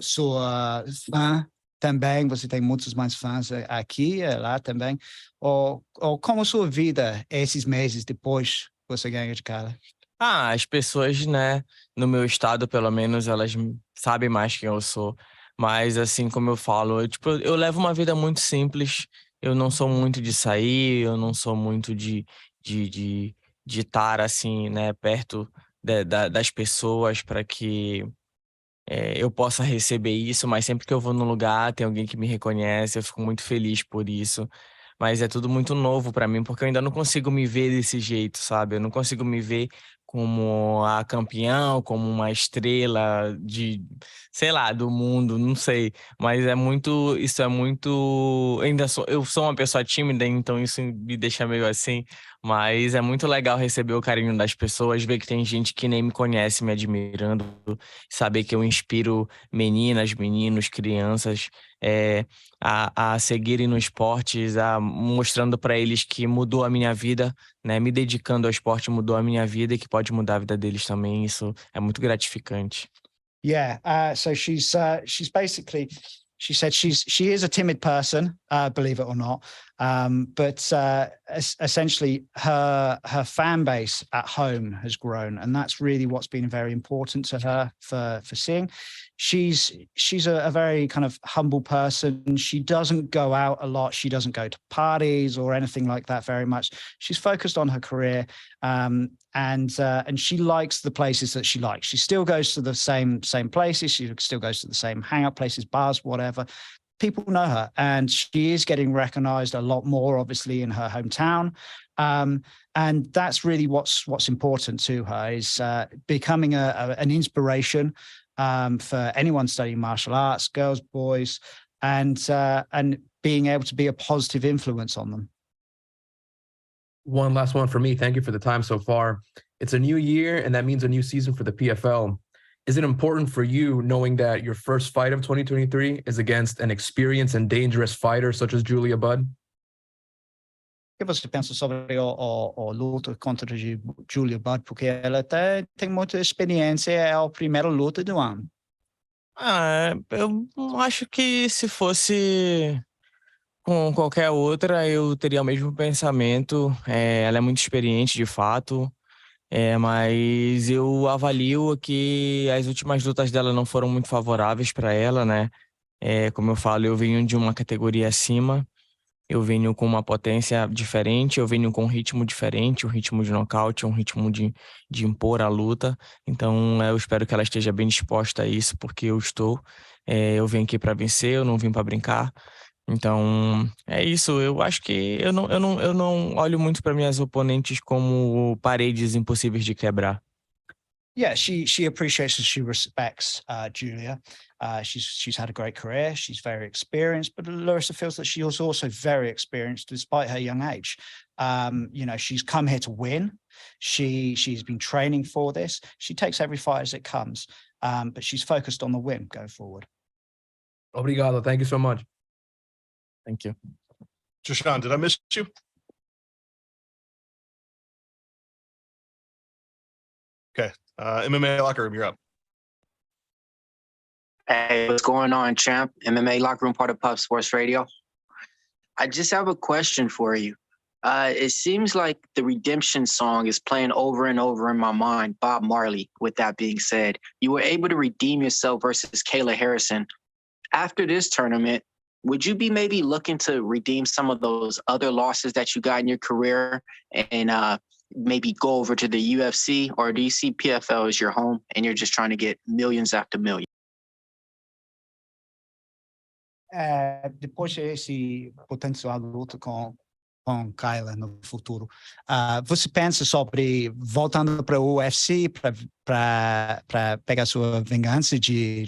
sua fã também, você tem muitos mais fãs aqui e lá também. Ou como sua vida esses meses depois que você ganha de cara? As pessoas, né, no meu estado, pelo menos, elas sabem mais quem eu sou. Mas, assim como eu falo, eu levo uma vida muito simples. Eu não sou muito de sair, eu não sou muito de estar, assim, né, perto das pessoas para que eu possa receber isso. Mas sempre que eu vou num lugar, tem alguém que me reconhece, eu fico muito feliz por isso. Mas é tudo muito novo para mim, porque eu ainda não consigo me ver desse jeito, sabe? Eu não consigo me ver como a campeão, como uma estrela sei lá, do mundo, não sei. Mas isso é muito, eu sou uma pessoa tímida, então isso me deixa meio assim. Mas é muito legal receber o carinho das pessoas, ver que tem gente que nem me conhece me admirando, saber que eu inspiro meninas, meninos, crianças a seguirem no esporte, mostrando para eles que mudou a minha vida, né? Me dedicando ao esporte mudou a minha vida e que pode mudar a vida deles também. Isso é muito gratificante. Yeah. So she's basically, she said she is a timid person, believe it or not. But essentially her fan base at home has grown, and that's really what's been very important to her for seeing. She's a very kind of humble person. She doesn't go out a lot. She doesn't go to parties or anything like that very much. She's focused on her career, and she likes the places that she likes. She still goes to the same places. She still goes to the same hangout places, bars, whatever. People know her, and she is getting recognized a lot more, obviously, in her hometown. And that's really what's important to her, is becoming an inspiration for anyone studying martial arts, girls, boys, and being able to be a positive influence on them. One last one for me. Thank you for the time so far. It's a new year, and that means a new season for the PFL. Is it important for you knowing that your first fight of 2023 is against an experienced and dangerous fighter such as Julia Budd? O que você pensa sobre a luta contra Julia Budd? Porque ela tem muita experiência, é a primeira luta do ano. Eu acho que se fosse com qualquer outra, eu teria o mesmo pensamento. Ela é muito experiente, de fato. Mas eu avalio que as últimas lutas dela não foram muito favoráveis para ela, né? Como eu falo, eu venho de uma categoria acima. Eu venho com uma potência diferente, eu venho com um ritmo diferente, um ritmo de nocaute, um ritmo de impor a luta. Então, eu espero que ela esteja bem disposta a isso, porque eu estou. Eu vim aqui para vencer, eu não vim para brincar. Então, é isso. Eu acho que eu não olho muito para minhas oponentes como paredes impossíveis de quebrar. Yeah, she appreciates and she respects Julia. She's had a great career. She's very experienced, but Larissa feels that she is also very experienced despite her young age. She's come here to win. She's been training for this. She takes every fight as it comes, but she's focused on the win going forward. Obrigado. Thank you so much. Thank you. Jashan, did I miss you? Okay. MMA Locker Room, you're up. Hey, what's going on, champ? MMA Locker Room, part of Puff Sports Radio. I just have a question for you. It seems like the redemption song is playing over and over in my mind, Bob Marley. With that being said, you were able to redeem yourself versus Kayla Harrison. After this tournament, would you be maybe looking to redeem some of those other losses that you got in your career and maybe go over to the UFC? Or do you see PFL as your home and you're just trying to get millions after millions? Depois desse potencial luta com Kyla no futuro, você pensa sobre voltando para o UFC para pegar sua vingança de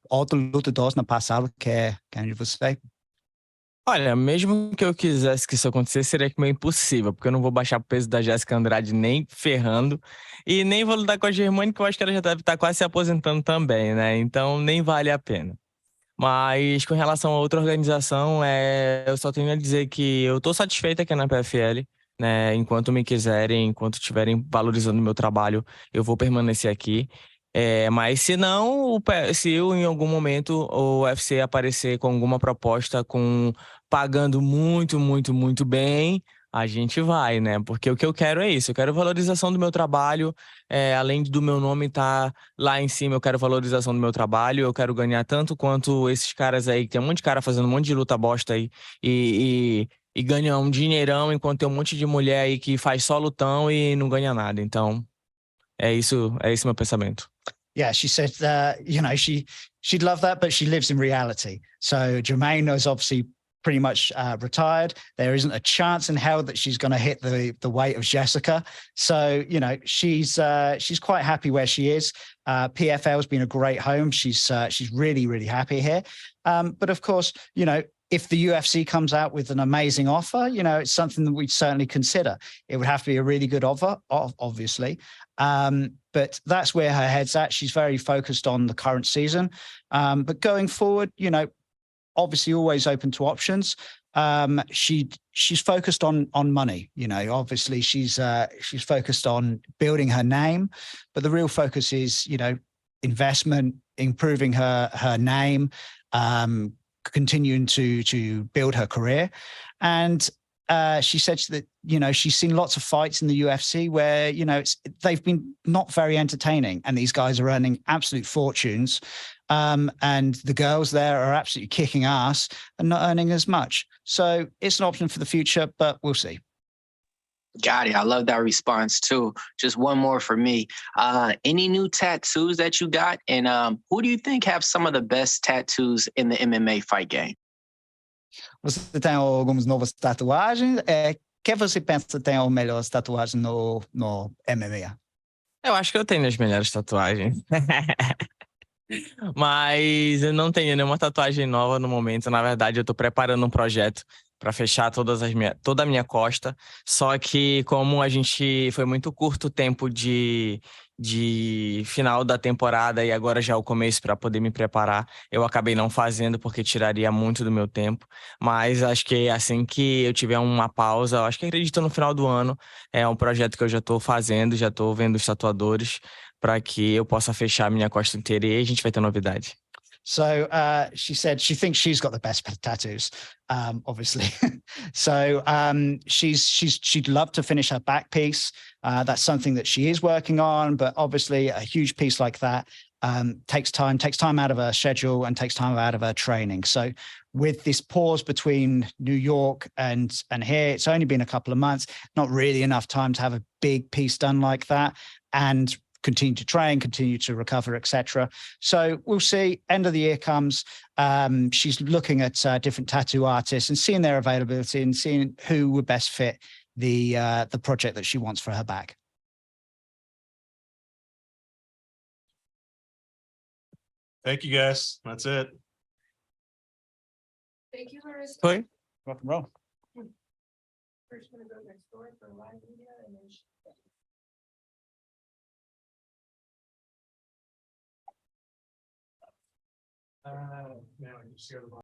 outro lutador no passado que é de você? Olha, mesmo que eu quisesse que isso acontecesse, seria meio impossível, porque eu não vou baixar o peso da Jéssica Andrade nem ferrando, e nem vou lutar com a Germane, que eu acho que ela já deve estar quase se aposentando também, né? Então nem vale a pena. Mas com relação a outra organização, eu só tenho a dizer que eu estou satisfeito aqui na PFL, né? Enquanto me quiserem, enquanto estiverem valorizando o meu trabalho, eu vou permanecer aqui. Mas se não, se eu em algum momento o UFC aparecer com alguma proposta pagando muito, muito, muito bem, a gente vai, né? Porque o que eu quero é isso, eu quero valorização do meu trabalho, além do meu nome estar lá em cima, eu quero valorização do meu trabalho, eu quero ganhar tanto quanto esses caras aí, que tem um monte de cara fazendo um monte de luta bosta aí, e ganha um dinheirão, enquanto tem um monte de mulher aí que faz só lutão e não ganha nada. Então, é esse meu pensamento. Yeah, she said that, she'd love that, but she lives in reality. So Jermaine is obviously pretty much retired. There isn't a chance in hell that she's going to hit the weight of Jessica. So, she's quite happy where she is. PFL's been a great home. She's really, really happy here. But of course, if the UFC comes out with an amazing offer, it's something that we'd certainly consider. It would have to be a really good offer, obviously. But that's where her head's at. She's very focused on the current season. But going forward, obviously always open to options. She's focused on money. Obviously she's focused on building her name, but the real focus is, investment, improving her name, continuing to build her career. And she said that, she's seen lots of fights in the UFC where, they've been not very entertaining and these guys are earning absolute fortunes. And the girls there are absolutely kicking ass and not earning as much. So it's an option for the future, but we'll see. Got it. I love that response too. Just one more for me. Any new tattoos that you got? And who do you think have some of the best tattoos in the MMA fight game? Você tem algumas novas tatuagens? Quem você pensa tem as melhores tatuagens no MMA? Eu acho que eu tenho as melhores tatuagens. Mas eu não tenho nenhuma tatuagem nova no momento. Na verdade, eu tô preparando um projeto para fechar toda a minha costa. Só que como foi muito curto o tempo de final da temporada e agora já é o começo para poder me preparar, eu acabei não fazendo porque tiraria muito do meu tempo. Mas acho que assim que eu tiver uma pausa, acho que acredito no final do ano, é um projeto que eu já estou fazendo, já estou vendo os tatuadores para que eu possa fechar a minha costa inteira e aí a gente vai ter novidade. So she said she thinks she's got the best tattoos, obviously. So she'd love to finish her back piece. That's something that she is working on, but obviously a huge piece like that takes time out of her schedule and takes time out of her training. So with this pause between New York and here, it's only been a couple of months, not really enough time to have a big piece done like that and continue to train, continue to recover, etc. So we'll see. End of the year comes. She's looking at different tattoo artists and seeing their availability and seeing who would best fit the project that she wants for her back. Thank you, guys. That's it. Thank you, Larissa. Rock and roll. First, gonna go next door for live media and then. Now I can share the